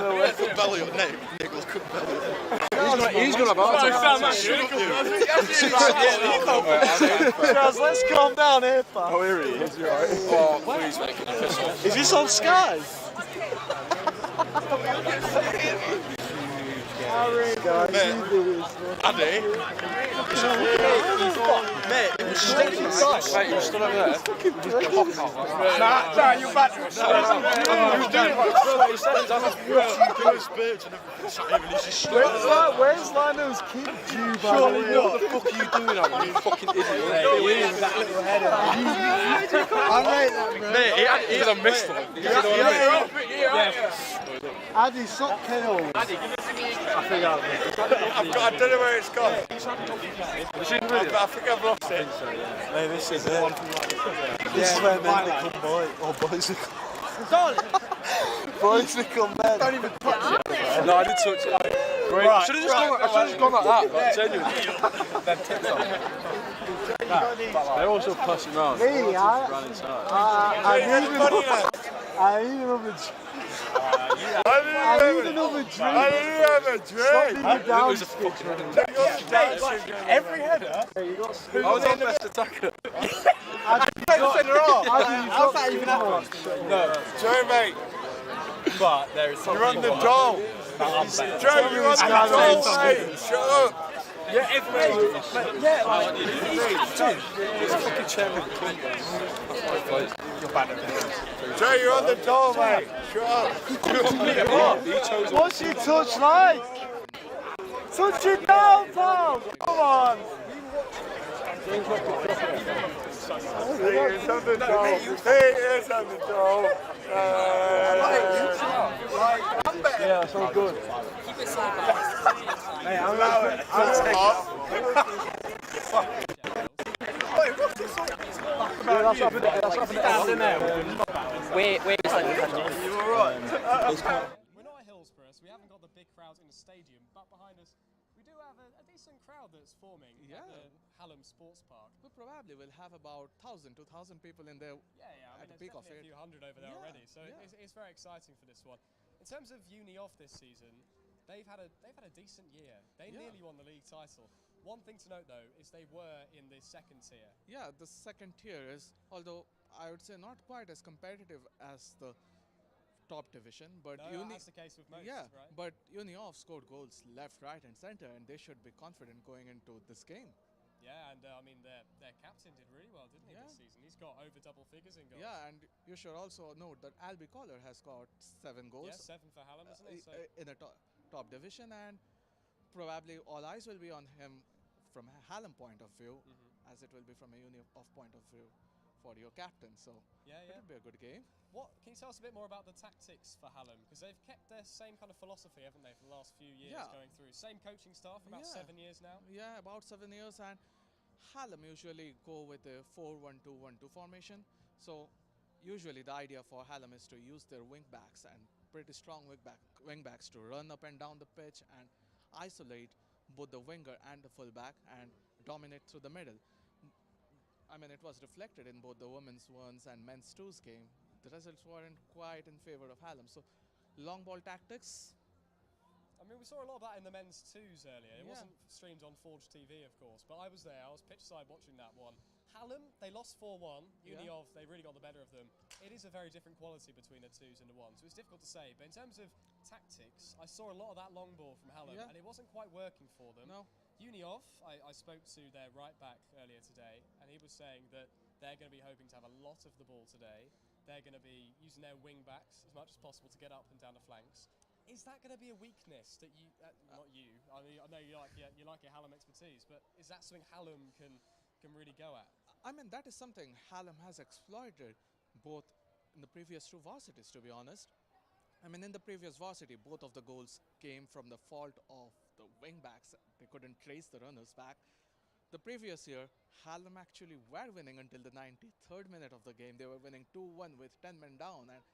by the way. Belly up, Nicholas couldn't belly up. He's gonna have Charles, let's calm down here, pal. Oh, here he is. You're right. Oh, please make it official. Is this on Sky? Andy? Mate, it was Mate, you were stood over there. Nah, you back. Where's Lionel's kid due, by the way? What the fuck are you doing, Adam? You fucking idiot. That little header. I rate that, bro. Mate, he had a missed one. Addy, suck KO. Addy, give us a key. I think I don't know where it's gone. I think I've lost it. Hey, this is it. This is where men become boys. Or boys become... Boys become men. Don't even touch it. No, I did touch it. Great. I should have just gone like that, but genuinely. They're also passing around. Me, I need another drink. I need another drink. I didn't have a drink. It was a fucking Every header. I was our best attacker. How's that even happen? No. Joe, mate. But there is something. You're on the goal. Joe, you're on the goal, mate. Shut up. Yeah, if mate. Yeah, like, It's fucking chairman of the club. you're bad at this. Joe, you're on the goal, mate. Shut up. What's your touch like? Touch it down, pal. Come on. He is on the goal. He is on the goal. Yeah, that's all good. Hey, I'm allowed. That's happened there. Wait, You alright? We're not at Hillsborough, so we haven't got the big crowds in the stadium, but behind us we do have a decent crowd that's forming at the Hallam Sports Park. We probably will have about 1,000, 2,000 people in there. Yeah, I mean, at the peak of there's it. a few hundred over there already, so it's very exciting for this one. In terms of uni off this season, they've had a decent year. They nearly won the league title. One thing to note though is they were in the second tier. Yeah, the second tier is, although I would say not quite as competitive as the top division, but That's the case with most, right? But Uni off scored goals left, right, and center, and they should be confident going into this game. Yeah, and I mean their captain did really well, didn't he, this season? He's got over double figures in goals. Yeah, and you should also note that Albie Collar has got 7 goals. Yeah, 7 for Hallam, isn't it? So In a top division, and probably all eyes will be on him from a Hallam point of view, as it will be from a Uni off point of view for your captain. So it'll be a good game. What can you tell us a bit more about the tactics for Hallam? Because they've kept their same kind of philosophy, haven't they, for the last few years going through? Same coaching staff for about 7 years now? Yeah, about 7 years, and Hallam usually go with a 4-1-2-1-2 formation. So usually the idea for Hallam is to use their wing backs and pretty strong wing backs to run up and down the pitch and isolate both the winger and the fullback and dominate through the middle. I mean, it was reflected in both the women's ones and men's twos game. The results weren't quite in favor of Hallam. So long ball tactics. I mean, we saw a lot of that in the men's twos earlier. It wasn't streamed on Forge TV, of course, but I was there. I was pitch side watching that one. Hallam, they lost 4-1. Uni of, they really got the better of them. It is a very different quality between the twos and the ones, so it's difficult to say. But in terms of tactics, I saw a lot of that long ball from Hallam, and it wasn't quite working for them. No. Uni of, I spoke to their right back earlier today, and he was saying that they're going to be hoping to have a lot of the ball today. They're going to be using their wing backs as much as possible to get up and down the flanks. Is that going to be a weakness that you, not you, I mean, I know you like your Hallam expertise, but is that something Hallam can really go at? I mean, that is something Hallam has exploited both in the previous 2 varsities, to be honest. I mean, in the previous varsity, both of the goals came from the fault of the wing backs. They couldn't trace the runners back. The previous year, Hallam actually were winning until the 93rd minute of the game. They were winning 2-1 with 10 men down, and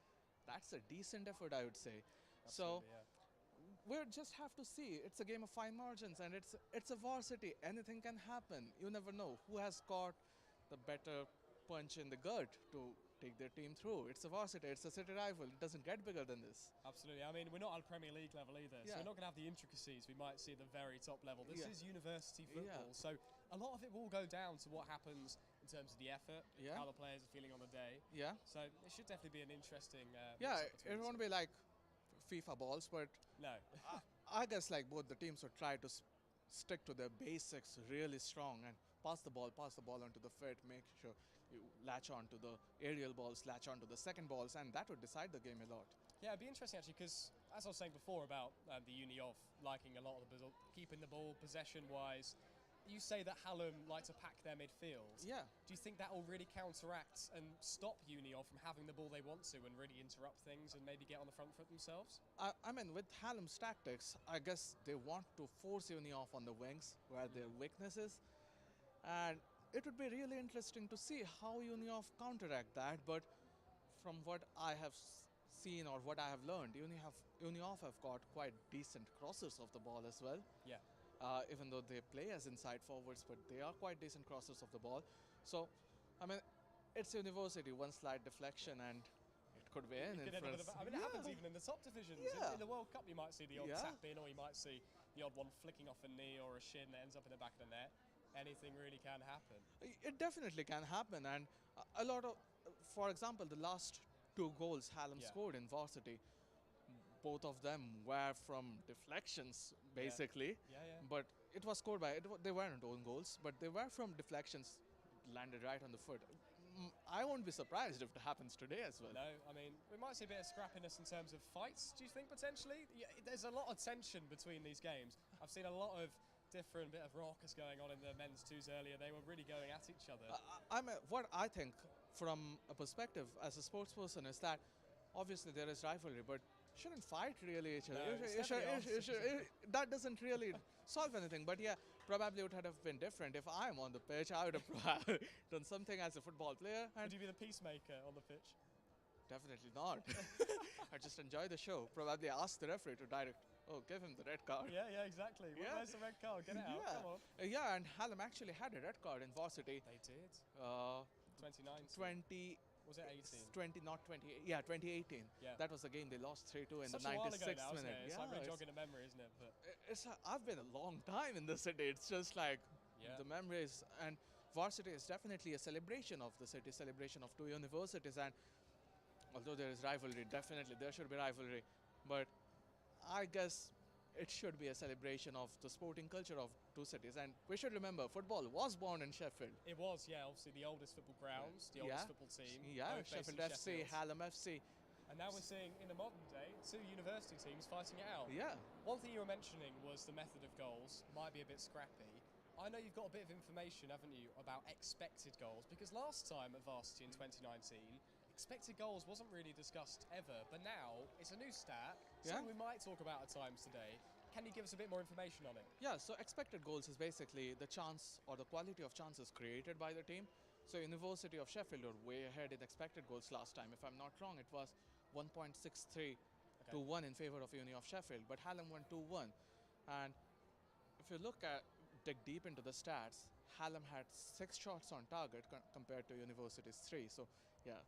that's a decent effort, I would say. Absolutely, we'll just have to see. It's a game of fine margins, and it's a varsity. Anything can happen. You never know who has got the better punch in the gut to take their team through. It's a Varsity, it's a city rival. It doesn't get bigger than this. Absolutely. I mean, we're not at Premier League level either, so Yeah. we're not going to have the intricacies we might see at the very top level. This Yeah. is university football, Yeah. so a lot of it will go down to what happens in terms of the effort, Yeah. how the players are feeling on the day. Yeah. So it should definitely be an interesting. Yeah, mix-up between it the won't two. be like FIFA balls, but No. I guess like both the teams would try to stick to their basics really strong and pass the ball onto the fit, make sure you latch on to the aerial balls, latch on to the second balls, and that would decide the game a lot. Yeah, it'd be interesting actually because, as I was saying before about the Uni of liking a lot of the keeping the ball possession-wise, you say that Hallam like to pack their midfield. Yeah. Do you think that will really counteract and stop Uni of from having the ball they want to and really interrupt things and maybe get on the front foot themselves? I mean, with Hallam's tactics, I guess they want to force Uni off on the wings where their weakness is. And it would be really interesting to see how Unioff counteract that. But from what I have seen or what I have learned, Unioff have got quite decent crossers of the ball as well. Yeah. Even though they play as inside forwards, but they are quite decent crossers of the ball. So, I mean, it's university, one slight deflection and it could be in It happens even in the top divisions. Yeah. In the World Cup, you might see the odd Yeah. tap in, or you might see the odd one flicking off a knee or a shin that ends up in the back of the net. Anything really can happen. It definitely can happen, and a lot of, for example, the last 2 goals Hallam Yeah. scored in Varsity, both of them were from deflections, basically. Yeah. But it was scored by, they weren't own goals, but they were from deflections, landed right on the foot. I won't be surprised if it happens today as well. No, I mean, we might see a bit of scrappiness in terms of fights, do you think, potentially? Yeah, there's a lot of tension between these games. I've seen a lot of different bit of raucous going on in the men's twos earlier. They were really going at each other. What I think from a perspective as a sports person is that obviously there is rivalry, but shouldn't fight really each other. No, it's definitely That doesn't really solve anything. But yeah, probably it would have been different if I'm on the pitch. I would have done something as a football player. Would And you be the peacemaker on the pitch? definitely not. I just enjoy the show. Probably ask the referee to direct. Oh, give him the red card. Yeah, exactly. Well, Yeah. where's the red card? Get it out. Come on. Yeah, and Hallam actually had a red card in Varsity. They did. 20, 2019. Was it 18? not 20, yeah, 2018. Yeah. That was the game they lost 3-2 in Such the a while ago 96th now, isn't minute. it? It's like re-jogging a memory, isn't it? But I've been a long time in the city. It's just like Yeah. the memories. And Varsity is definitely a celebration of the city, celebration of 2 universities. And although there is rivalry, definitely there should be rivalry. But I guess it should be a celebration of the sporting culture of 2 cities. And we should remember, football was born in Sheffield. it was, yeah, obviously the oldest football grounds, the oldest football team. Yeah, both based in Sheffield FC, Sheffield. Hallam FC. And now we're seeing, in the modern day, 2 university teams fighting it out. Yeah. One thing you were mentioning was the method of goals might be a bit scrappy. I know you've got a bit of information, haven't you, about expected goals, because last time at Varsity in 2019, expected goals wasn't really discussed ever, but now it's a new stat, something we might talk about at times today. Can you give us a bit more information on it? Yeah, so expected goals is basically the chance or the quality of chances created by the team. So University of Sheffield were way ahead in expected goals last time. If I'm not wrong, it was 1.63 to 1 in favor of Uni of Sheffield, but Hallam won 2-1. And if you dig deep into the stats, Hallam had 6 shots on target compared to University's 3. So yeah,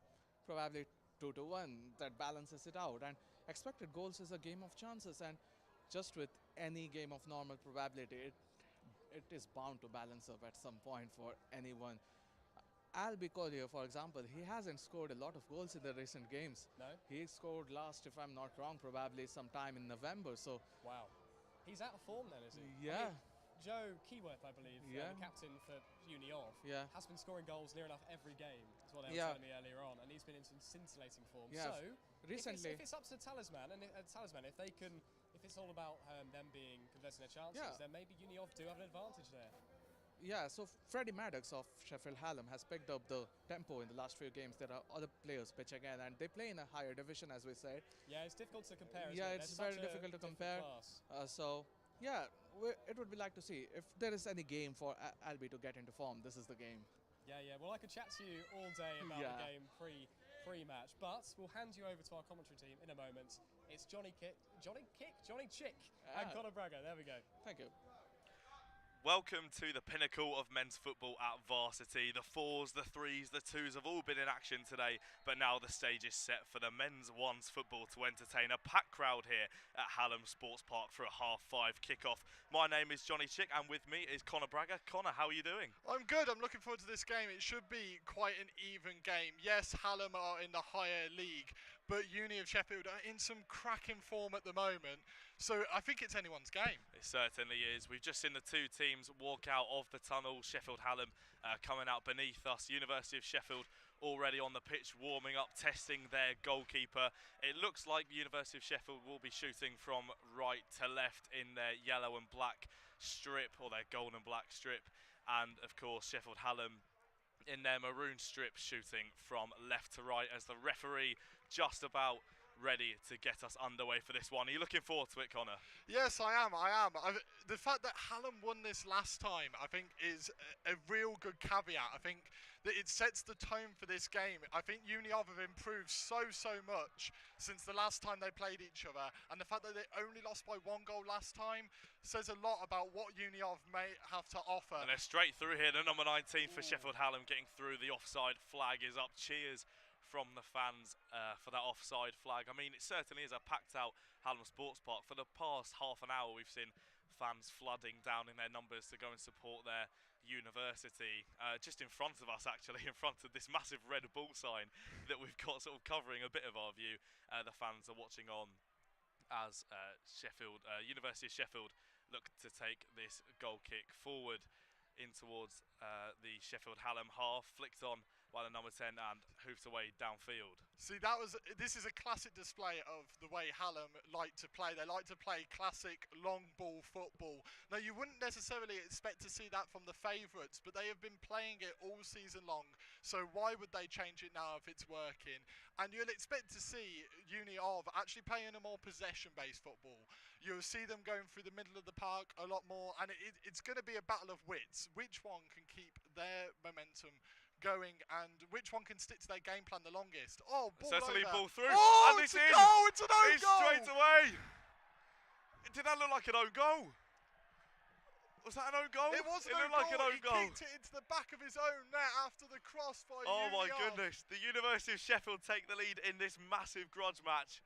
probably 2-1, that balances it out. And expected goals is a game of chances, and just with any game of normal probability, it is bound to balance up at some point for anyone. Albi Collier, for example, he hasn't scored a lot of goals in the recent games. No? He scored last, if I'm not wrong, probably sometime in November. So Wow. He's out of form then, is he? Yeah. I mean, Joe Keyworth, I believe, Yeah. the captain for Uni of, Yeah. has been scoring goals near enough every game. That's what they were Yeah. telling me earlier on, and he's been in some scintillating form. Yeah. So, Recently- if it's up to Talisman, and if they can, if it's all about them being converting their chances, Yeah. then maybe Uni of do have an advantage there. yeah, so Freddie Maddox of Sheffield Hallam has picked up the tempo in the last few games. There are other players pitching in, and they play in a higher division, as we said. Yeah, it's difficult to compare. Isn't Yeah, it? it's They're very such a difficult to different compare. class. So, yeah, it would be like to see if there is any game for Albi to get into form. This is the game. Yeah. Well, I could chat to you all day about Yeah. the game pre-match, but we'll hand you over to our commentary team in a moment. It's Johnny Chick, and Ah. Conor Braga. There we go. Thank you. Welcome to the pinnacle of men's football at Varsity. The 4s, the 3s, the 2s have all been in action today, but now the stage is set for the men's 1s football to entertain a packed crowd here at Hallam Sports Park for a 5:30 kickoff. My name is Johnny Chick, and with me is Connor Bragger. Connor, how are you doing? I'm good. I'm looking forward to this game. It should be quite an even game. Yes, Hallam are in the higher league, but Uni of Sheffield are in some cracking form at the moment. So I think it's anyone's game. It certainly is. We've just seen the two teams walk out of the tunnel. Sheffield Hallam coming out beneath us. University of Sheffield already on the pitch, warming up, testing their goalkeeper. It looks like University of Sheffield will be shooting from right to left in their yellow and black strip, or their gold and black strip. And of course, Sheffield Hallam in their maroon strip, shooting from left to right, as the referee just about ready to get us underway for this one. Are you looking forward to it, Connor? Yes, I am. The fact that Hallam won this last time, I think, is a real good caveat. I think that it sets the tone for this game. I think Uni of have improved so much since the last time they played each other, and the fact that they only lost by 1 goal last time says a lot about what Uni of may have to offer. And they're straight through here. The number 19 for Sheffield Hallam getting through. The offside flag is up. Cheers from the fans for that offside flag. I mean, it certainly is a packed out Hallam Sports Park. For the past half an hour, we've seen fans flooding down in their numbers to go and support their university. Just in front of us, actually, in front of this massive red bull sign that we've got sort of covering a bit of our view. The fans are watching on as University of Sheffield look to take this goal kick forward in towards the Sheffield Hallam half, flicked on by the number 10 and hoofed away downfield. See, this is a classic display of the way Hallam like to play. They like to play classic long ball football. Now, you wouldn't necessarily expect to see that from the favourites, but they have been playing it all season long. So why would they change it now if it's working? And you'll expect to see Uni of actually playing a more possession-based football. You'll see them going through the middle of the park a lot more, and it's going to be a battle of wits. Which one can keep their momentum going, and which one can stick to their game plan the longest? Oh, ball certainly over. Ball through. Oh, and it's a goal! It's an own it's goal! Straight away. Did that look like an own goal? Was that an own goal? It was it an own looked like goal. an own goal. He kicked it into the back of his own net after the cross by Oh Uni my of. goodness. The University of Sheffield take the lead in this massive grudge match.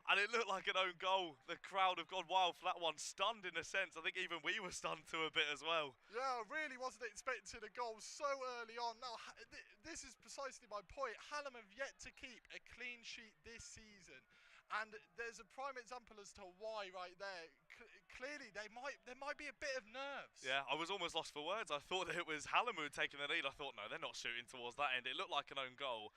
And it looked like an own goal. The crowd have gone wild for that one. Stunned in a sense. I think even we were stunned to a bit as well. Yeah, I really wasn't expecting a goal so early on. Now, this is precisely my point. Hallam have yet to keep a clean sheet this season. And there's a prime example as to why right there. Clearly, there might be a bit of nerves. Yeah, I was almost lost for words. I thought that it was Hallam who had taken the lead. I thought, no, they're not shooting towards that end. It looked like an own goal.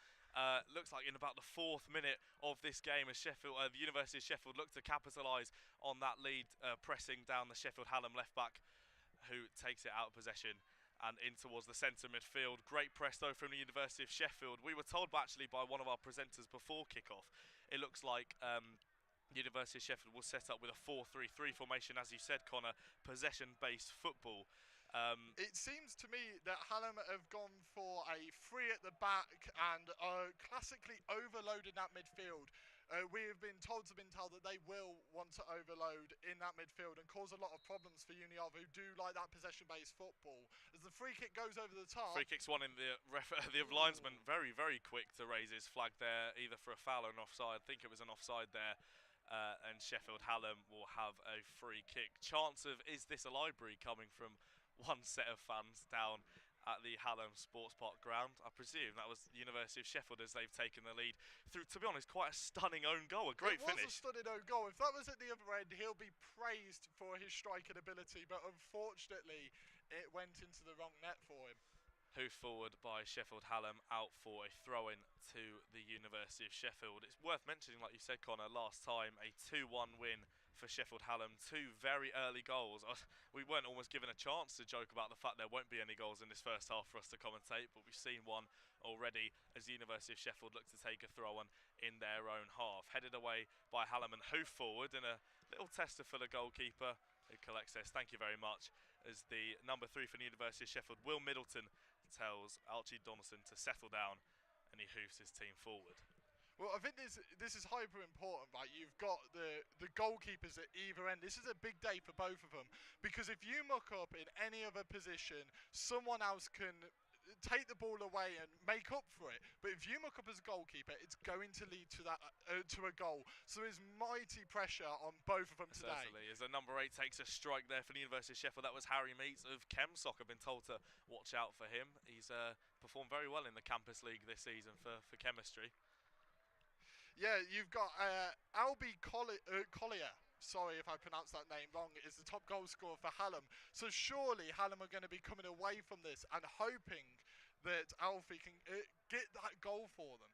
Looks like in about the 4th minute of this game, as the University of Sheffield looked to capitalise on that lead, pressing down the Sheffield Hallam left back, who takes it out of possession and in towards the centre midfield. Great press though from the University of Sheffield. We were told actually by one of our presenters before kick-off, it looks like University of Sheffield will set up with a 4-3-3 formation, as you said, Connor, possession-based football. It seems to me that Hallam have gone for a 3 at the back and classically overloaded that midfield. We have been told that they will want to overload in that midfield and cause a lot of problems for Uni of, who do like that possession-based football. As the free kick goes over the top. Free kick's one in the linesman very, very quick to raise his flag there, either for a foul or an offside. I think it was an offside there. And Sheffield Hallam will have a free kick. Chance of, is this a library, coming from one set of fans down at the Hallam Sports Park ground. I presume that was the University of Sheffield, as they've taken the lead through, to be honest, quite a stunning own goal, a great finish. It was a stunning own goal. If that was at the other end, he'll be praised for his striking ability, but unfortunately it went into the wrong net for him. Hoof forward by Sheffield Hallam, out for a throw-in to the University of Sheffield. It's worth mentioning, like you said, Connor, last time a 2-1 win for Sheffield Hallam. 2 very early goals. We weren't almost given a chance to joke about the fact there won't be any goals in this first half for us to commentate, but we've seen one already as the University of Sheffield look to take a throw-in in their own half. Headed away by Hallam and hoof forward in a little tester for the goalkeeper, who collects this. Thank you very much. As the number 3 for the University of Sheffield, Will Middleton, tells Archie Donaldson to settle down, and he hoofs his team forward. Well, I think this is hyper important, right? You've got the goalkeepers at either end. This is a big day for both of them, because if you muck up in any other position, someone else can take the ball away and make up for it. But if you muck up as a goalkeeper, it's going to lead to that to a goal. So there's mighty pressure on both of them today. Certainly, as the number 8 takes a strike there for the University of Sheffield. That was Harry Meets of Chemsoc. I've been told to watch out for him. He's performed very well in the Campus League this season for chemistry. Yeah, you've got Albie Collier. Sorry if I pronounced that name wrong. Is the top goal scorer for Hallam. So surely Hallam are going to be coming away from this and hoping that Alfie can get that goal for them.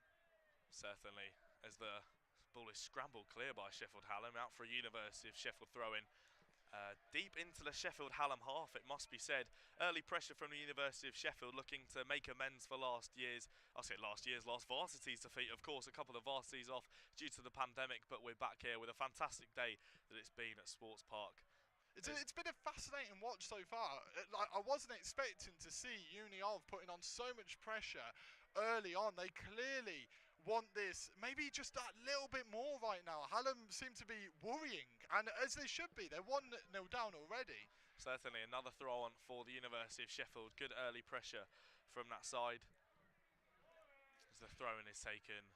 Certainly, as the ball is scrambled clear by Sheffield Hallam, out for a University of Sheffield throw-in. Deep into the Sheffield Hallam half, it must be said. Early pressure from the University of Sheffield, looking to make amends for last Varsity's defeat. Of course, a couple of Varsities off due to the pandemic, but we're back here with a fantastic day that it's been at Sports Park. It's been a fascinating watch so far. Like, I wasn't expecting to see Uni of putting on so much pressure early on. They clearly want this, maybe just that little bit more right now. Hallam seem to be worrying, and as they should be. They're 1-0 down already. Certainly, another throw on for the University of Sheffield. Good early pressure from that side. As the throw-in is taken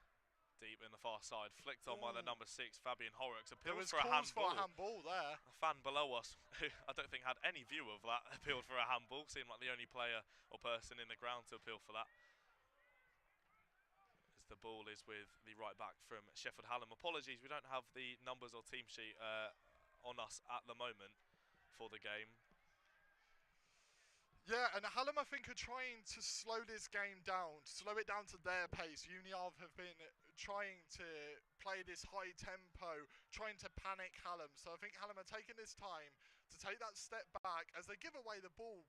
deep in the far side, flicked on by the number 6, Fabian Horrocks. Appeals for a handball there. A fan below us, who I don't think had any view of that, appealed for a handball. Seemed like the only player or person in the ground to appeal for that. As the ball is with the right back from Sheffield Hallam. Apologies, we don't have the numbers or team sheet on us at the moment for the game. Yeah, and Hallam, I think, are trying to slow this game down, slow it down to their pace. Uniav have been trying to play this high tempo, trying to panic Hallam. So I think Hallam are taking this time to take that step back as they give away the ball.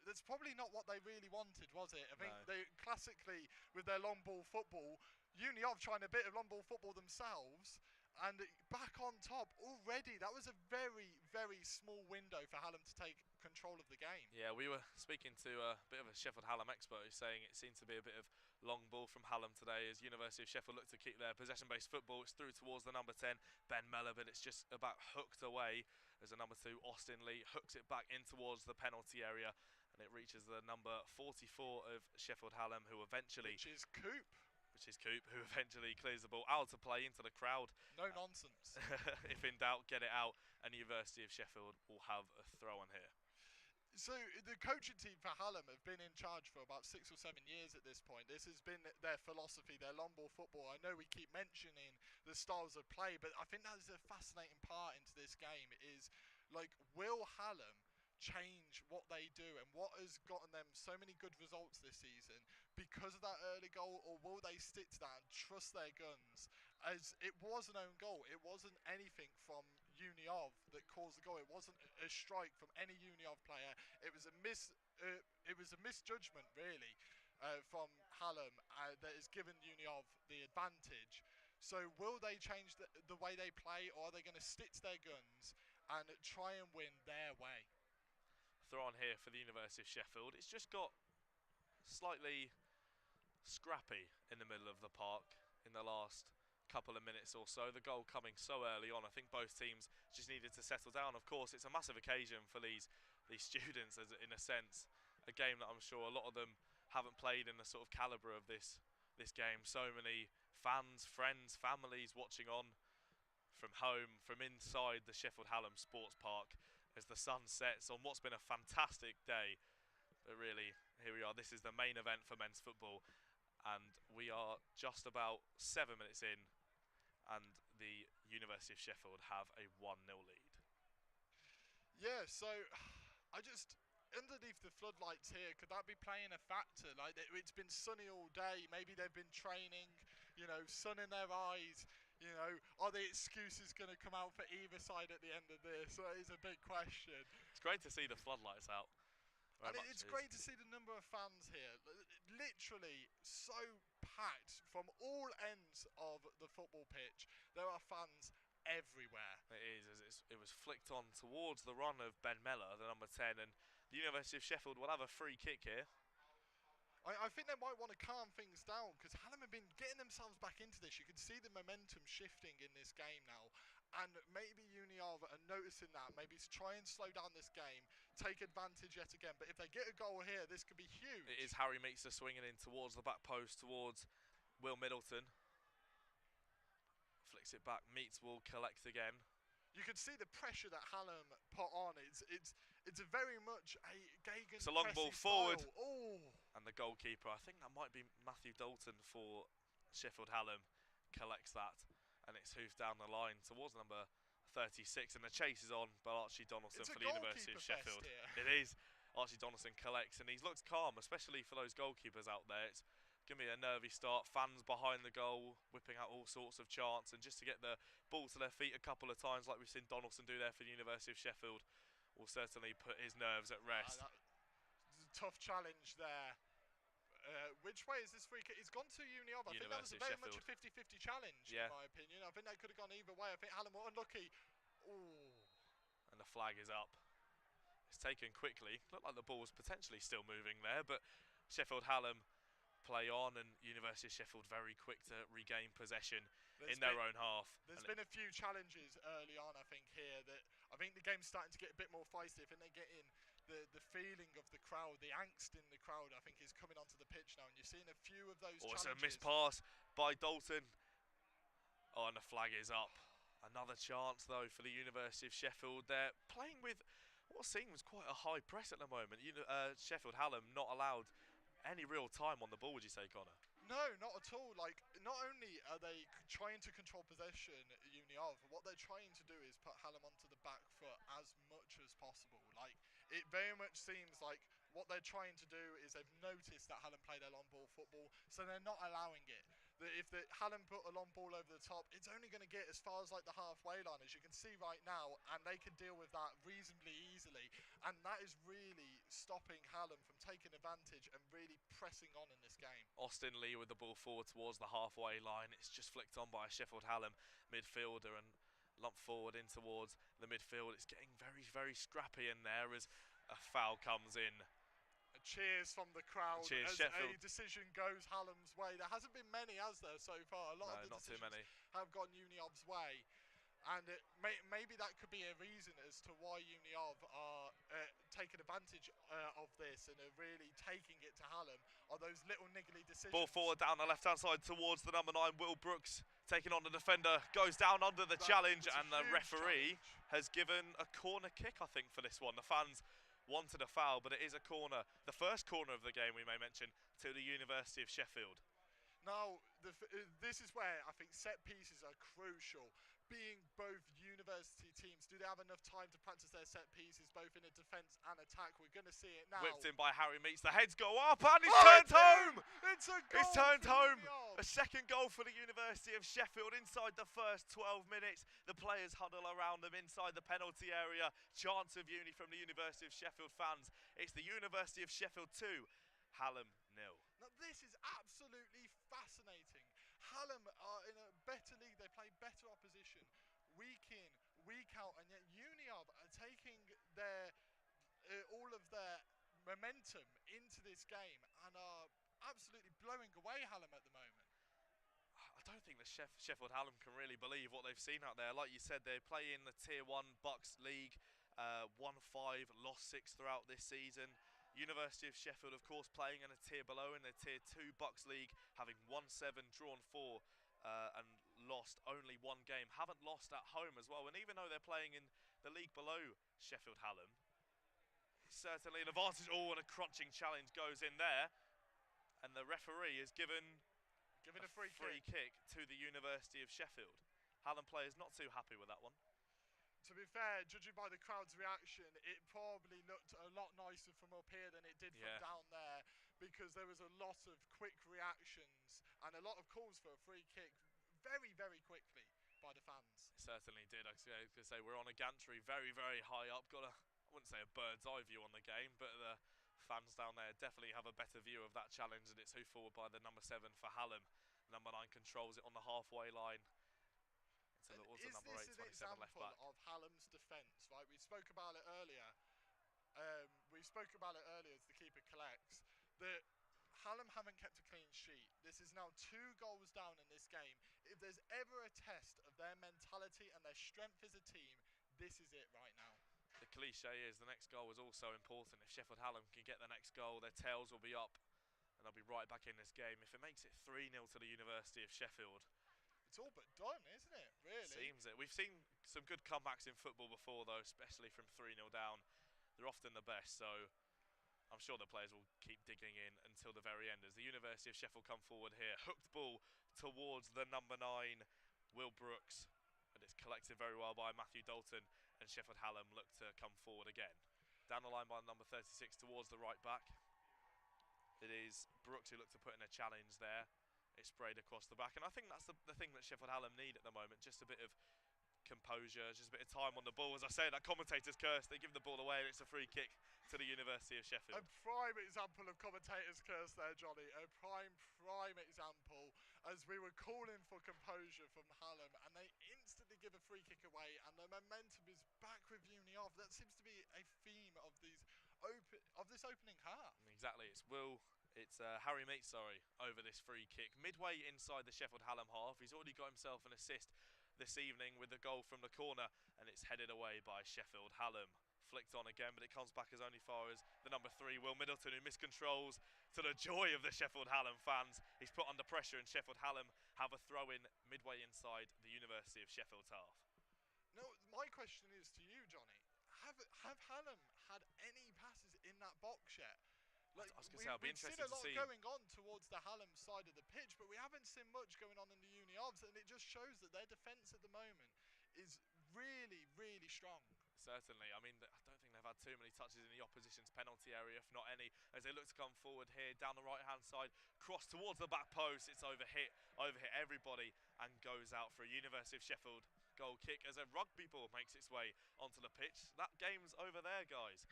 That's probably not what they really wanted, was it? I think they classically, with their long ball football, Uniav trying a bit of long ball football themselves, and back on top already. That was a very, very small window for Hallam to take control of the game. Yeah, we were speaking to a bit of a Sheffield Hallam expert who's saying it seemed to be a bit of long ball from Hallam today as University of Sheffield look to keep their possession-based football. It's through towards the number 10, Ben Mellor, but it's just about hooked away as the number 2, Austin Lee, hooks it back in towards the penalty area, and it reaches the number 44 of Sheffield Hallam, who eventually... Which is Coop, who eventually clears the ball out of play into the crowd. No nonsense. If in doubt, get it out, and University of Sheffield will have a throw on here. So the coaching team for Hallam have been in charge for about 6 or 7 years at this point. This has been their philosophy, their long ball football. I know we keep mentioning the styles of play, but I think that is a fascinating part into this game is, like, will Hallam change what they do and what has gotten them so many good results this season because of that early goal, or will they stick to that and trust their guns? As it was an own goal, it wasn't anything from Uniov that caused the goal. It wasn't a strike from any Uniov player. It was a misjudgment really from Hallam that has given Uniov the advantage. So will they change the way they play, or are they going to stick to their guns and try and win their way? Throw on here for the University of Sheffield. It's just got slightly scrappy in the middle of the park in the last couple of minutes or so. The goal coming so early on. I think both teams just needed to settle down. Of course, it's a massive occasion for these students, as in a sense, a game that I'm sure a lot of them haven't played in the sort of calibre of this game. So many fans, friends, families watching on from home, from inside the Sheffield Hallam Sports Park, as the sun sets on what's been a fantastic day. But really, here we are. This is the main event for men's football, and we are just about 7 minutes in, and the University of Sheffield have a 1-0 lead. Yeah, so I just, underneath the floodlights here, could that be playing a factor? Like, it's been sunny all day. Maybe they've been training, you know, sun in their eyes. You know, are the excuses going to come out for either side at the end of this? So it is a big question. It's great to see the floodlights out. And it's great to see the number of fans here. Literally so packed from all ends of the football pitch. There are fans everywhere. It is, as it was flicked on towards the run of Ben Mellor, the number 10, and the University of Sheffield will have a free kick here. I think they might want to calm things down because Hallam have been getting themselves back into this. You can see the momentum shifting in this game now. And maybe Uniov are noticing that. Maybe to try and slow down this game, take advantage yet again. But if they get a goal here, this could be huge. It is Harry Meetzer swinging in towards the back post, towards Will Middleton. Flicks it back. Meets will collect again. You can see the pressure that Hallam put on. It's a very much a Gagan. It's a long ball forward. Oh. And the goalkeeper, I think that might be Matthew Dalton for Sheffield Hallam, collects that. And it's hoofed down the line towards number 36. And the chase is on by Archie Donaldson for the University of Sheffield. It is. Archie Donaldson collects, and he's looked calm, especially for those goalkeepers out there. It's going to be a nervy start. Fans behind the goal, whipping out all sorts of chants. And just to get the ball to their feet a couple of times, like we've seen Donaldson do there for the University of Sheffield, will certainly put his nerves at rest. Tough challenge there. Which way is this free kick? It's gone to Uniov. I think that was very much a 50-50 challenge, in my opinion. I think that could have gone either way. I think Hallam were unlucky. Ooh. And the flag is up. It's taken quickly. Looked like the ball was potentially still moving there, but Sheffield Hallam play on, and University of Sheffield very quick to regain possession in their own half. There's been a few challenges early on, I think, here that I think the game's starting to get a bit more feisty. I think they're getting the feeling of the crowd, the angst in the crowd, I think, is coming onto the pitch now, and you're seeing a few of those challenges. It's a missed pass by Dalton. Oh, and the flag is up. Another chance, though, for the University of Sheffield. They're playing with what seems quite a high press at the moment. Sheffield Hallam not allowed any real time on the ball, would you say, Connor? No, not at all. Like, not only are they trying to control possession at Uniov, what they're trying to do is put Hallam onto the back foot as much as possible. Like, it very much seems like what they're trying to do is they've noticed that Hallam play their long ball football, so they're not allowing it. If the Hallam put a long ball over the top, it's only going to get as far as like the halfway line, as you can see right now, and they can deal with that reasonably easily. And that is really stopping Hallam from taking advantage and really pressing on in this game. Austin Lee with the ball forward towards the halfway line. It's just flicked on by a Sheffield Hallam midfielder and lumped forward in towards the midfield. It's getting very, very scrappy in there as a foul comes in. Cheers from the crowd. Cheers, as Sheffield. a decision goes Hallam's way. There hasn't been many, has there, so far? A lot of the decisions have gone Uniov's way. And maybe that could be a reason as to why Uniov are taking advantage of this and are really taking it to Hallam, are those little niggly decisions. Ball forward down the left-hand side towards the number 9, Will Brooks, taking on the defender, goes down under the challenge, and the referee has given a corner kick, I think, for this one. The fans wanted a foul, but it is a corner. The first corner of the game, we may mention, to the University of Sheffield. Now, this is where I think set pieces are crucial. Being both university teams, do they have enough time to practice their set pieces, both in a defence and attack? We're going to see it now. Whipped in by Harry Meets. The heads go up, and he's turned home! It's a goal! It's turned home! A second goal for the University of Sheffield inside the first 12 minutes. The players huddle around them inside the penalty area. Chance of uni from the University of Sheffield fans. It's the University of Sheffield 2, Hallam 0. Now, this is absolutely fascinating. Hallam are in a better league. They play better opposition week in, week out, and yet Uniov are taking their all of their momentum into this game and are absolutely blowing away Hallam at the moment. I don't think the Sheffield Hallam can really believe what they've seen out there. Like you said, they play in the Tier 1 Bucks League, won 5, lost 6 throughout this season. University of Sheffield, of course, playing in a tier below in the Tier 2 Bucks League, having won 7, drawn 4, and lost only 1 game. Haven't lost at home as well. And even though they're playing in the league below Sheffield Hallam, certainly an advantage. Oh, and a crunching challenge goes in there. And the referee is given a free kick to the University of Sheffield. Hallam players not too happy with that one. To be fair, judging by the crowd's reaction, it probably looked a lot nicer from up here than it did from down there, because there was a lot of quick reactions and a lot of calls for a free kick very, very quickly by the fans. Certainly did. I was going to say, we're on a gantry very, very high up. Got I wouldn't say a bird's eye view on the game, but the fans down there definitely have a better view of that challenge, and it's hoofed forward by the number 7 for Hallam. Number 9 controls it on the halfway line. So it was the number 8, 27 left back. Of Hallam's defence, right? We spoke about it earlier. As the keeper collects. That Hallam haven't kept a clean sheet. This is now 2 goals down in this game. If there's ever a test of their mentality and their strength as a team, this is it right now. The cliche is the next goal is also important. If Sheffield Hallam can get the next goal, their tails will be up and they'll be right back in this game. If it makes it 3-0 to the University of Sheffield, it's all but done, isn't it, really? Seems it. We've seen some good comebacks in football before, though, especially from 3-0 down. They're often the best, so I'm sure the players will keep digging in until the very end. As the University of Sheffield come forward here, hooked ball towards the number 9, Will Brooks. And it's collected very well by Matthew Dalton, and Sheffield Hallam look to come forward again. Down the line by number 36 towards the right back. It is Brooks who looked to put in a challenge there. It's sprayed across the back, and I think that's the thing that Sheffield Hallam need at the moment, just a bit of composure, just a bit of time on the ball. As I say, that commentator's curse, they give the ball away and it's a free kick to the University of Sheffield. A prime example of commentator's curse there, Johnny. A prime example, as we were calling for composure from Hallam, and they instantly give a free kick away, and the momentum is back with Uni off. That seems to be a theme of this opening half. Exactly, it's Harry Meets, over this free kick. Midway inside the Sheffield Hallam half, he's already got himself an assist this evening with the goal from the corner, and it's headed away by Sheffield Hallam. Flicked on again, but it comes back as only far as the number 3, Will Middleton, who miscontrols to the joy of the Sheffield Hallam fans. He's put under pressure, and Sheffield Hallam have a throw-in midway inside the University of Sheffield's half. No, my question is to you, Johnny. Have Hallam had any passes in that box yet? I was going to say, I'll be interested to see. We've seen a lot going on towards the Hallam side of the pitch, but we haven't seen much going on in the Uni Obs, and it just shows that their defence at the moment is really, really strong. Certainly. I mean, I don't think they've had too many touches in the opposition's penalty area, if not any, as they look to come forward here, down the right-hand side, cross towards the back post. It's overhit everybody, and goes out for a University of Sheffield goal kick as a rugby ball makes its way onto the pitch. That game's over there, guys,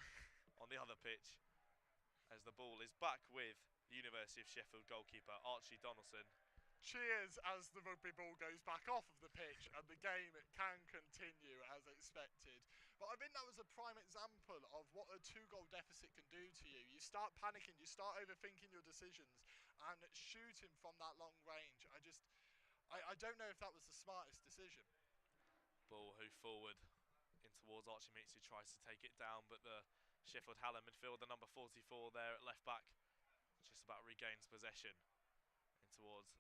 on the other pitch, as the ball is back with the University of Sheffield goalkeeper, Archie Donaldson. Cheers as the rugby ball goes back off of the pitch and the game can continue as expected. But I think that was a prime example of what a 2-goal deficit can do to you. You start panicking, you start overthinking your decisions, and shooting from that long range. I don't know if that was the smartest decision. Ball who forward in towards Archie Meets, who tries to take it down, but the Sheffield Hallam midfielder, number 44 there at left back, just about regains possession.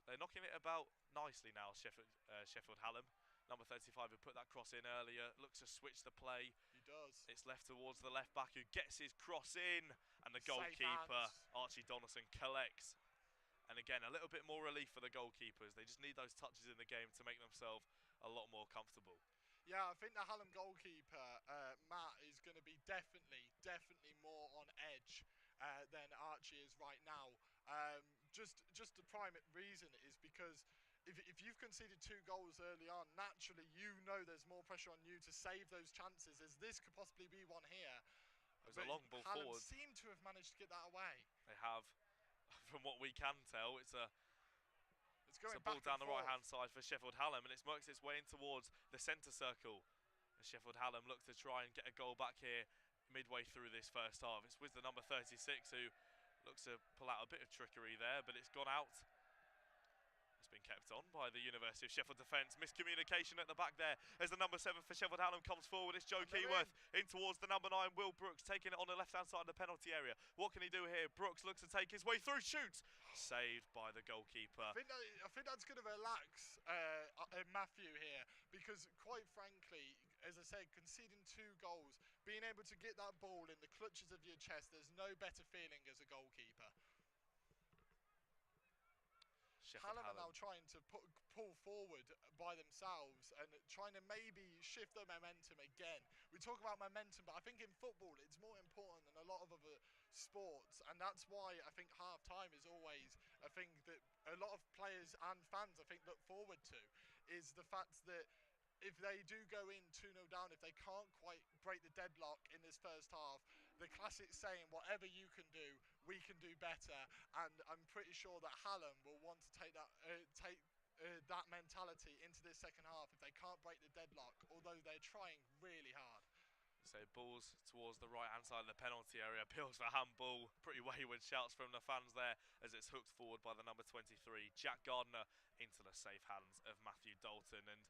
They're knocking it about nicely now, Sheffield Hallam. Number 35 who put that cross in earlier, looks to switch the play. He does. It's left towards the left back, who gets his cross in, and the goalkeeper, Archie Donaldson, collects. And again, a little bit more relief for the goalkeepers. They just need those touches in the game to make themselves a lot more comfortable. Yeah, I think the Hallam goalkeeper, Matt, is going to be definitely more on edge than Archie is right now. Just the prime reason is because if you've conceded 2 goals early on, naturally you know there's more pressure on you to save those chances, as this could possibly be one here. It was a long ball Hallam forward. seem to have managed to get that away. They have, from what we can tell, it's a ball ball down the right-hand side for Sheffield Hallam, and it's works its way in towards the centre circle. As Sheffield Hallam look to try and get a goal back here midway through this first half. It's with the number 36 who looks to pull out a bit of trickery there, but it's gone out. It's been kept on by the University of Sheffield defence. Miscommunication at the back there as the number 7 for Sheffield Hallam comes forward. It's Joe Keyworth in towards the number 9, Will Brooks, taking it on the left-hand side of the penalty area. What can he do here? Brooks looks to take his way through, shoots. Saved by the goalkeeper. I think that's going to relax Matthew here, because quite frankly, as I said, conceding 2 goals, being able to get that ball in the clutches of your chest, there's no better feeling as a goalkeeper. Hallam are now trying to pull forward by themselves and trying to maybe shift their momentum again. We talk about momentum, but I think in football it's more important than a lot of other sports, and that's why I think half-time is always a thing that a lot of players and fans I think look forward to, is the fact that if they do go in 2-0 down, if they can't quite break the deadlock in this first half, the classic saying, whatever you can do, we can do better. And I'm pretty sure that Hallam will want to take that mentality into this second half if they can't break the deadlock, although they're trying really hard. So balls towards the right-hand side of the penalty area. Appeals for handball. Pretty wayward shouts from the fans there as it's hooked forward by the number 23, Jack Gardner, into the safe hands of Matthew Dalton. And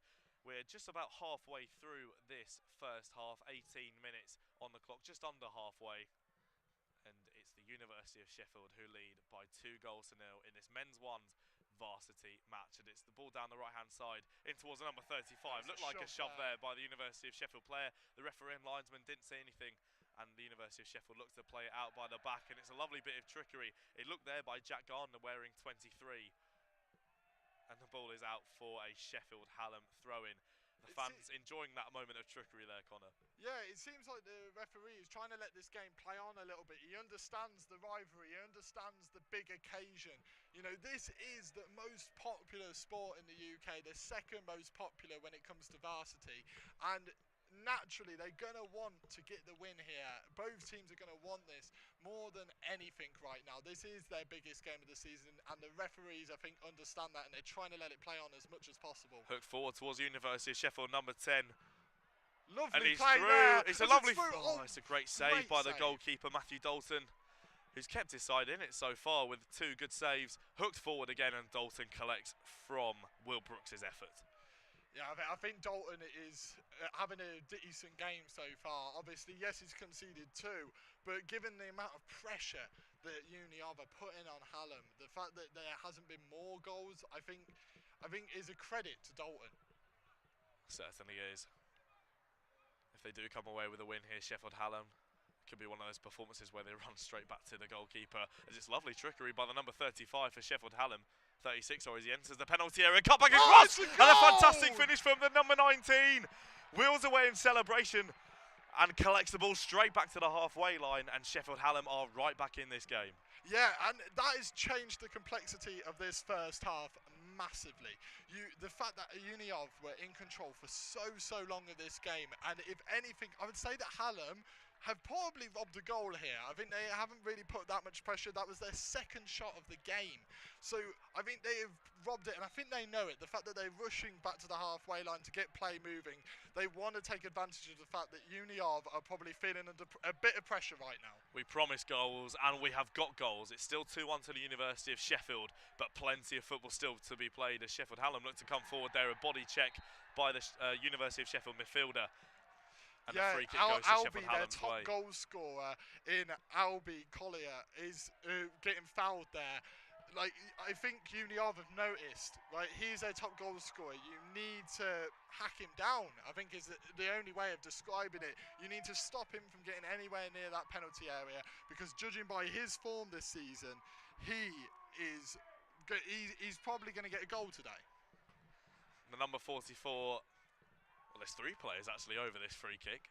we're just about halfway through this first half, 18 minutes on the clock, just under halfway. And it's the University of Sheffield who lead by 2 goals to 0 in this men's ones varsity match. And it's the ball down the right-hand side in towards the number 35. Looked like a shove there by the University of Sheffield player. The referee and linesman didn't say anything, and the University of Sheffield looked to play it out by the back, and it's a lovely bit of trickery. It looked there by Jack Gardner wearing 23, and the ball is out for a Sheffield Hallam throw-in. The fans enjoying that moment of trickery there, Connor. Yeah, it seems like the referee is trying to let this game play on a little bit. He understands the rivalry, he understands the big occasion. You know, this is the most popular sport in the UK, the second most popular when it comes to varsity. And naturally, they're going to want to get the win here. Both teams are going to want this more than anything right now. This is their biggest game of the season, and the referees, I think, understand that, and they're trying to let it play on as much as possible. Hook forward towards the University of Sheffield, number 10. Lovely and he's play through. there. It's a lovely. Oh, it's a great save by the goalkeeper, Matthew Dalton, who's kept his side in it so far with 2 good saves. Hooked forward again, and Dalton collects from Will Brooks' effort. Yeah, I think Dalton is having a decent game so far. Obviously, yes, he's conceded 2, but given the amount of pressure that Uni are putting on Hallam, the fact that there hasn't been more goals, I think is a credit to Dalton. Certainly is. If they do come away with a win here, Sheffield Hallam, could be one of those performances where they run straight back to the goalkeeper, as it's lovely trickery by the number 35 for Sheffield Hallam. 36, or as he enters the penalty area, cut back across, and a fantastic finish from the number 19. Wheels away in celebration and collects the ball straight back to the halfway line, and Sheffield Hallam are right back in this game. Yeah, and that has changed the complexity of this first half massively. The fact that Uniov were in control for so long of this game, and if anything, I would say that Hallam have probably robbed a goal here. I think they haven't really put that much pressure. That was their second shot of the game. So I think they have robbed it, and I think they know it. The fact that they're rushing back to the halfway line to get play moving, they want to take advantage of the fact that Uniov are probably feeling under a bit of pressure right now. We promised goals, and we have got goals. It's still 2-1 to the University of Sheffield, but plenty of football still to be played as Sheffield Hallam look to come forward there. A body check by the University of Sheffield midfielder. And yeah, the free kick goes to Albie, Sheffield their Hallam's top way. goal scorer in Albie Collier, is getting fouled there. Like, I think Uniov have noticed, right? He's their top goal scorer. You need to hack him down, I think is the only way of describing it. You need to stop him from getting anywhere near that penalty area, because judging by his form this season, he's probably going to get a goal today. The number 44. Well, there's 3 players actually over this free kick.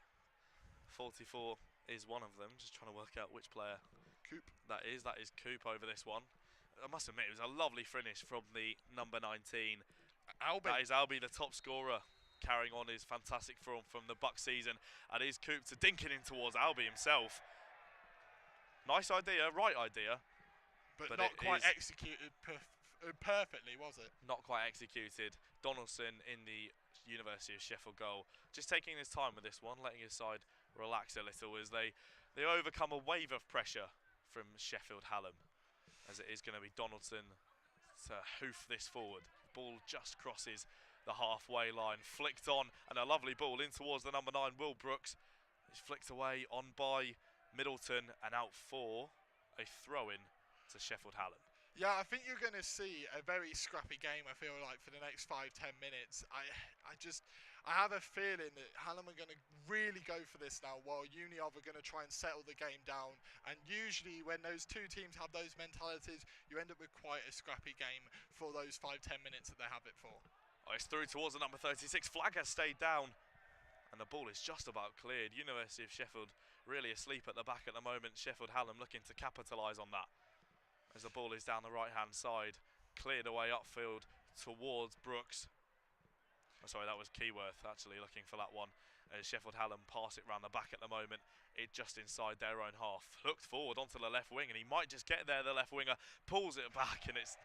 44 is one of them. Just trying to work out which player Coop. That is Coop over this one. I must admit, it was a lovely finish from the number 19. Albie. That is Albie, the top scorer, carrying on his fantastic form from the Buck season. And is Coop to dinking in towards Albie himself. Nice idea, right idea. But not quite executed perfectly, was it? Not quite executed. Donaldson in the University of Sheffield goal, just taking his time with this one, letting his side relax a little as they overcome a wave of pressure from Sheffield Hallam, as it is going to be Donaldson to hoof this forward. Ball just crosses the halfway line, flicked on, and a lovely ball in towards the number 9, Will Brooks. It's flicked away on by Middleton and out for a throw-in to Sheffield Hallam. Yeah, I think you're going to see a very scrappy game, I feel like, for the next 5-10 minutes. I have a feeling that Hallam are going to really go for this now, while Uniov are going to try and settle the game down. And usually when those 2 teams have those mentalities, you end up with quite a scrappy game for those 5-10 minutes that they have it for. Oh, it's through towards the number 36. Flag has stayed down, and the ball is just about cleared. University of Sheffield really asleep at the back at the moment. Sheffield Hallam looking to capitalise on that, as the ball is down the right-hand side, cleared away upfield towards Brooks. Oh, sorry, that was Keyworth actually looking for that one. As Sheffield Hallam pass it round the back at the moment, it just inside their own half. Hooked forward onto the left wing, and he might just get there. The left winger pulls it back, and it's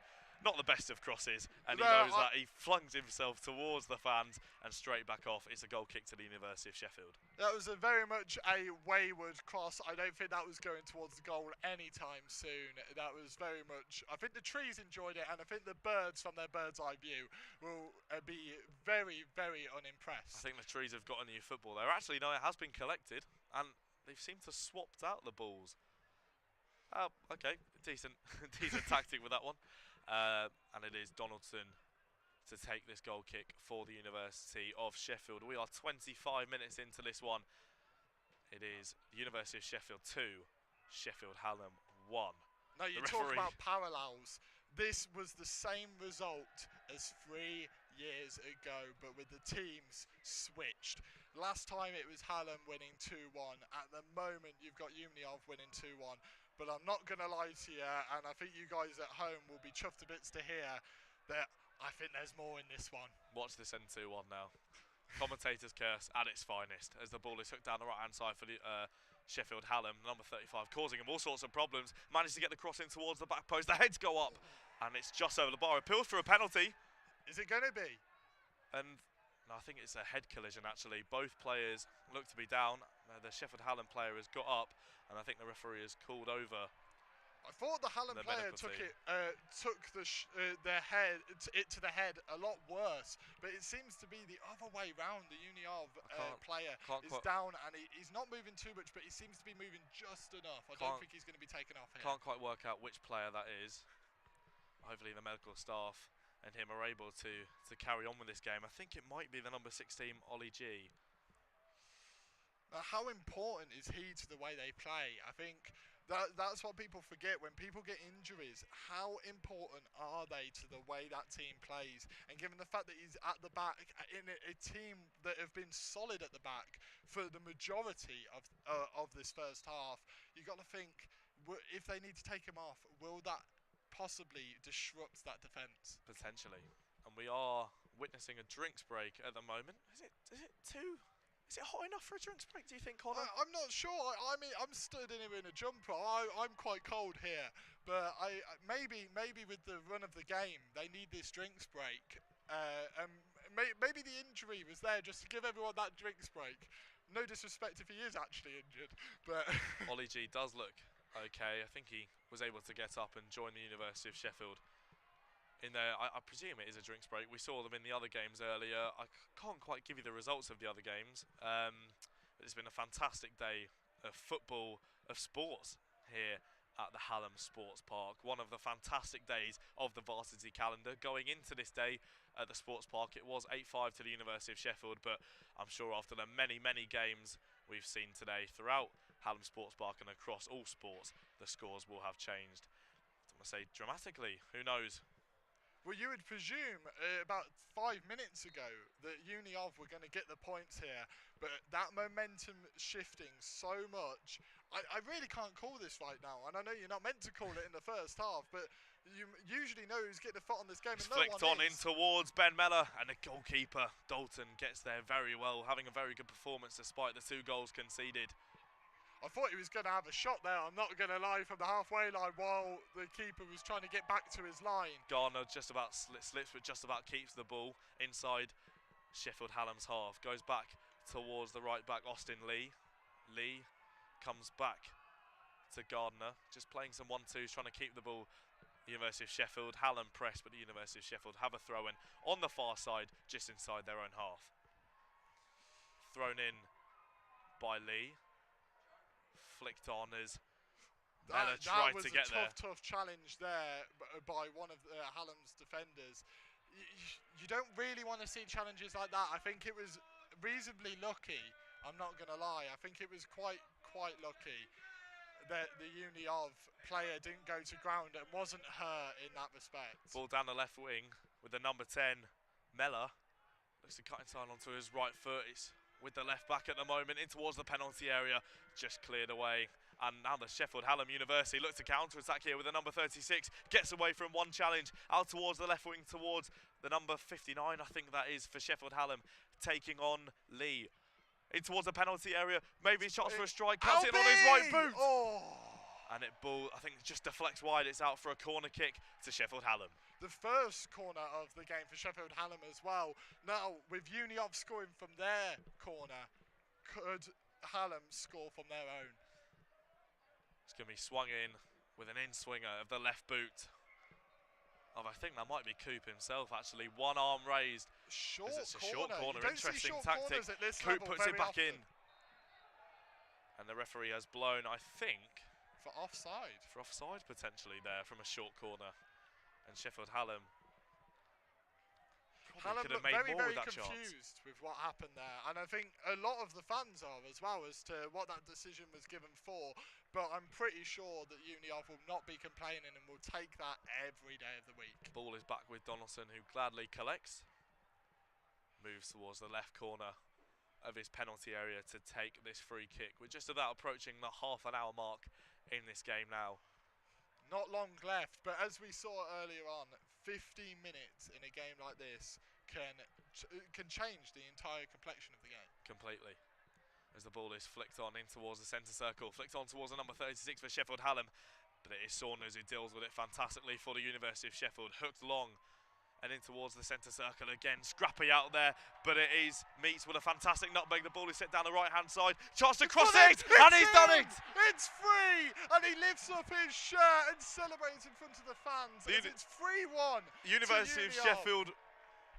not the best of crosses, and he No, knows that. He flings himself towards the fans and straight back off. It's a goal kick to the University of Sheffield. That was very much a wayward cross. I don't think that was going towards the goal anytime soon. That was very much... I think the trees enjoyed it, and I think the birds from their bird's eye view will be very, very unimpressed. I think the trees have got a new football there. Actually, no, it has been collected, and they've seemed to swapped out the balls. Okay, decent tactic with that one. And it is Donaldson to take this goal kick for the University of Sheffield. We are 25 minutes into this one. It is the University of Sheffield 2, Sheffield Hallam 1. No, you talk about parallels. This was the same result as 3 years ago, but with the teams switched. Last time it was Hallam winning 2-1. At the moment, you've got Uniov winning 2-1. But I'm not going to lie to you, and I think you guys at home will be chuffed to bits to hear that I think there's more in this one. Watch this end 2-1 now. Commentator's curse at its finest as the ball is hooked down the right-hand side for the Sheffield Hallam, number 35, causing him all sorts of problems. Managed to get the cross in towards the back post. The heads go up, and it's just over the bar. Appeals for a penalty. Is it going to be? And no, I think it's a head collision, actually. Both players look to be down. The Sheffield Hallam player has got up, and I think the referee has called over. I thought the Hallam player took their head to the head a lot worse, but it seems to be the other way round. The Uniov player is down, and he's not moving too much, but he seems to be moving just enough. I don't think he's going to be taken off here. Can't quite work out which player that is. Hopefully the medical staff and him are able to carry on with this game. I think it might be the number 16, Ollie G. Now, how important is he to the way they play? I think that's what people forget when people get injuries. How important are they to the way that team plays? And given the fact that he's at the back in a team that have been solid at the back for the majority of this first half, you've got to think, if they need to take him off, will that possibly disrupt that defence? Potentially. And we are witnessing a drinks break at the moment. Is it hot enough for a drinks break, do you think, Connor? I'm not sure. I mean, I'm stood in here in a jumper. I'm quite cold here. But maybe with the run of the game, they need this drinks break. Maybe the injury was there just to give everyone that drinks break. No disrespect if he is actually injured. But Ollie G does look okay. I think he was able to get up and join the University of Sheffield in there. I presume it is a drinks break. We saw them in the other games earlier. I can't quite give you the results of the other games. But it's been a fantastic day of football, of sports here at the Hallam Sports Park. One of the fantastic days of the Varsity calendar. Going into this day at the Sports Park, it was 8-5 to the University of Sheffield, but I'm sure after the many, many games we've seen today throughout Hallam Sports Park and across all sports, the scores will have changed. I'm going to say dramatically, who knows? Well, you would presume about 5 minutes ago that Uniov were going to get the points here, but that momentum shifting so much, I really can't call this right now. And I know you're not meant to call it in the first half, but you usually know who's getting the foot on this game. It's and flicked on in towards Ben Mellor, and the goalkeeper Dalton gets there very well, having a very good performance despite the 2 goals conceded. I thought he was going to have a shot there, I'm not going to lie, from the halfway line while the keeper was trying to get back to his line. Garner just about slips, but just about keeps the ball inside Sheffield Hallam's half. Goes back towards the right back, Austin Lee. Lee comes back to Gardner, just playing some 1-2s, trying to keep the ball. University of Sheffield, Hallam press, but the University of Sheffield have a throw-in on the far side, just inside their own half. Thrown in by Lee. Flicked on as Mellor tried to get there. That was a tough challenge there by one of Hallam's defenders. You don't really want to see challenges like that. I think it was reasonably lucky. I'm not going to lie. I think it was quite lucky that the Uniov player didn't go to ground and wasn't hurt in that respect. Ball down the left wing with the number 10, Mellor. Looks to cut inside onto his right foot. It's with the left back at the moment in towards the penalty area, just cleared away. And now the Sheffield Hallam University look to counter-attack here with the number 36, gets away from one challenge, out towards the left wing towards the number 59, I think that is, for Sheffield Hallam, taking on Lee. In towards the penalty area, maybe shots for a strike, cuts it on his right boot. Oh. And it ball, I think, just deflects wide. It's out for a corner kick to Sheffield Hallam. the first corner of the game for Sheffield Hallam as well. Now, with Uniov scoring from their corner, could Hallam score from their own? It's going to be swung in with an in-swinger of the left boot. I think that might be Coop himself, actually. One arm raised. Short it's a short corner. You don't Interesting see short tactic. At this Coop level puts it back often. in. And the referee has blown, I think, for offside. For offside, potentially, there from a short corner. And Sheffield Hallam Hallam could have looked made more very with that confused with what happened there, and I think a lot of the fans are as well as to what that decision was given for. But I'm pretty sure that Uniov will not be complaining and will take that every day of the week. Ball is back with Donaldson, who gladly collects. Moves towards the left corner of his penalty area to take this free kick. We're just about approaching the half-an-hour mark in this game now. Not long left, but as we saw earlier on, 15 minutes in a game like this can change the entire complexion of the game. Completely. As the ball is flicked on in towards the centre circle, flicked on towards the number 36 for Sheffield Hallam, but it is Saunders who deals with it fantastically for the University of Sheffield. Hooked long and in towards the centre circle again. Scrappy out there, but it is Meets with a fantastic nutmeg. The ball is set down the right-hand side. Chance to cross it, and he's done it! It's free, and he lifts up his shirt and celebrates in front of the fans. It's 3-1. University of Sheffield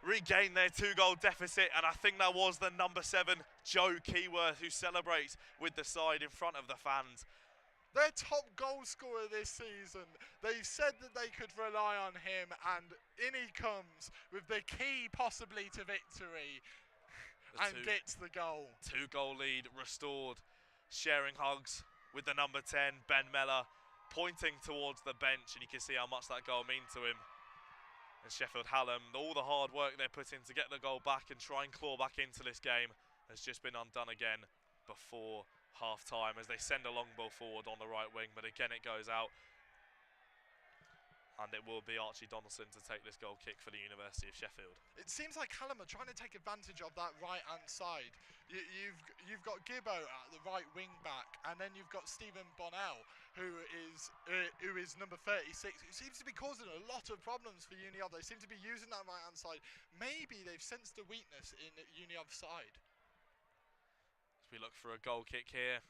regain their 2-goal deficit, and I think that was the number 7, Joe Keyworth, who celebrates with the side in front of the fans. Their top goal scorer this season. They said that they could rely on him, and in he comes with the key possibly to victory and gets the goal. 2-goal lead restored. Sharing hugs with the number 10, Ben Mellor, pointing towards the bench, and you can see how much that goal means to him. And Sheffield Hallam, all the hard work they're putting to get the goal back and try and claw back into this game has just been undone again before half-time as they send a long ball forward on the right wing, but again it goes out. And it will be Archie Donaldson to take this goal kick for the University of Sheffield. It seems like Hallam are trying to take advantage of that right-hand side. You've got Gibbo at the right wing back, and then you've got Stephen Bonnell, who is number 36, who seems to be causing a lot of problems for Uniov. They seem to be using that right-hand side. Maybe they've sensed a weakness in Uniov's side. As we look for a goal kick here,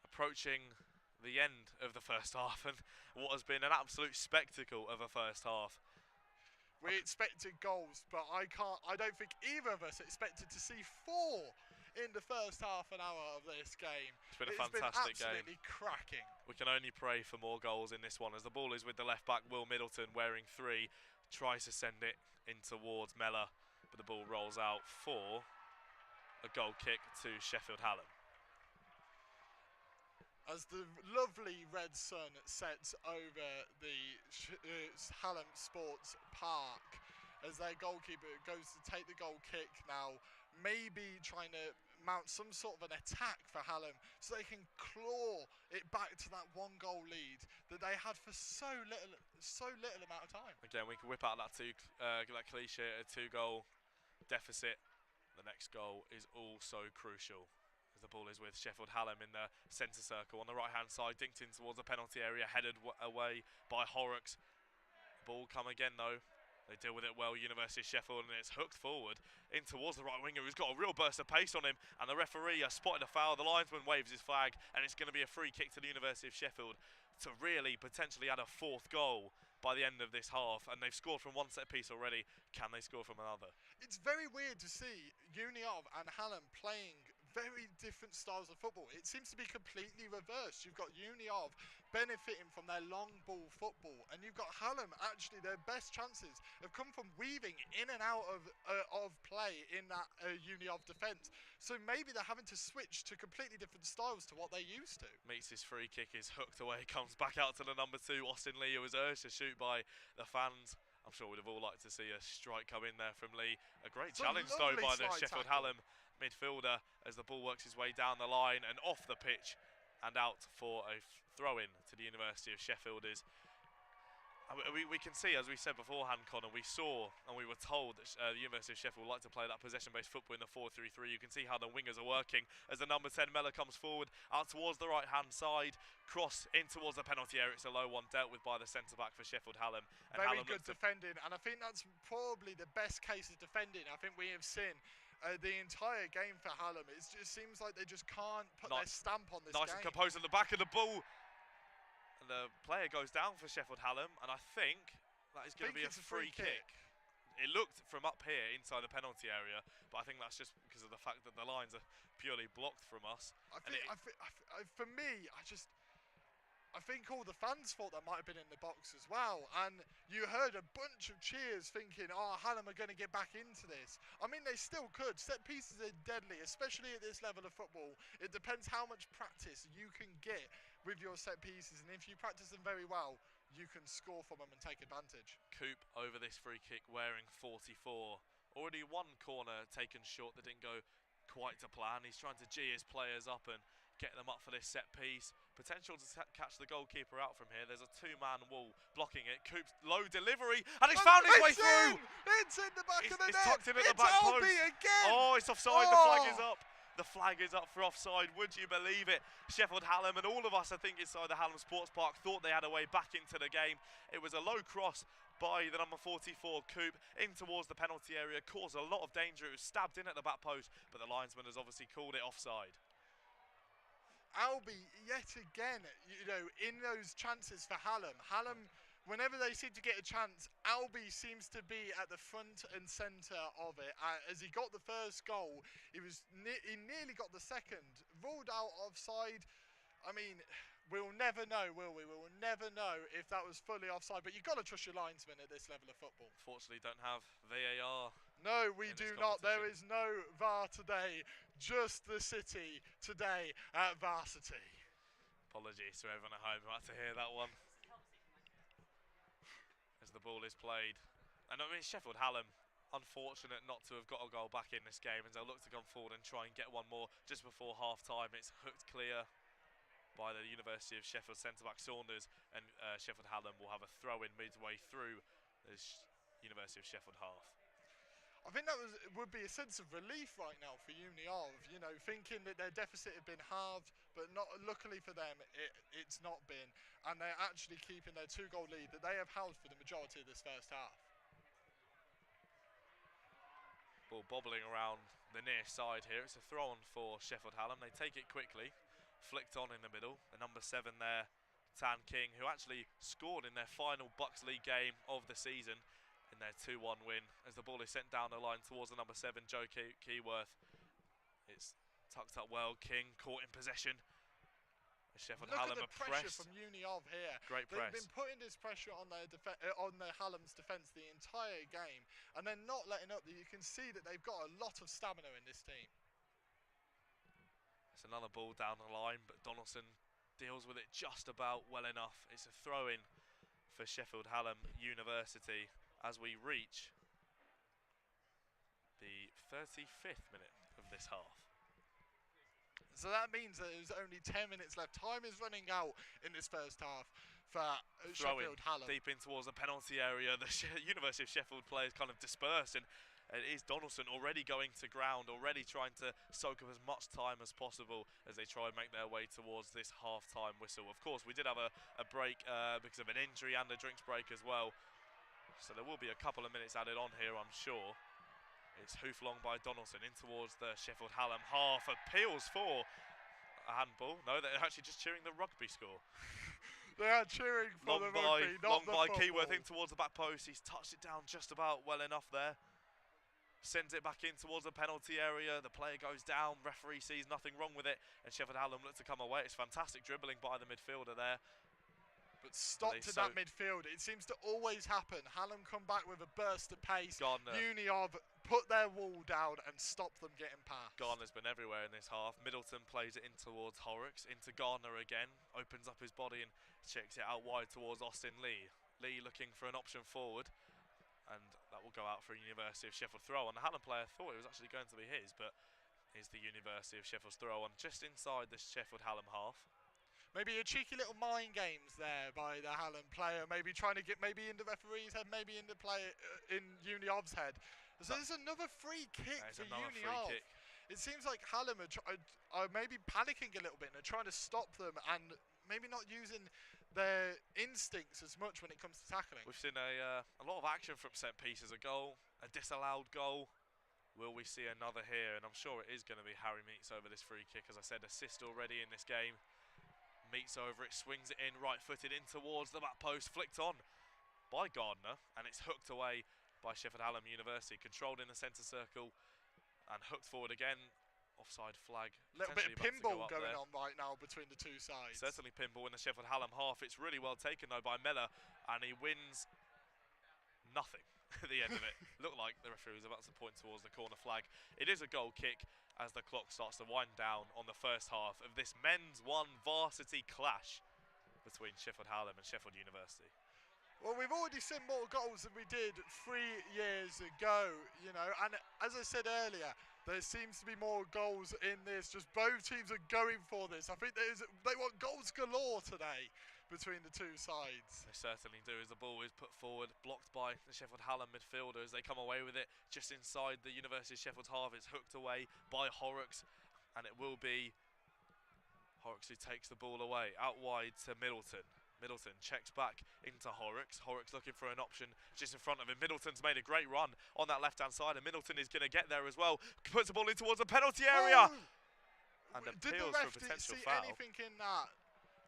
approaching the end of the first half and what has been an absolute spectacle of a first half. We expected goals, but I don't think either of us expected to see 4 in the first half an hour of this game. It's been a fantastic game. Absolutely cracking. We can only pray for more goals in this one as the ball is with the left back Will Middleton wearing 3, tries to send it in towards Mellor, but the ball rolls out for a goal kick to Sheffield Hallam. As the lovely red sun sets over the Hallam Sports Park, as their goalkeeper goes to take the goal kick now, maybe trying to mount some sort of an attack for Hallam so they can claw it back to that 1-goal lead that they had for so little amount of time. Again, we can whip out that cliche, a 2-goal deficit. The next goal is also crucial. The ball is with Sheffield Hallam in the centre circle on the right-hand side, dinked in towards the penalty area, headed away by Horrocks. Ball come again though. They deal with it well, University of Sheffield, and it's hooked forward in towards the right winger who's got a real burst of pace on him, and the referee has spotted a foul. The linesman waves his flag, and it's going to be a free kick to the University of Sheffield to really potentially add a 4th goal by the end of this half, and they've scored from 1 set piece already. Can they score from another? It's very weird to see Uniov and Hallam playing very different styles of football. It seems to be completely reversed. You've got Uniov benefiting from their long ball football, and you've got Hallam, actually their best chances have come from weaving in and out of play in that Uniov defence. So maybe they're having to switch to completely different styles to what they used to. Meets his free kick, is hooked away, comes back out to the number 2, Austin Lee, who was urged to shoot by the fans. I'm sure we'd have all liked to see a strike come in there from Lee. A great challenge though by the Sheffield Hallam midfielder as the ball works his way down the line and off the pitch and out for a throw-in to the University of Sheffield. Is We can see, as we said beforehand, Connor, we saw and we were told that the University of Sheffield like to play that possession-based football in the 4-3-3. You can see how the wingers are working as the number 10 Mellor comes forward out towards the right-hand side, cross in towards the penalty area. It's a low one dealt with by the centre-back for Sheffield Hallam. And Very Hallam good defending, and I think that's probably the best case of defending I think we have seen the entire game for Hallam. It just seems like they just can't put their stamp on this game. Nice and composed at the back of the ball. And the player goes down for Sheffield Hallam, and I think that is going to be a free kick. It looked from up here inside the penalty area, but I think that's just because of the fact that the lines are purely blocked from us. For me, I think all the fans thought that might have been in the box as well, and you heard a bunch of cheers thinking, oh, Hallam are going to get back into this. I mean, they still could. Set pieces are deadly, especially at this level of football. It depends how much practice you can get with your set pieces, and if you practice them very well, you can score from them and take advantage. Coop over this free kick wearing 44. Already one corner taken short that didn't go quite to plan. He's trying to G his players up and get them up for this set piece. Potential to catch the goalkeeper out from here. There's a two-man wall blocking it. Coop's low delivery, and he's found his way through! It's in the back of the net! It's tucked in at the back post. Again! Oh, it's offside, the flag is up. The flag is up for offside, would you believe it? Sheffield Hallam and all of us, I think, inside the Hallam Sports Park thought they had a way back into the game. It was a low cross by the number 44, Coop, in towards the penalty area, caused a lot of danger. It was stabbed in at the back post, but the linesman has obviously called it offside. Albie, yet again, you know, in those chances for Hallam, whenever they seem to get a chance, Albie seems to be at the front and centre of it. As he got the first goal, he nearly got the second. Ruled out offside. I mean, we'll never know, will we? We'll never know if that was fully offside, but you've got to trust your linesman at this level of football. Fortunately, don't have VAR. No, we do not. There is no VAR today. Just the City today at Varsity. Apologies to everyone at home who had to hear that one. As the ball is played. And I mean, Sheffield Hallam, unfortunate not to have got a goal back in this game, as they'll look to come forward and try and get one more just before half-time. It's hooked clear by the University of Sheffield centre-back Saunders, and Sheffield Hallam will have a throw-in midway through this University of Sheffield half. I think that would be a sense of relief right now for Uni of, you know, thinking that their deficit had been halved, but not luckily for them, it's not been. And they're actually keeping their 2-goal lead that they have held for the majority of this first half. Ball bobbling around the near side here. It's a throw-on for Sheffield Hallam. They take it quickly, flicked on in the middle. The number 7 there, Tan King, who actually scored in their final Bucks League game of the season in their 2-1 win, as the ball is sent down the line towards the number 7, Joe Keyworth. It's tucked up well. King caught in possession. Sheffield Hallam are pressure pressed. from Uni of here. Great press. They've been putting this pressure on their Hallam's defence the entire game, and they're not letting up. You can see that they've got a lot of stamina in this team. It's another ball down the line, but Donaldson deals with it just about well enough. It's a throw-in for Sheffield Hallam University as we reach the 35th minute of this half. So that means that there's only 10 minutes left. Time is running out in this first half for Sheffield Hallam. Deep in towards the penalty area. The University of Sheffield players kind of disperse, and it is Donaldson already going to ground, already trying to soak up as much time as possible as they try and make their way towards this half-time whistle. Of course, we did have a break because of an injury and a drinks break as well. So there will be a couple of minutes added on here, I'm sure. It's hoofed-long by Donaldson in towards the Sheffield Hallam half. Appeals for a handball. No, they're actually just cheering the rugby score. They are cheering for the rugby, not the football. Keyworth in towards the back post. He's touched it down just about well enough there. Sends it back in towards the penalty area. The player goes down. Referee sees nothing wrong with it, and Sheffield Hallam look to come away. It's fantastic dribbling by the midfielder there. But stopped in that midfield. It seems to always happen. Hallam come back with a burst of pace. Uni of put their wall down and stop them getting past. Garner's been everywhere in this half. Middleton plays it in towards Horrocks, into Garner again. Opens up his body and checks it out wide towards Austin Lee. Lee looking for an option forward, and that will go out for a University of Sheffield throw-on. The Hallam player thought it was actually going to be his, but it's the University of Sheffield's throw-on just inside the Sheffield Hallam half. Maybe a cheeky little mind games there by the Hallam player, maybe trying to get maybe in the referee's head, maybe in the player in Uniov's head. So there's another free kick for Uniov. It seems like Hallam are maybe panicking a little bit and are trying to stop them and maybe not using their instincts as much when it comes to tackling. We've seen a lot of action from set pieces. A goal, a disallowed goal. Will we see another here? And I'm sure it is going to be Harry Meets over this free kick. As I said, assist already in this game. Meets over it, swings it in, right-footed in towards the back post, flicked on by Gardner, and it's hooked away by Sheffield Hallam University, controlled in the centre circle and hooked forward again. Offside flag. A little bit of pinball going on right now between the two sides. Certainly pinball in the Sheffield Hallam half. It's really well taken though by Mellor, and he wins nothing at the end of it. Looked like the referee was about to point towards the corner flag. It is a goal kick as the clock starts to wind down on the first half of this men's 1 varsity clash between Sheffield Hallam and Sheffield University. Well, we've already seen more goals than we did 3 years ago, you know, and as I said earlier, there seems to be more goals in this. Just both teams are going for this. I think they want goals galore today between the two sides. They certainly do, as the ball is put forward, blocked by the Sheffield Hallam midfielders. They come away with it just inside the University of Sheffield's half. It's hooked away by Horrocks, and it will be Horrocks who takes the ball away, out wide to Middleton. Middleton checks back into Horrocks. Horrocks looking for an option just in front of him. Middleton's made a great run on that left-hand side, and Middleton is going to get there as well. Puts the ball in towards the penalty area. Oh! And did the appeals ref for a potential see foul. anything in that?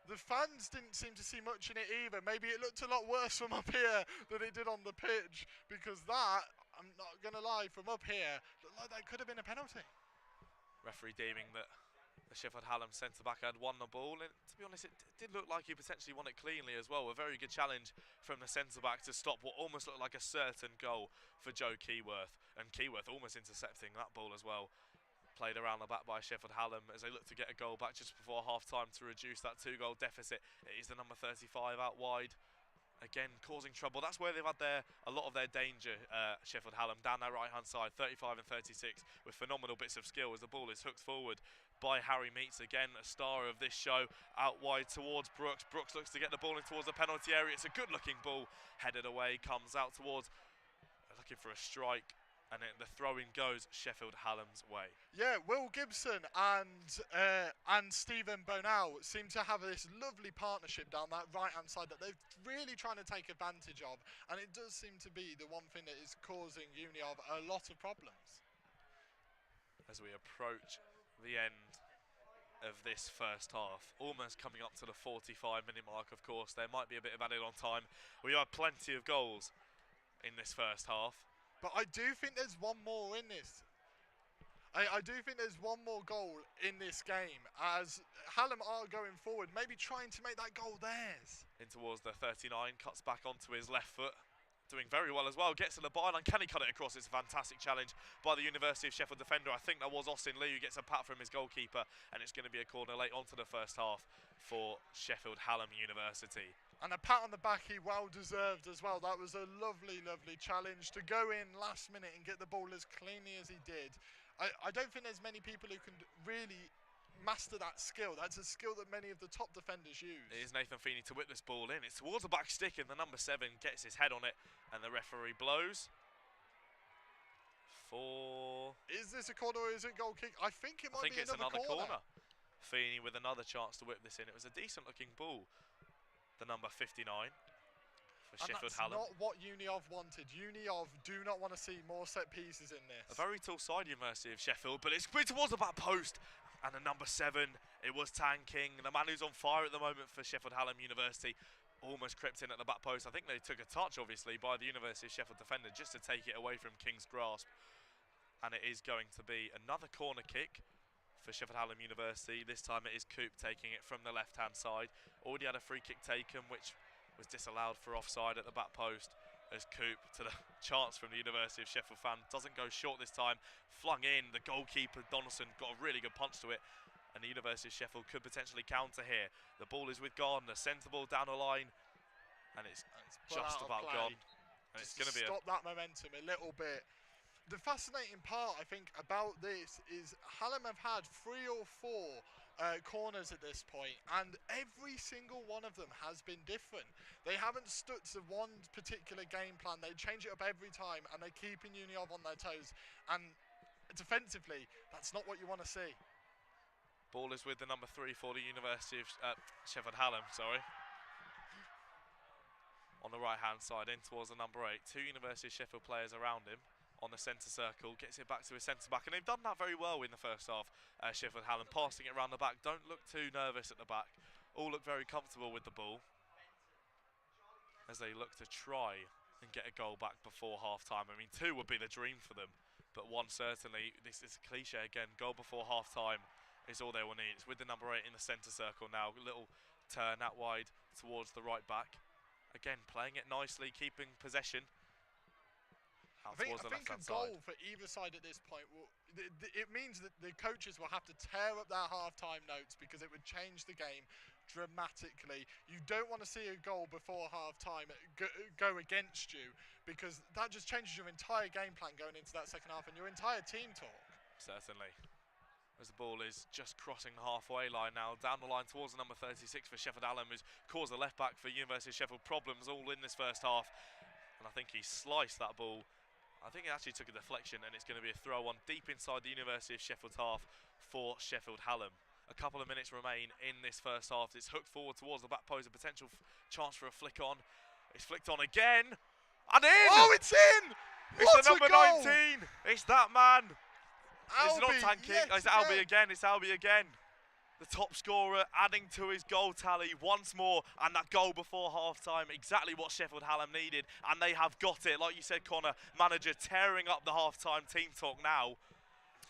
The fans didn't seem to see much in it either. Maybe it looked a lot worse from up here than it did on the pitch, because that, I'm not going to lie, from up here, looked like that could have been a penalty. Referee deeming that the Sheffield Hallam centre-back had won the ball, and to be honest, it did look like he potentially won it cleanly as well. A very good challenge from the centre-back to stop what almost looked like a certain goal for Joe Keyworth, and Keyworth almost intercepting that ball as well. Played around the back by Sheffield Hallam as they look to get a goal back just before half-time to reduce that 2-goal deficit. It is the number 35 out wide, again causing trouble. That's where they've had a lot of their danger, Sheffield Hallam, down their right-hand side, 35 and 36, with phenomenal bits of skill as the ball is hooked forward by Harry Meets, again a star of this show, out wide towards Brooks. Brooks looks to get the ball in towards the penalty area. It's a good-looking ball, headed away, comes out towards, looking for a strike, and the throw-in goes Sheffield Hallam's way. Yeah, Will Gibson and Stephen Bonal seem to have this lovely partnership down that right-hand side that they're really trying to take advantage of, and it does seem to be the one thing that is causing Uniov a lot of problems. As we approach the end of this first half, almost coming up to the 45-minute mark, of course. There might be a bit of added on time. We have plenty of goals in this first half. But I do think there's one more in this. I do think there's one more goal in this game, as Hallam are going forward, maybe trying to make that goal theirs. In towards the 39, cuts back onto his left foot. Doing very well as well, gets to the byline. Can he cut it across? It's a fantastic challenge by the University of Sheffield defender. I think that was Austin Lee who gets a pat from his goalkeeper, and it's going to be a corner late onto the first half for Sheffield Hallam University. And a pat on the back he well deserved as well. That was a lovely, lovely challenge to go in last minute and get the ball as cleanly as he did. I don't think there's many people who can really master that skill. That's a skill that many of the top defenders use. It is Nathan Feeney to whip this ball in. It's towards the back stick, and the number 7 gets his head on it, and the referee blows for... Is this a corner or is it goal kick? I think it might be another corner. Feeney with another chance to whip this in. It was a decent looking ball. The number 59 for Sheffield Hallam. That's not what Uniov wanted. Uniov do not want to see more set pieces in this. A very tall side University of Sheffield, but it's towards the back post. And the number 7, it was tanking. The man who's on fire at the moment for Sheffield Hallam University almost crept in at the back post. I think they took a touch, obviously, by the University of Sheffield defender just to take it away from King's grasp. And it is going to be another corner kick for Sheffield Hallam University. This time it is Coop taking it from the left-hand side. Already had a free kick taken, which was disallowed for offside at the back post. As Coop, to the chance from the University of Sheffield fan, doesn't go short this time. Flung in, the goalkeeper Donaldson got a really good punch to it, and the University of Sheffield could potentially counter here. The ball is with Gardner, sends the ball down the line, and it's just about gone. And it's going to be stop that momentum a little bit. The fascinating part, I think, about this is Hallam have had 3 or 4 corners at this point, and every single one of them has been different. They haven't stuck to one particular game plan. They change it up every time, and they're keeping Uniov on their toes. And defensively, that's not what you want to see. Ball is with the number 3 for the University of Sheffield Hallam, sorry. On the right-hand side, in towards the number 8. 2 University of Sheffield players around him on the centre circle. Gets it back to his centre-back. And they've done that very well in the first half, Sheffield Hallam. Passing it around the back. Don't look too nervous at the back. All look very comfortable with the ball as they look to try and get a goal back before half-time. I mean, 2 would be the dream for them. But 1 certainly, this is a cliche again, goal before half-time is all they will need. It's with the number 8 in the centre circle now. A little turn out wide towards the right back. Again, playing it nicely, keeping possession. I think a goal for either side at this point, it means that the coaches will have to tear up their half-time notes because it would change the game dramatically. You don't want to see a goal before half-time go against you, because that just changes your entire game plan going into that second half and your entire team talk. Certainly. As the ball is just crossing the halfway line now, down the line towards the number 36 for Sheffield Hallam, who's caused the left back for University of Sheffield problems all in this first half. And I think he sliced that ball. I think he actually took a deflection, and it's going to be a throw on deep inside the University of Sheffield's half for Sheffield Hallam. A couple of minutes remain in this first half. It's hooked forward towards the back post, a potential chance for a flick on. It's flicked on again, and in! Oh, it's in! It's the number 19! It's that man! It's not tanking, it's Albie again, it's Albie again. The top scorer adding to his goal tally once more, and that goal before half-time, exactly what Sheffield Hallam needed, and they have got it. Like you said, Connor, manager tearing up the half-time team talk now.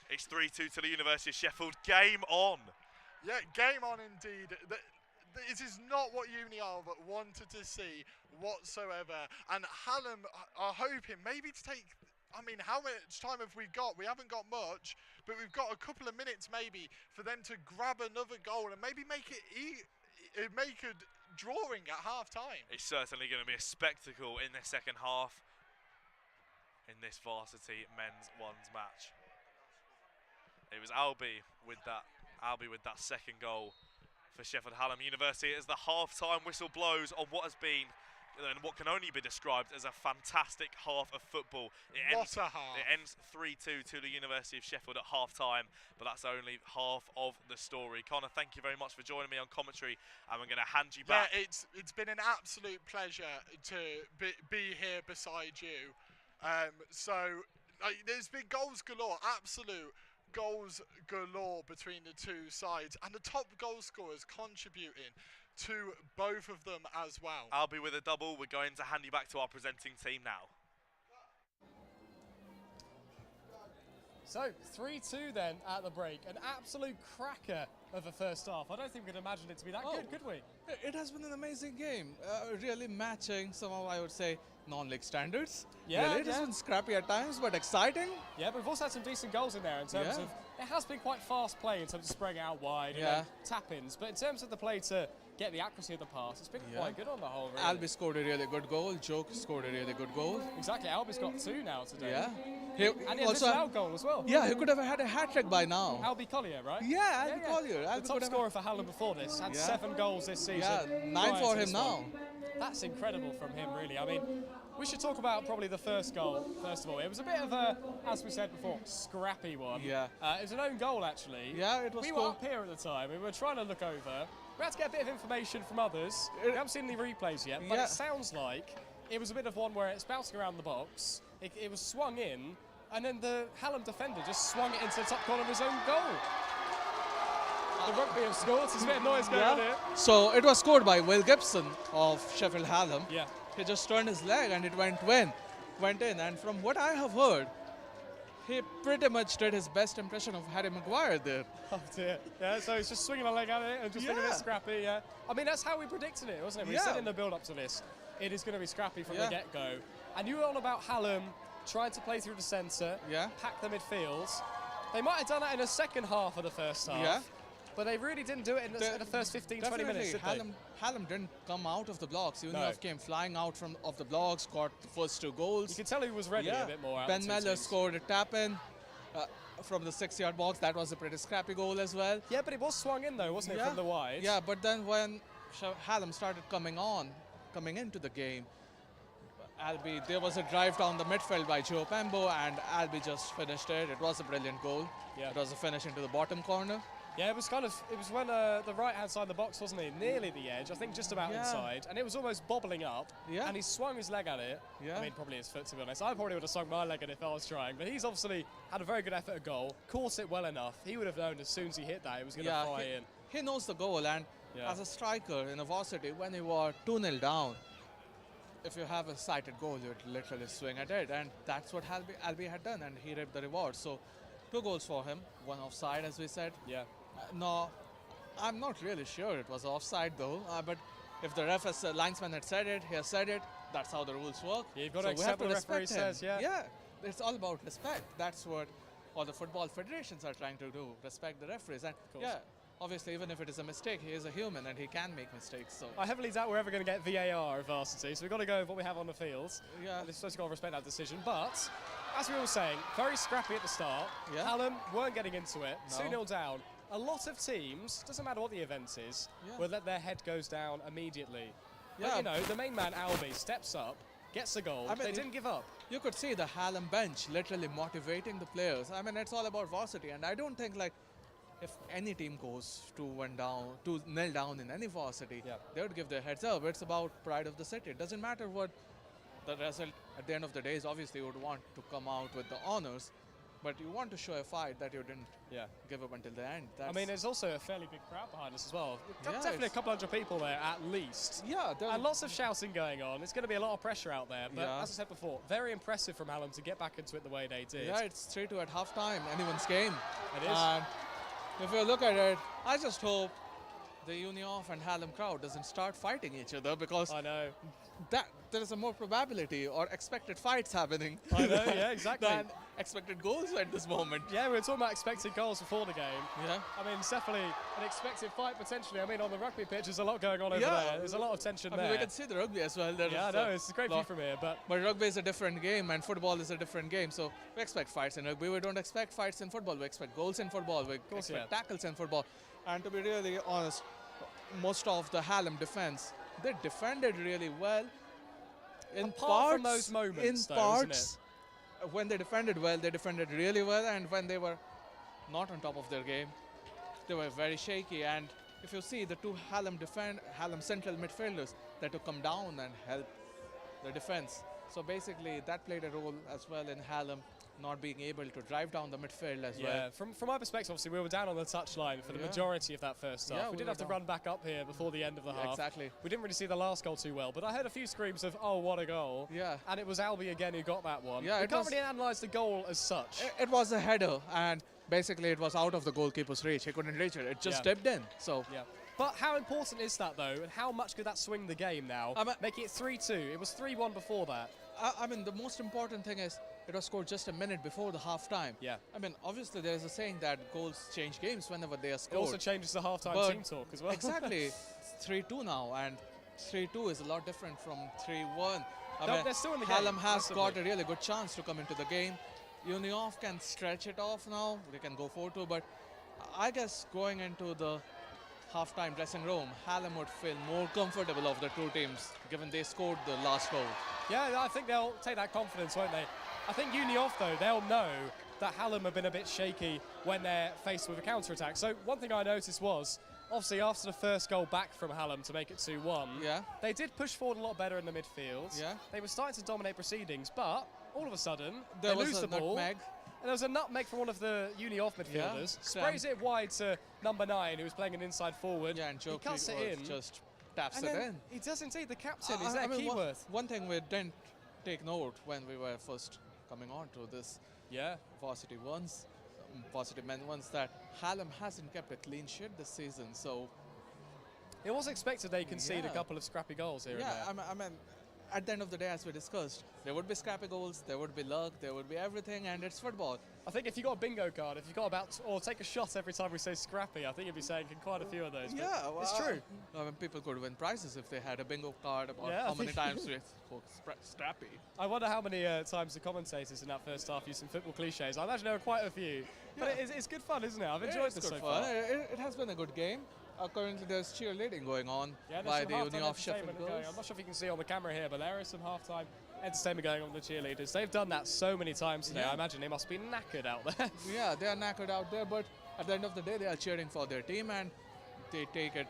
It's 3-2 to the University of Sheffield, game on. Yeah, game on indeed. This is not what Uni Albert wanted to see whatsoever, and Hallam are hoping maybe to take... I mean, how much time have we got? We haven't got much, but we've got a couple of minutes maybe for them to grab another goal and maybe make it make a drawing at half-time. It's certainly going to be a spectacle in the second half in this Varsity men's ones match. It was Albie with that second goal for Sheffield Hallam University as the half-time whistle blows on what has been and what can only be described as a fantastic half of football. What a half. It ends 3-2 to the University of Sheffield at half-time, but that's only half of the story. Connor, thank you very much for joining me on commentary, and we're going to hand you back. Yeah, it's been an absolute pleasure to be here beside you. There's been goals galore, absolute goals galore between the two sides, and the top goal scorers contributing to both of them as well. I'll be with a double. We're going to hand you back to our presenting team now. So, 3-2 then at the break. An absolute cracker of a first half. I don't think we could imagine it to be that good, could we? It has been an amazing game. Really matching some of, I would say, non-league standards. Yeah, really, it has been scrappy at times, but exciting. Yeah, but we've also had some decent goals in there in terms of... It has been quite fast play in terms of spraying it out wide, you know, tap-ins. But in terms of the play to get the accuracy of the pass, it's been quite good on the whole, really. Albie scored a really good goal. Joke scored a really good goal. Exactly, Albie's got 2 now today. Yeah. And he also had a goal as well. Yeah, he could have had a hat-trick by now. Albie Collier, right? Yeah, Albie Collier. The top scorer for Hallam before this, had 7 goals this season. Yeah, 9 for him now. That's incredible from him, really. I mean, we should talk about probably the first goal, first of all. It was a bit of a, as we said before, scrappy one. Yeah. It was an own goal, actually. Yeah, it was We were up here at the time. We were trying to look over. We had to get a bit of information from others. We haven't seen any replays yet, but it sounds like it was a bit of one where it's bouncing around the box. It was swung in, and then the Hallam defender just swung it into the top corner of his own goal. The rugby have scored, so there's a bit of noise going on here. So it was scored by Will Gibson of Sheffield Hallam. Yeah. He just turned his leg and it went in. And from what I have heard, he pretty much did his best impression of Harry Maguire there. Oh dear. Yeah, so he's just swinging a leg at it and just looking a bit scrappy, yeah. I mean, that's how we predicted it, wasn't it? We said in the build-up to this, it is going to be scrappy from the get-go. And you were on about Hallam trying to play through the centre, pack the midfields. They might have done that in the second half of the first half. But they really didn't do it in the first 15, 20 minutes, did they? Hallam didn't come out of the blocks. Uniov came flying out of the blocks, got the first 2 goals. You could tell he was ready a bit more. Ben Mellor scored a tap-in. from the 6-yard box. That was a pretty scrappy goal as well. Yeah, but it was swung in though, wasn't it, from the wide? Yeah, but then when Hallam started coming into the game, there was a drive down the midfield by Joe Pembo, and Albi just finished it. It was a brilliant goal. Yeah. It was a finish into the bottom corner. Yeah, it was when the right-hand side of the box, wasn't he? Nearly the edge, I think just about inside. And it was almost bobbling up. Yeah. And he swung his leg at it. Yeah. I mean, probably his foot, to be honest. I probably would have swung my leg at it if I was trying. But he's obviously had a very good effort at goal, caught it well enough. He would have known as soon as he hit that, it was going to fly in. He knows the goal, and as a striker in a Varsity, when you are 2-0 down, if you have a sighted goal, you'd literally swing at it. And that's what Albi had done, and he reaped the reward. So 2 goals for him, 1 offside, as we said. Yeah. No, I'm not really sure it was offside though, but if the linesman had said it, he has said it, that's how the rules work. Yeah, you've got to accept what the referee says, Yeah, it's all about respect. That's what all the football federations are trying to do, respect the referees. And yeah, obviously, even if it is a mistake, he is a human and he can make mistakes. So I heavily doubt we're ever going to get VAR at Varsity, so we've got to go with what we have on the field. Yeah. We're supposed to go and respect that decision. But, as we were saying, very scrappy at the start. Yeah. Hallam weren't getting into it. No. 2-0 down. A lot of teams, doesn't matter what the event is, will let their head goes down immediately. Yeah. But, you know, the main man, Albi, steps up, gets the goal. They didn't give up. You could see the Hallam bench literally motivating the players. I mean, it's all about Varsity, and I don't think, like, if any team goes 2-0 down in any Varsity, they would give their heads up. It's about pride of the city. It doesn't matter what the result at the end of the day is. Obviously, you would want to come out with the honors, but you want to show a fight that you didn't give up until the end. I mean, there's also a fairly big crowd behind us as well. Yeah, Definitely a couple hundred people there, at least. Yeah. And lots of shouting going on. It's going to be a lot of pressure out there. But as I said before, very impressive from Hallam to get back into it the way they did. Yeah, it's 3-2 at halftime, anyone's game. It is. And if you look at it, I just hope the Unioff and Hallam crowd doesn't start fighting each other, because I know that there is a more probability or expected fights happening. I know, yeah, exactly. than expected goals at this moment. Yeah, we were talking about expected goals before the game. Yeah. I mean, it's definitely an expected fight potentially. I mean, on the rugby pitch, there's a lot going on over there. There's a lot of tension there. We can see the rugby as well. I know, it's a great view from here. But rugby is a different game and football is a different game. So we expect fights in rugby. We don't expect fights in football. We expect goals in football. We expect tackles in football. And to be really honest, most of the Hallam defense, they defended really well. Apart from those moments, isn't it? When they defended well, they defended really well, and when they were not on top of their game, they were very shaky. And if you see the 2 Hallam central midfielders that to come down and help the defense. So basically, that played a role as well in Hallam not being able to drive down the midfield as well. Yeah, from my perspective, obviously, we were down on the touchline for the majority of that first half. We did have to run back up here before the end of the half. Exactly. We didn't really see the last goal too well, but I heard a few screams of, oh, what a goal. Yeah. And it was Albi again who got that one. Yeah, we can't really analyse the goal as such. It was a header, and basically it was out of the goalkeeper's reach. He couldn't reach it. It just dipped in. So. Yeah. But how important is that, though, and how much could that swing the game now? Making it 3-2. It was 3-1 before that. I mean, the most important thing is it was scored just a minute before the half-time. Yeah. I mean, obviously there's a saying that goals change games whenever they are scored. It also changes the half-time team talk as well. Exactly. It's 3-2 now, and 3-2 is a lot different from 3-1. They're still in the game. Hallam has got a really good chance to come into the game. Unioff can stretch it off now. They can go 4-2, but I guess going into the half-time dressing room, Hallam would feel more comfortable of the 2 teams, given they scored the last goal. Yeah, I think they'll take that confidence, won't they? I think Unioff, though, they'll know that Hallam have been a bit shaky when they're faced with a counter-attack. So one thing I noticed was, obviously, after the first goal back from Hallam to make it 2-1, they did push forward a lot better in the midfield. Yeah. They were starting to dominate proceedings, but all of a sudden, they lose the ball. Nutmeg. And there was a nutmeg from one of the Unioff midfielders. Sprays it wide to number 9, who was playing an inside forward. Yeah, and Joe he cuts it in. Just taps and it in. He does indeed. The captain is there, Keyworth. One thing we didn't take note when we were first coming on to this Varsity men ones, that Hallam hasn't kept a clean sheet this season. So it was expected they concede a couple of scrappy goals here and there. I mean, at the end of the day, as we discussed, there would be scrappy goals, there would be luck, there would be everything, and it's football. I think if you got a bingo card, if you got or take a shot every time we say scrappy, I think you'd be saying quite a few of those. Yeah, well, it's true. I mean, people could win prizes if they had a bingo card about Yeah, how many times we spoke scrappy. I wonder how many times the commentators in that first half used some football cliches. I imagine there were quite a few. But it's good fun, isn't it? I've enjoyed this so far. It has been a good game. Currently, there's cheerleading going on by the halftime Uni of Sheffield entertainment girls. going. I'm not sure if you can see on the camera here, but there is some halftime entertainment going on with the cheerleaders. They've done that so many times today. Yeah. I imagine they must be knackered out there. Yeah, they are knackered out there, but at the end of the day, they are cheering for their team and they take it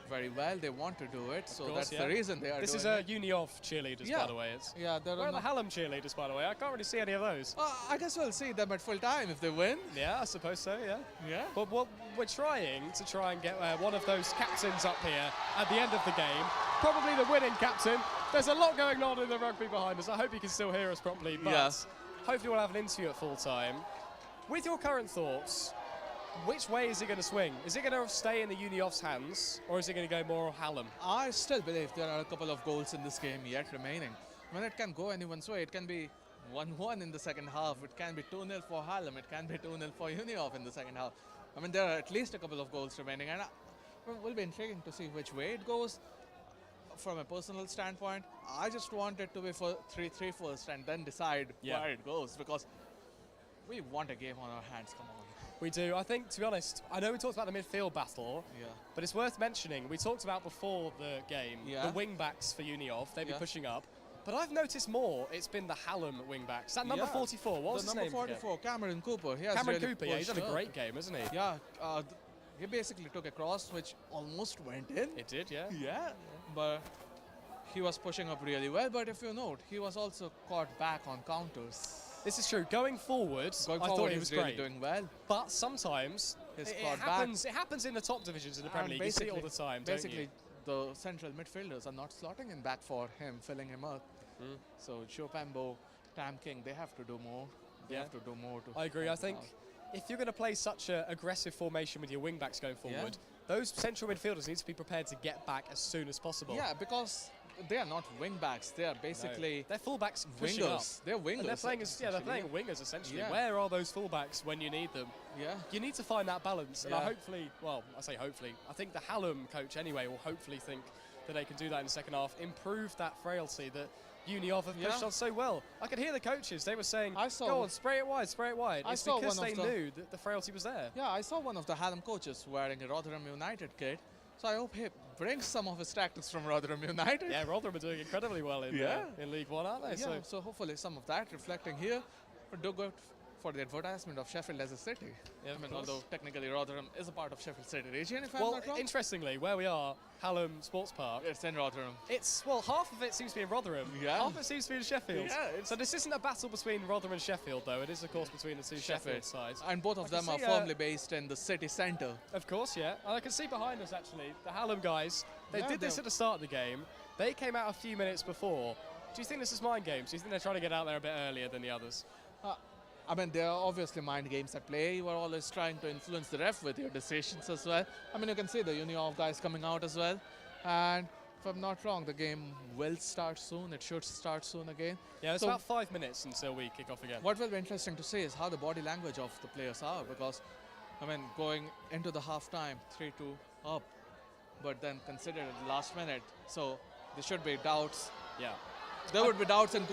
very well. They want to do it, so that's the reason they are This doing is it. Uni of cheerleaders, by the way. Where are the Hallam cheerleaders, by the way? I can't really see any of those. I guess we'll see them at full time if they win. Yeah, I suppose so, yeah. Yeah. But what we're trying and get one of those captains up here at the end of the game, probably the winning captain. There's a lot going on in the rugby behind us. I hope you can still hear us properly, but hopefully we'll have an interview at full time. With your current thoughts, which way is it going to swing? Is it going to stay in the Uni Off's hands, or is it going to go more Hallam? I still believe there are a couple of goals in this game yet remaining. I mean, it can go anyone's way. It can be 1-1 in the second half. It can be 2-0 for Hallam. It can be 2-0 for Uni Off in the second half. I mean, there are at least a couple of goals remaining, and it will be intriguing to see which way it goes. From a personal standpoint, I just want it to be for 3-3 first and then decide where it goes, because we want a game on our hands, come on. We do. I think, to be honest, I know we talked about the midfield battle, but it's worth mentioning, we talked about before the game, the wing-backs for Uni Off, they've been pushing up. But I've noticed more, it's been the Hallam wing-backs. That number 44, what was his name? Number 44, Cameron Cooper. Cameron Cooper, he's had a great game, hasn't he? Yeah, he basically took a cross which almost went in. It did, yeah. Yeah, but he was pushing up really well. But if you note, he was also caught back on counters. This is true. Going forward, I thought he was really great. Doing well. But sometimes it happens in the top divisions in the Premier League. You see it all the time, don't you? Basically, the central midfielders are not slotting him back for him, filling him up. So Joe Pambo, Tam King, they have to do more. They have to do more. I agree. I think if you're going to play such an aggressive formation with your wing-backs going forward, those central midfielders need to be prepared to get back as soon as possible. Yeah, because they are not wing-backs. They are basically they're full-backs pushing wingers. up. They're wingers. And they're playing wingers, essentially. Yeah. Where are those full-backs when you need them? Yeah. You need to find that balance. And I think the Hallam coach anyway will hopefully think that they can do that in the second half, improve that frailty that Uni Off have pushed on so well. I could hear the coaches, they were saying, go on, spray it wide, spray it wide. It's because they knew that the frailty was there. Yeah, I saw one of the Hallam coaches wearing a Rotherham United kit. So I hope he brings some of his tactics from Rotherham United. Yeah, Rotherham are doing incredibly well in League One, aren't they? Yeah, so hopefully some of that reflecting here would do good for the advertisement of Sheffield as a city. Yeah, I mean, although technically Rotherham is a part of Sheffield City region, if I'm not wrong. Interestingly, where we are, Hallam Sports Park. It's in Rotherham. Half of it seems to be in Rotherham. Yeah. Half of it seems to be in Sheffield. Yeah, so this isn't a battle between Rotherham and Sheffield, though. It is, of course, between the two Sheffield sides. And both of them are firmly based in the city centre. Of course, yeah. And I can see behind us, actually, the Hallam guys. They did this at the start of the game. They came out a few minutes before. Do you think this is mind games? Do you think they're trying to get out there a bit earlier than the others? I mean, there are obviously mind games at play. You are always trying to influence the ref with your decisions as well. I mean, you can see the Uni Off guys coming out as well. And if I'm not wrong, the game will start soon. It should start soon again. Yeah, it's about 5 minutes until we kick off again. What will be interesting to see is how the body language of the players are, because, I mean, going into the half-time, 3-2 up, but then considered at the last minute. So there should be doubts. Yeah. There would be doubts in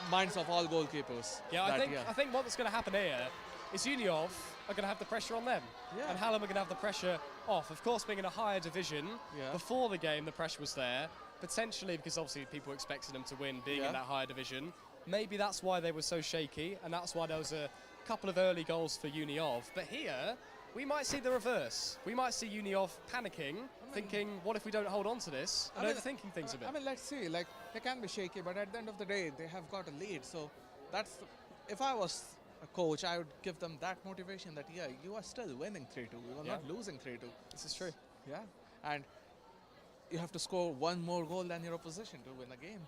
minds of all goalkeepers. Yeah, I think what's going to happen here is Uni Off are going to have the pressure on them. Yeah. And Hallam are going to have the pressure off. Of course, being in a higher division, before the game, the pressure was there. Potentially, because obviously people were expecting them to win, being in that higher division. Maybe that's why they were so shaky, and that's why there was a couple of early goals for Uni Off. But here, we might see the reverse. We might see Uni Off panicking, thinking, what if we don't hold on to this? And overthinking things a bit. I mean, let's see. Like, they can be shaky, but at the end of the day, they have got a lead. So that's, if I was a coach, I would give them that motivation that, you are still winning 3-2. You are not losing 3-2. This is true. Yeah. And you have to score one more goal than your opposition to win a game.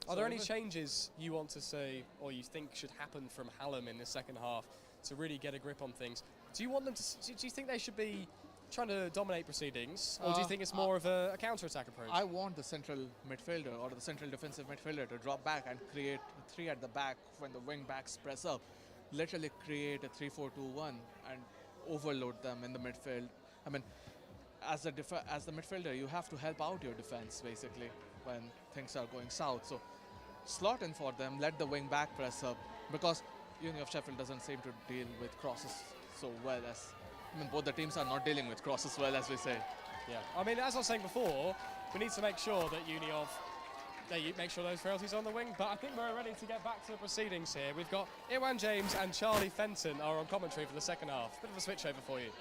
Are there any changes you want to say, or you think should happen from Hallam in the second half to really get a grip on things? Do you want them to? Do you think they should be trying to dominate proceedings, or do you think it's more of a counter-attack approach? I want the central midfielder or the central defensive midfielder to drop back and create a 3 at the back when the wing backs press up. Literally create a 3-4-2-1 and overload them in the midfield. I mean, as the midfielder, you have to help out your defense basically when things are going south. So slot in for them, let the wing back press up, because Uni of Sheffield doesn't seem to deal with crosses so well as, I mean, both the teams are not dealing with crosses well, as we say. Yeah, I mean, as I was saying before, we need to make sure that they make sure those frailties on the wing, but I think we're ready to get back to the proceedings here. We've got Iwan James and Charlie Fenton are on commentary for the second half. Bit of a switch over for you.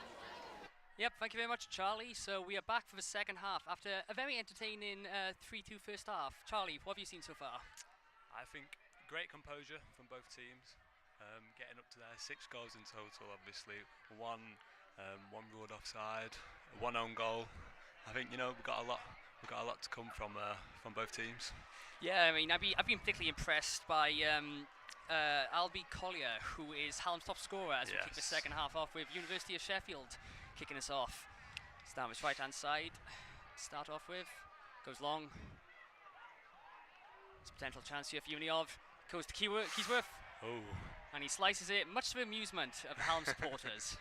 Yep, thank you very much, Charlie. So we are back for the second half after a very entertaining 3-2 first half. Charlie, what have you seen so far? I think great composure from both teams, getting up to their 6 goals in total. Obviously, one ruled offside, 1 own goal. I think we've got a lot to come from both teams. Yeah, I mean, I've been particularly impressed by Albie Collier, who is Hallam's top scorer as we kick the second half off with University of Sheffield kicking us off. It's down his right hand side. Start off with, goes long. There's a potential chance here for Uni of. Goes to Keysworth. Oh. And he slices it, much to the amusement of the Hallam supporters.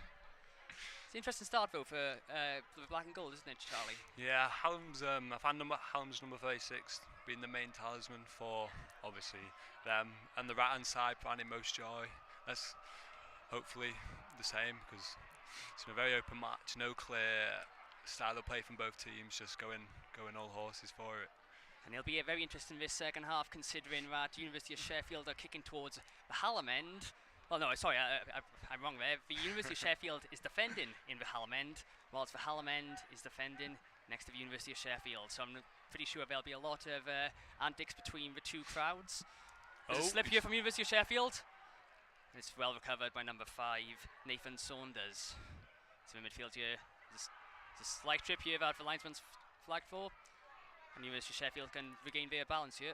It's an interesting start though for the black and gold, isn't it, Charlie? Yeah, Hallam's I found Hallam's number 36 being the main talisman for obviously them, and the right hand side finding most joy. That's hopefully the same, because it's been a very open match, no clear style of play from both teams, just going all horses for it. And it'll be very interesting this second half, considering that University of Sheffield are kicking towards the Hallam end. Well, no, sorry, I'm wrong there. The University of Sheffield is defending in the Hallam end, whilst the Hallam end is defending next to the University of Sheffield. So I'm pretty sure there'll be a lot of antics between the two crowds. There's a slip here from University of Sheffield. It's well recovered by number 5, Nathan Saunders. So in midfield here, there's a slight trip here that the linesman's flagged for. And University of Sheffield can regain their balance here.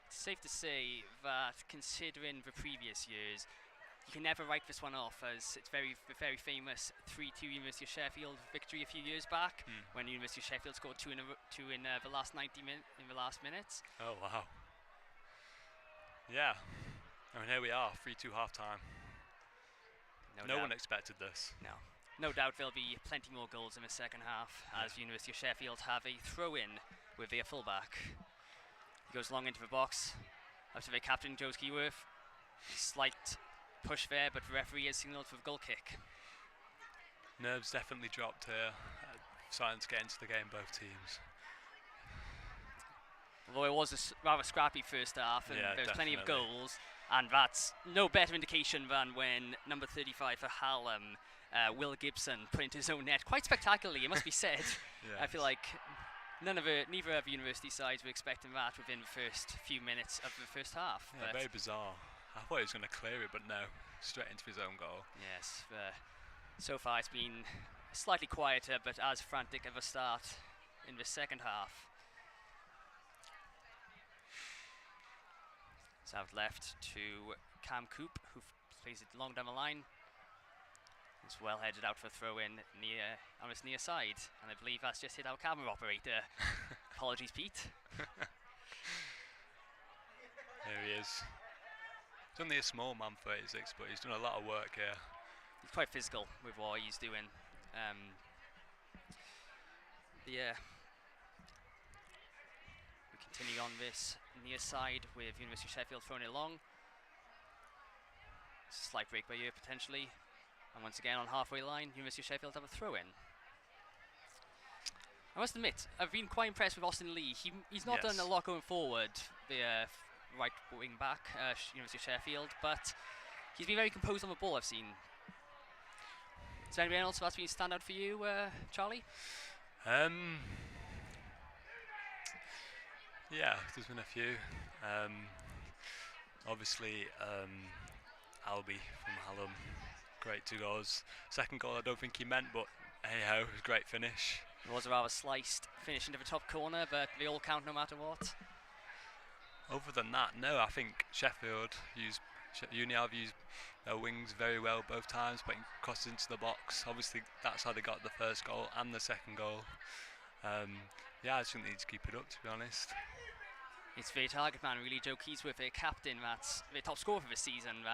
It's safe to say that, considering the previous years, you can never write this one off, as it's very famous 3-2 University of Sheffield victory a few years back, when University of Sheffield scored two in the last 90 minutes. Oh wow! Yeah, I mean, here we are, 3-2 half time. No one expected this. No doubt there'll be plenty more goals in the second half, as University of Sheffield have a throw-in with their fullback. He goes long into the box, up to their captain, Joe Keyworth. Slight push there, but the referee has signalled for the goal kick. Nerves definitely dropped here, starting to get into the game, both teams. Although it was a rather scrappy first half, and yeah, there's plenty of definitely. goals, and that's no better indication than when number 35 for Hallam, Will Gibson, put into his own net quite spectacularly, it must be said. Yes. I feel like neither of the university sides were expecting that within the first few minutes of the first half. Yeah, very bizarre. I thought he was going to clear it, but no, straight into his own goal. Yes, so far it's been slightly quieter, but as frantic of a start in the second half. So out left to Cam Coop, who plays it long down the line. It's well headed out for a throw in on his near side, and I believe that's just hit our camera operator. Apologies, Pete. There he is. He's only a small man, 36, but he's done a lot of work here. He's quite physical with what he's doing. Yeah. We continue on this near side with University of Sheffield throwing it long. Slight break by you potentially. And once again on halfway line, University of Sheffield have a throw in. I must admit, I've been quite impressed with Austin Lee. He's not done a lot going forward, the right wing back, University of Sheffield, but he's been very composed on the ball, I've seen. Is there anyone else that's been stand out for you, Charlie? Yeah, there's been a few. Obviously, Albie from Hallam, great 2 goals. Second goal I don't think he meant, but hey ho, it was a great finish. It was a rather sliced finish into the top corner, but they all count no matter what. Other than that, no. I think Sheffield Uni have used their wings very well both times, putting crosses into the box. Obviously, that's how they got the first goal and the second goal. Yeah, I just think they need to keep it up, to be honest. It's the target man, really. Joe Keysworth, a captain, that's the top scorer for this season.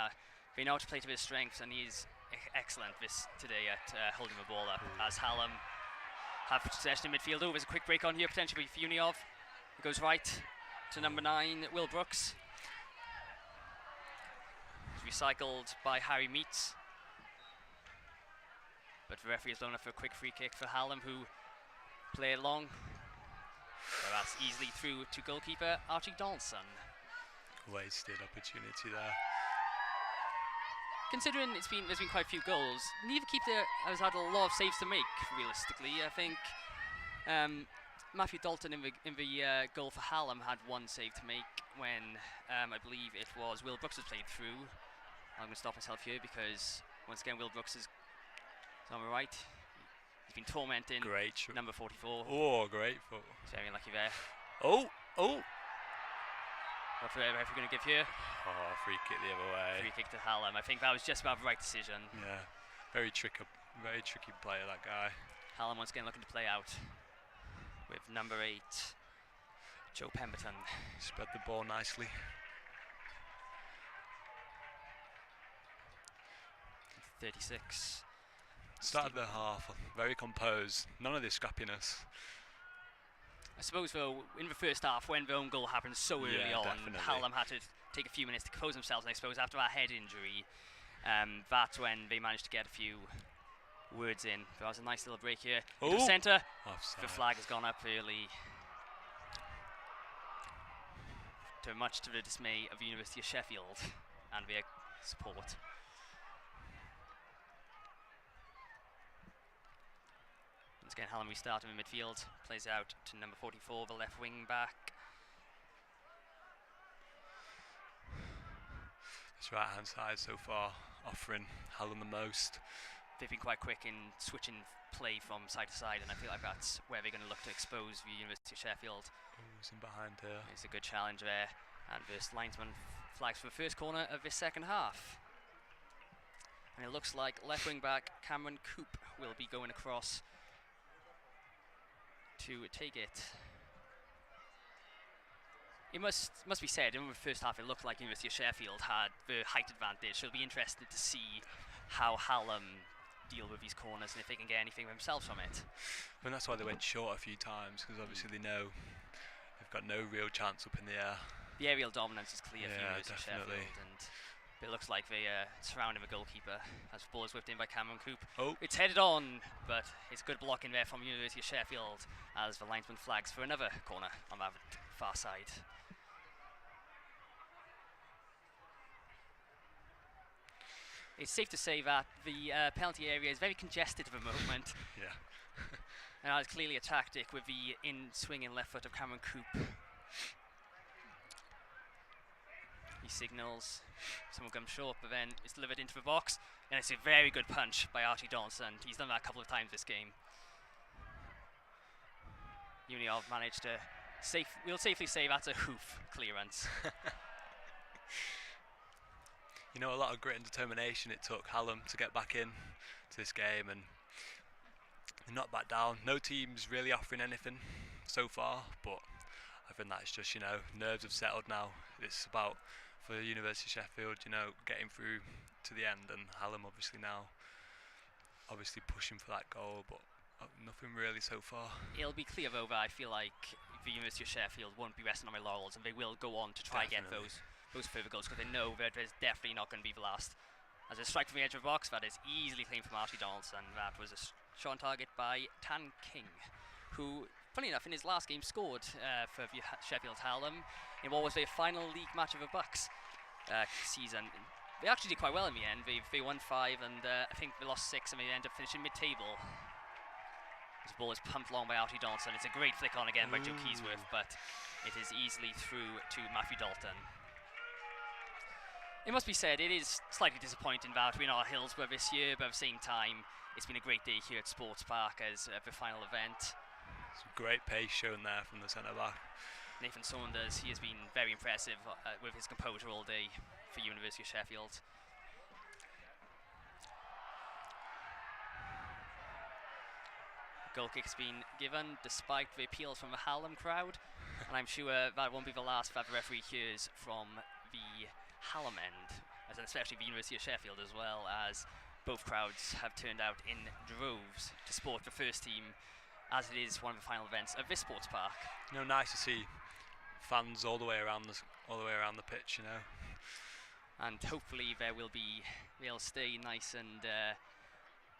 They know how to play to his strengths, and he's excellent today at holding the ball up. As Hallam have possession in midfield. Oh, there's a quick break on here, potentially for Uniov. It goes right to number 9, Will Brooks. It's recycled by Harry Meats. But the referee has blown up for a quick free kick for Hallam, who play it long. So that's easily through to goalkeeper Archie Donaldson. Wasted opportunity there. Considering there's been quite a few goals, neither keeper has had a lot of saves to make. Realistically, I think Matthew Dalton in the goal for Hallam had one save to make when I believe it was Will Brooks was played through. I'm going to stop myself here because once again Will Brooks is on the right. He's been tormenting number 44. Oh, great foot. Very unlucky there. Oh! What's the referee going to give here? Oh, free kick the other way. Free kick to Hallam. I think that was just about the right decision. Yeah, very tricky player, that guy. Hallam once again looking to play out with number 8, Joe Pemberton. Spread the ball nicely. .36. Started the half very composed. None of this scrappiness. I suppose though, in the first half, when the own goal happened so early on, definitely. Hallam had to take a few minutes to compose themselves, and I suppose after that head injury, that's when they managed to get a few words in. There was a nice little break here. Into the centre. Offside. The flag has gone up early. To much to the dismay of the University of Sheffield and their support. Once again, Hallam restarting in midfield. Plays out to number 44, the left wing back. This right hand side so far offering Hallam the most. They've been quite quick in switching play from side to side, and I feel like that's where they're going to look to expose the University of Sheffield. Oh, he's in behind here. It's a good challenge there, and this linesman flags for the first corner of this second half. And it looks like left wing back Cameron Coop will be going across to take it. It must be said, in the first half it looked like University of Sheffield had the height advantage, so it'll be interesting to see how Hallam deal with these corners and if they can get anything themselves from it. And that's why they went short a few times, because obviously they know they've got no real chance up in the air. The aerial dominance is clear for University of definitely. Sheffield, and it looks like they are surrounding the goalkeeper as the ball is whipped in by Cameron Coop. Oh. It's headed on, but it's a good block in there from University of Sheffield as the linesman flags for another corner on that far side. It's safe to say that the penalty area is very congested at the moment. Yeah. And it's clearly a tactic with the in-swinging left foot of Cameron Coop. He signals, someone comes short, but then it's delivered into the box, and it's a very good punch by Archie Donaldson. He's done that a couple of times this game. Uniov managed to we'll safely say that's a hoof clearance. You know, a lot of grit and determination it took Hallam to get back in to this game, and not back down. No team's really offering anything so far, but I think that's just, you know, nerves have settled now. It's about, for the University of Sheffield, you know, getting through to the end, and Hallam obviously now pushing for that goal, but nothing really so far. It'll be clear though that I feel like the University of Sheffield won't be resting on their laurels, and they will go on to try get those further goals, because they know that there's definitely not going to be the last. As a strike from the edge of the box, that is easily claimed from Archie Donaldson. That was a shot on target by Tan King, who, funny enough, in his last game scored for Sheffield Hallam in what was their final league match of the Bucks season. They actually did quite well in the end. They won 5, and I think they lost 6, and they ended up finishing mid-table. This ball is pumped along by Archie Donaldson. It's a great flick on again by Joe Keysworth, but it is easily through to Matthew Dalton. It must be said, it is slightly disappointing that we're not at Hillsborough this year, but at the same time, it's been a great day here at Sports Park as the final event. Some great pace shown there from the centre back. Nathan Saunders, he has been very impressive with his composure all day for University of Sheffield. Goal kick's been given despite the appeals from the Hallam crowd, and I'm sure that won't be the last that the referee hears from the Hallam end, and especially the University of Sheffield as well, as both crowds have turned out in droves to support the first team, as it is one of the final events of this sports park. You know, nice to see fans all the way around the pitch. You know, and hopefully they'll stay nice and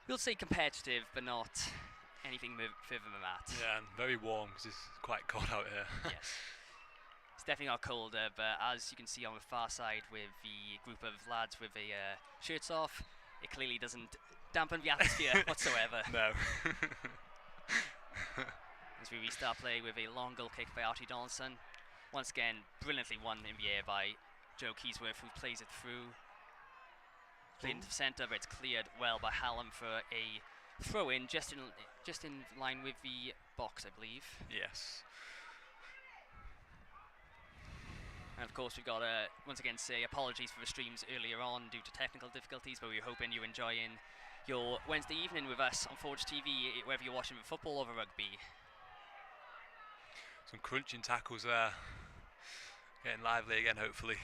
we'll say competitive, but not anything further than that. Yeah, and very warm because it's quite cold out here. Yes. It's definitely not colder, but as you can see on the far side with the group of lads with the shirts off, it clearly doesn't dampen the atmosphere whatsoever. No. As we restart play with a long goal kick by Archie Donaldson. Once again, brilliantly won in the air by Joe Keysworth, who plays it through. Played into the centre, but it's cleared well by Hallam for a throw-in, just in line with the box, I believe. Yes. And of course, we've got to once again say apologies for the streams earlier on due to technical difficulties, but we're hoping you're enjoying your Wednesday evening with us on Forge TV, whether you're watching the football or the rugby. Some crunching tackles there. Getting lively again, hopefully.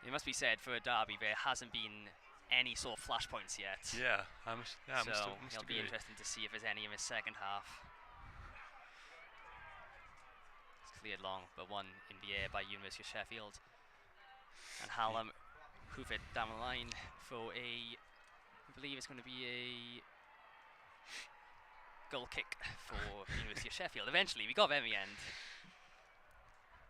It must be said, for a derby, there hasn't been any sort of flashpoints yet. Yeah, must it'll be interesting to see if there's any in the second half. It's cleared long, but one in the air by University of Sheffield. And Hallam hoof it down the line for I believe it's going to be a goal kick for University of Sheffield. Eventually, we got there in the end.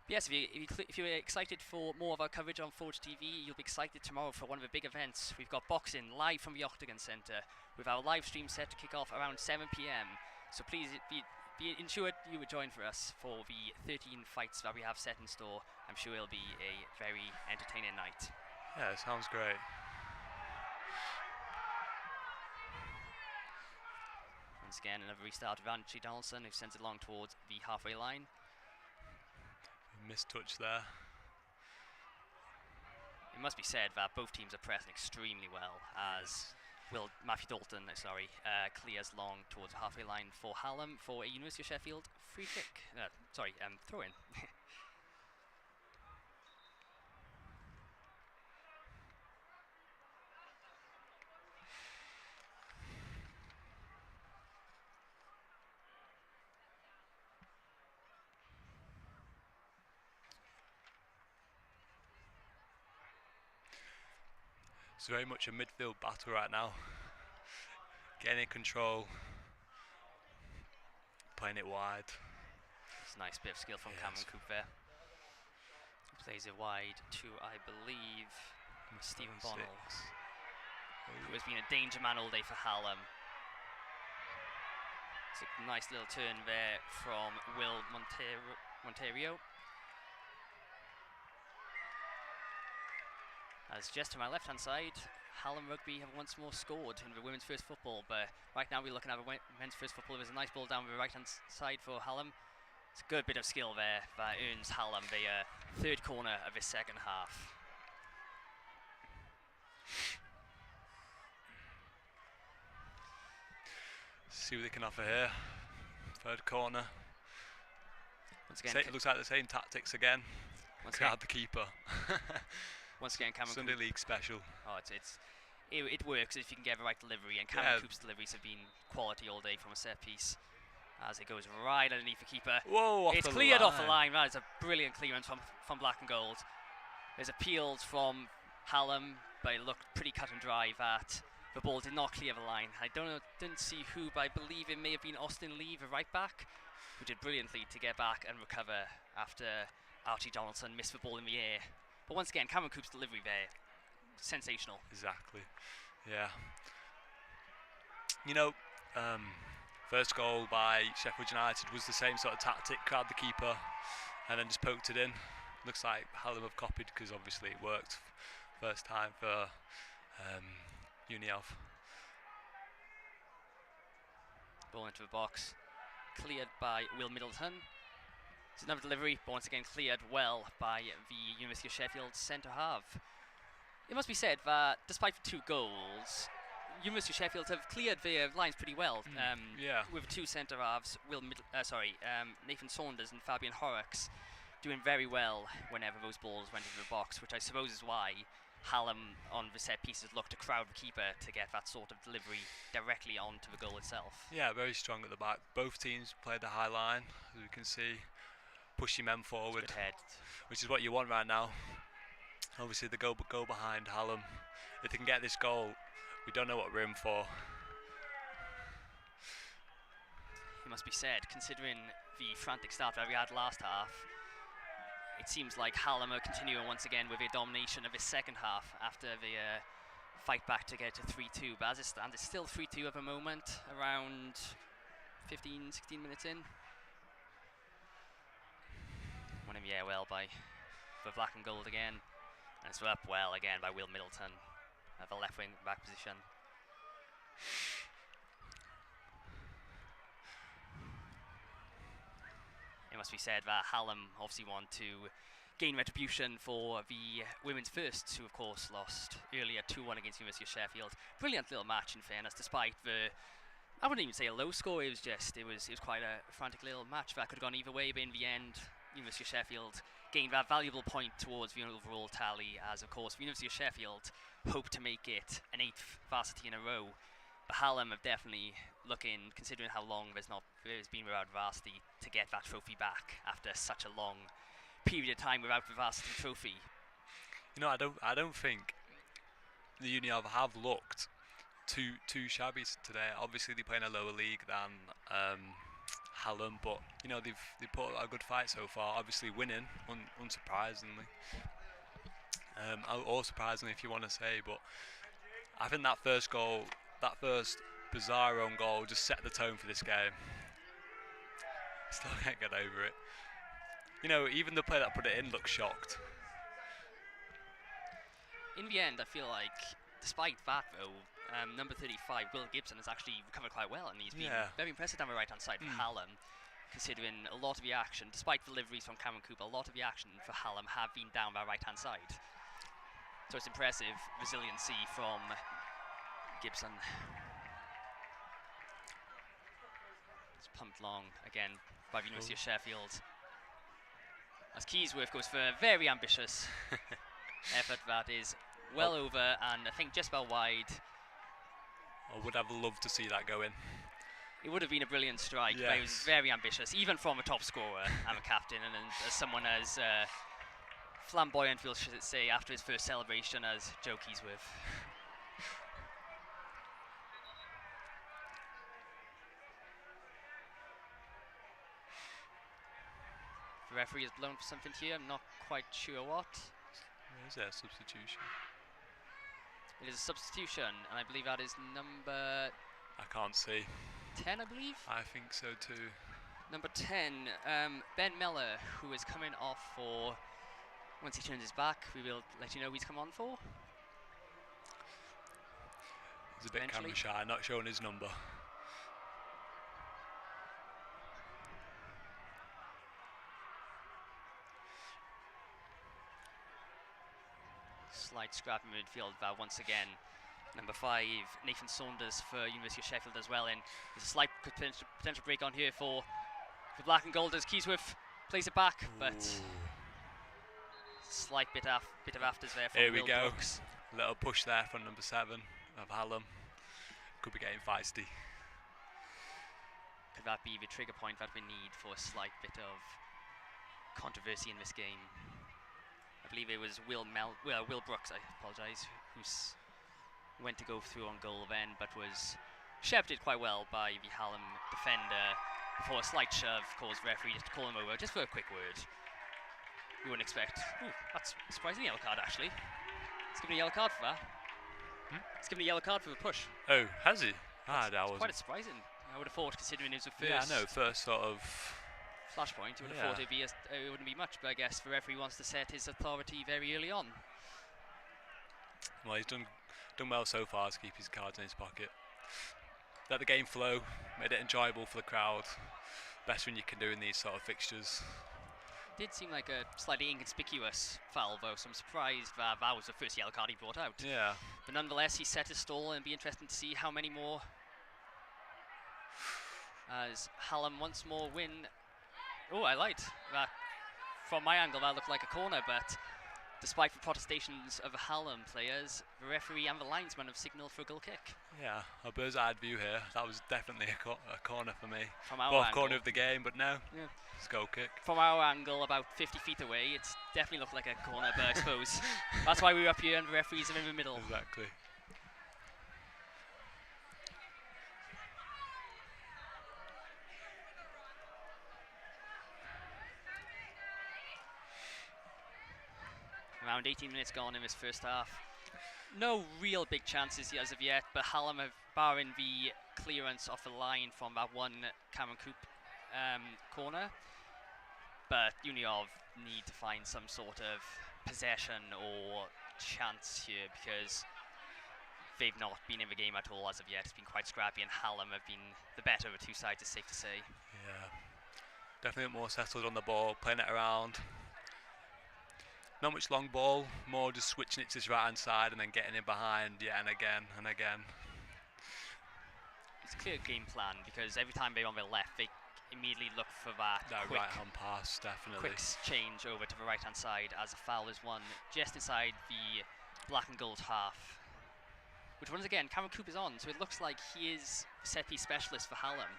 Yes, if you're excited for more of our coverage on Forge TV, you'll be excited tomorrow for one of the big events. We've got boxing live from the Octagon Centre, with our live stream set to kick off around 7 p.m. So please be ensured you would join for us for the 13 fights that we have set in store. I'm sure it'll be a very entertaining night. Yeah, it sounds great. Once again, another restart of Archie Donaldson, who sends it along towards the halfway line. Missed touch there. It must be said that both teams are pressing extremely well, as Matthew Dalton clears long towards the halfway line for Hallam for a University of Sheffield free kick. Throw in. It's very much a midfield battle right now. Getting in control, playing it wide. It's a nice bit of skill from Cameron Coop there. Plays it wide to, I believe, Stephen Bonnell, who has been a danger man all day for Hallam. It's a nice little turn there from Will Monterio. As just to my left-hand side, Hallam Rugby have once more scored in the women's first football, but right now we're looking at the men's first football. There's a nice ball down the right-hand side for Hallam. It's a good bit of skill there that earns Hallam the third corner of this second half. See what they can offer here. Third corner. Once again, it looks like the same tactics again. Crowd the keeper. Once again, Cameron Sunday Coop. League special. Oh, it works if you can get the right delivery, and Cameron Coop's deliveries have been quality all day from a set piece. As it goes right underneath the keeper. Whoa! It's cleared off the line. That is a brilliant clearance from Black and Gold. There's appeals from Hallam, but it looked pretty cut and dry that the ball did not clear the line. I didn't see who, but I believe it may have been Austin Lee, the right back, who did brilliantly to get back and recover after Archie Donaldson missed the ball in the air. But once again, Cameron Coop's delivery there, sensational. Exactly, yeah. You know, first goal by Sheffield United was the same sort of tactic, crowd the keeper, and then just poked it in. Looks like Hallam have copied, because obviously it worked first time for Unielf. Ball into the box, cleared by Will Middleton. It's another delivery, but once again cleared well by the University of Sheffield centre half. It must be said that despite the 2 goals, University of Sheffield have cleared their lines pretty well. With 2 centre halves, Nathan Saunders and Fabian Horrocks doing very well whenever those balls went into the box, which I suppose is why Hallam on the set pieces looked to crowd the keeper to get that sort of delivery directly onto the goal itself. Yeah, very strong at the back. Both teams played the high line, as we can see, pushing men forward, which is what you want right now. Obviously, the goal behind Hallam. If they can get this goal, we don't know what we're in for. It must be said, considering the frantic start that we had last half, it seems like Hallam are continuing once again with their domination of the second half after the fight back to get to 3-2. But as it stands, it's still 3-2 at the moment, around 15, 16 minutes in. Won him, well, by the black and gold again. And it's up well again by Will Middleton at the left wing back position. It must be said that Hallam obviously want to gain retribution for the women's firsts, who of course lost earlier 2-1 against University of Sheffield. Brilliant little match in fairness, despite the, I wouldn't even say a low score, it was quite a frantic little match that could have gone either way, but in the end University of Sheffield gained that valuable point towards the overall tally, as of course the University of Sheffield hope to make it an 8th varsity in a row. But Hallam have definitely looking, considering how long there's been without varsity, to get that trophy back after such a long period of time without the varsity trophy. You know, I don't think the Uni have looked too shabby today. Obviously, they play in a lower league than Hallam, but you know they've put a good fight so far. Obviously, winning unsurprisingly, or surprisingly if you want to say. But I think that first goal, that first bizarre own goal, just set the tone for this game. Still can't get over it. You know, even the player that put it in looks shocked. In the end, I feel like, despite that though, number 35, Will Gibson, has actually recovered quite well, and he's been very impressive down the right-hand side for Hallam, considering a lot of the action, despite deliveries from Cameron Cooper, a lot of the action for Hallam have been down the right-hand side. So it's impressive resiliency from Gibson. It's pumped long again by the University of Sheffield. As Keysworth goes for a very ambitious effort that is well over and I think just about wide. I would have loved to see that go in. It would have been a brilliant strike, but it was very ambitious, even from a top scorer and a captain, and as someone as flamboyant, we'll say, after his first celebration as Joe Keysworth. The referee has blown for something here, I'm not quite sure what. Is there a substitution? It is a substitution, and I believe that is number... I can't see. 10, I believe? I think so too. Number 10, Ben Meller, who is coming off for... Once he turns his back, we will let you know who he's come on for. He's a bit camera shy, not showing his number. Slight scrap in midfield, but once again, number 5, Nathan Saunders for University of Sheffield as well. And there's a slight potential break on here for black and gold as Keysworth plays it back, but slight bit of afters there from Here we Will go. Brooks. Little push there from number 7 of Hallam. Could be getting feisty. Could that be the trigger point that we need for a slight bit of controversy in this game? I believe it was Will Brooks, I apologise, who went to go through on goal then, but was shepherded quite well by the Hallam defender before a slight shove caused the referee just to call him over, just for a quick word. We wouldn't expect. Ooh, that's a surprising yellow card, actually. He's given a yellow card for that. He's given a yellow card for the push. Oh, has he? That wasn't. Quite surprising. I would have thought, considering it was the first. Yeah, I know, first sort of. Flashpoint, you would have thought it wouldn't be much, but I guess the referee wants to set his authority very early on. Well, he's done well so far to keep his cards in his pocket. Let the game flow, made it enjoyable for the crowd. Best thing you can do in these sort of fixtures. Did seem like a slightly inconspicuous foul, though, so I'm surprised that was the first yellow card he brought out. Yeah. But nonetheless, he set his stall, and it'll be interesting to see how many more. As Hallam once more win. Oh, I liked that. From my angle, that looked like a corner, but despite the protestations of the Hallam players, the referee and the linesman have signalled for a goal kick. Yeah, a bird's-eye view here. That was definitely a corner for me. From our Fourth angle, corner of the game, but no, yeah. It's a goal kick. From our angle, about 50 feet away, it's definitely looked like a corner, but I suppose that's why we're up here and the referees are in the middle. Exactly. Around 18 minutes gone in this first half. No real big chances as of yet, but Hallam have, barring the clearance off the line from that one Cameron Coop corner. But Uniov need to find some sort of possession or chance here because they've not been in the game at all as of yet. It's been quite scrappy, and Hallam have been the better of the two sides, it's safe to say. Yeah, definitely more settled on the ball, playing it around. Not much long ball, more just switching it to his right hand side and then getting in behind yet and again and again. It's a clear game plan because every time they're on their left, they immediately look for that quick right hand pass, definitely. Quick change over to the right hand side as a foul is won just inside the black and gold half. Which once again, Cameron Coop is on, so it looks like he is set piece specialist for Hallam.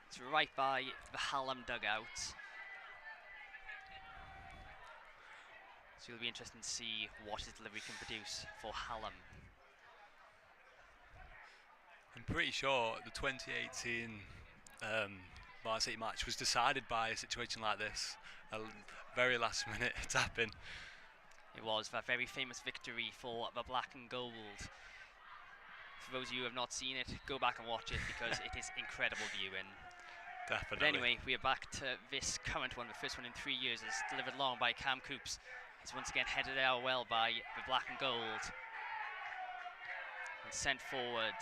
It's right by the Hallam dugout. So it'll be interesting to see what his delivery can produce for Hallam. I'm pretty sure the 2018 Varsity match was decided by a situation like this, a very last minute tap-in. It was that very famous victory for the black and gold. For those of you who have not seen it, go back and watch it because it is incredible viewing. Definitely. But anyway, we are back to this current one, the first one in 3 years. It's delivered long by Cam Coops. It's once again headed out well by the black and gold. And sent forward.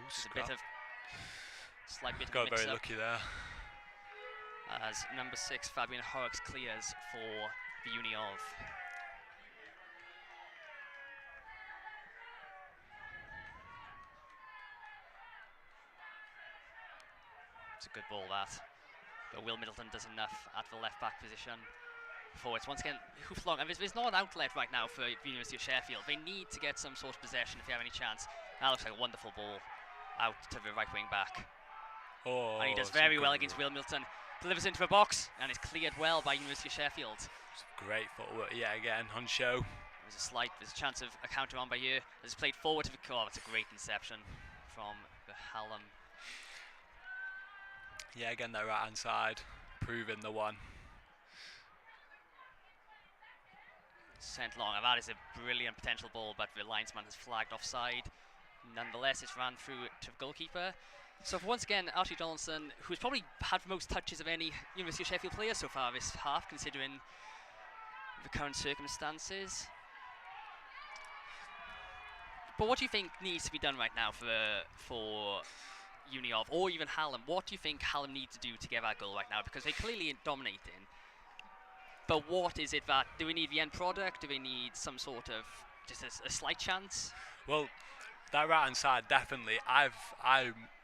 There's a bit of slight bit of got mix very lucky there. As number 6 Fabian Horrocks clears for the Uniov. It's a good ball that. But Will Middleton does enough at the left back position. Forwards once again hoof long, and there's not an outlet right now for the University of Sheffield. They need to get some sort of possession if they have any chance. That looks like a wonderful ball out to the right wing back. Oh, and he does very well against Will Middleton. Delivers into the box and is cleared well by University of Sheffield. Great footwork yet again on show. There's a chance of a counter on by here. It's played forward to the that's a great interception from the Hallam. Yeah, again their right hand side, proving the one. Sent long, and that is a brilliant potential ball, but the linesman has flagged offside. Nonetheless, it's ran through to the goalkeeper. So once again, Archie Donaldson, who's probably had the most touches of any University of Sheffield player so far this half, considering the current circumstances. But what do you think needs to be done right now for Uniov, or even Hallam? What do you think Hallam need to do to get that goal right now? Because they're clearly dominating. But what is it that, do we need the end product? Do we need some sort of, just a slight chance? Well, that right hand side, definitely. I'm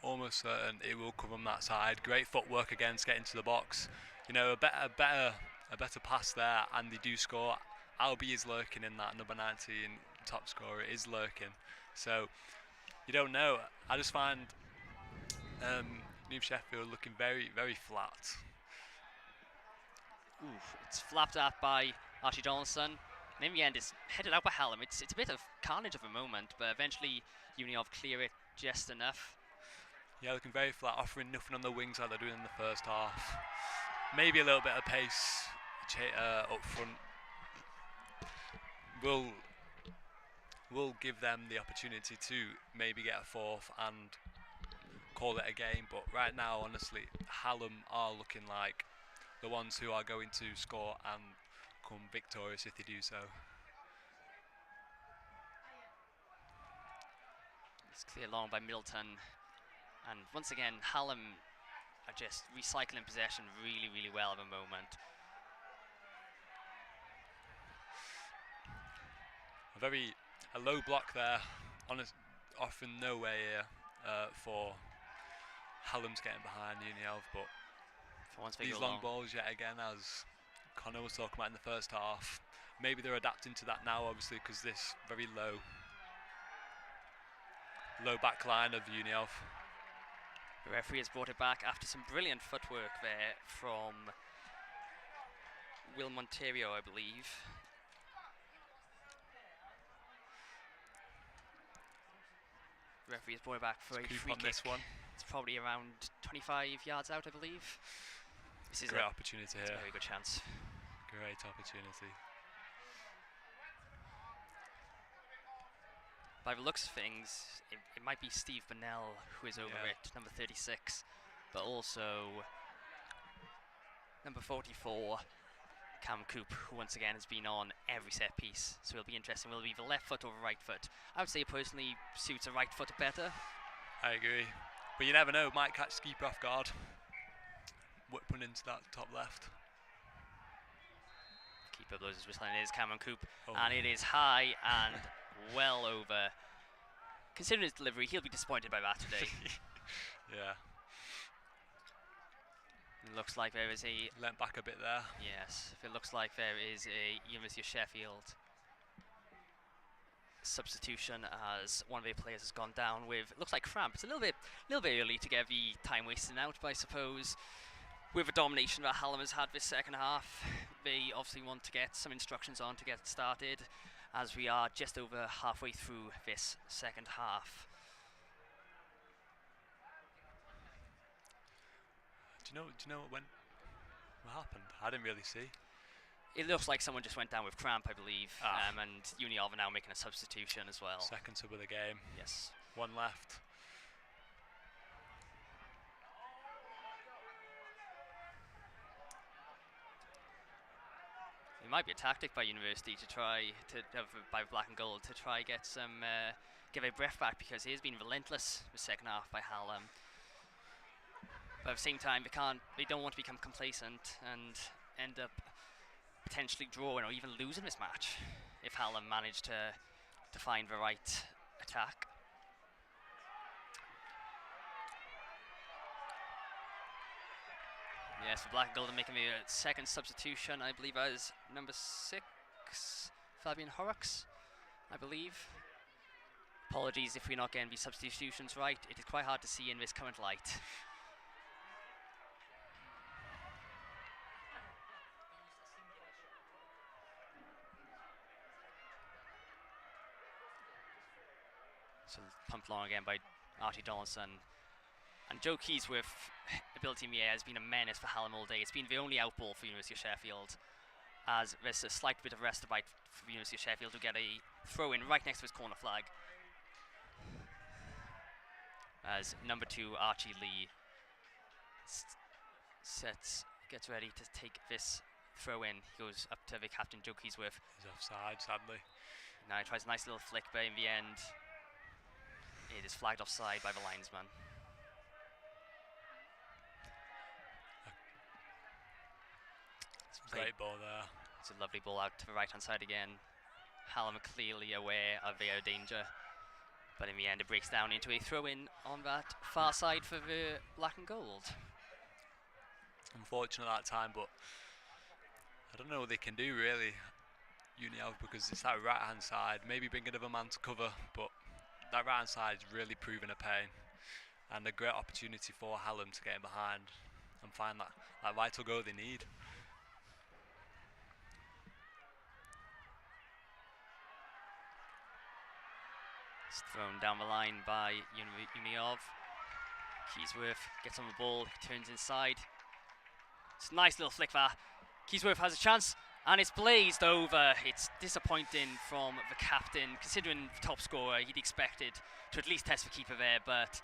almost certain it will come from that side. Great footwork against getting to the box. You know, a better pass there, and they do score. Albie is lurking in that number 19 top scorer is lurking. So you don't know. I just find New Sheffield looking very, very flat. It's flapped out by Archie Donaldson. And in the end, it's headed out by Hallam. It's a bit of carnage of a moment, but eventually Uniov clear it just enough. Yeah, looking very flat, offering nothing on the wings like they're doing in the first half. Maybe a little bit of pace up front will give them the opportunity to maybe get a fourth and call it a game. But right now, honestly, Hallam are looking like the ones who are going to score and come victorious if they do so. It's clear long by Middleton. And once again, Hallam are just recycling possession really, really well at the moment. A low block there. Often nowhere here for Hallam's getting behind Unielv, but For once they these go long balls yet again, as Connor was talking about in the first half. Maybe they're adapting to that now, obviously, because this very low back line of Unielv. The referee has brought it back after some brilliant footwork there from Will Monterio, I believe. The referee has brought it back for a free kick. This one. It's probably around 25 yards out, I believe. This is Great opportunity here. A very good chance. Great opportunity. By the looks of things, it might be Steve Bonnell who is over it, number 36, but also number 44, Cam Coop, who once again has been on every set piece. So it'll be interesting. Will it be the left foot or the right foot? I would say personally suits a right foot better. I agree. But you never know, might catch the keeper off guard. Whipping into that top left. Keeper blows his whistle, and it is Cameron Coop. And it is high and well over. Considering his delivery, he'll be disappointed by that today. Yeah. It looks like there is a... Leant back a bit there. Yes, it looks like there is a University of Sheffield substitution as one of their players has gone down with, it looks like cramp. It's a little bit early to get the time wasting out, but I suppose with the domination that Hallam has had this second half, they obviously want to get some instructions on to get started, as we are just over halfway through this second half. Do you know what happened? I didn't really see. It looks like someone just went down with cramp, I believe, and Unielv are now making a substitution as well. Second sub of the game. Yes. One left. It might be a tactic by University to try by Black and Gold to try get some give a breath back, because he has been relentless the second half by Hallam. But at the same time, they don't want to become complacent and end up potentially drawing or even losing this match if Hallam manage to find the right attack. Yes, for Black and Gold are making the second substitution, I believe, as number 6, Fabian Horrocks, I believe. Apologies if we're not getting the substitutions right. It is quite hard to see in this current light. So pumped along again by Archie Donaldson. And Joe Keys with ability in the air has been a menace for Hallam all day. It's been the only outball for University of Sheffield, as there's a slight bit of respite for University of Sheffield to get a throw in right next to his corner flag. As number 2 Archie Lee gets ready to take this throw in. He goes up to the captain, Joe Keysworth. He's offside, sadly. Now he tries a nice little flick, but in the end it is flagged offside by the linesman. Great ball there. It's a lovely ball out to the right hand side again. Hallam are clearly aware of their danger, but in the end it breaks down into a throw in on that far side for the Black and Gold. Unfortunate that time, but I don't know what they can do really, Unielv, because it's that right hand side. Maybe bring another man to cover, but that right hand side is really proving a pain, and a great opportunity for Hallam to get in behind and find that vital goal they need. It's thrown down the line by Unielv. Keysworth gets on the ball, turns inside. It's a nice little flick there. Keysworth has a chance, and it's blazed over. It's disappointing from the captain, considering the top scorer. He'd expected to at least test the keeper there, but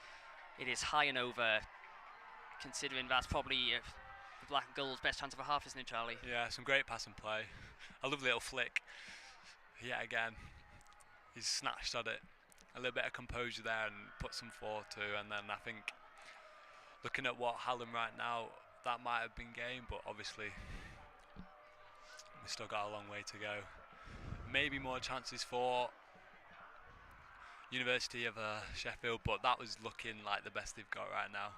it is high and over, considering that's probably the Black and Gold's best chance of a half, isn't it, Charlie? Yeah, some great pass and play. A lovely little flick. Yet again, he's snatched at it. A little bit of composure there and put some forward too, and then I think looking at what Hallam right now, that might have been game, but obviously we've still got a long way to go. Maybe more chances for University of Sheffield, but that was looking like the best they've got right now.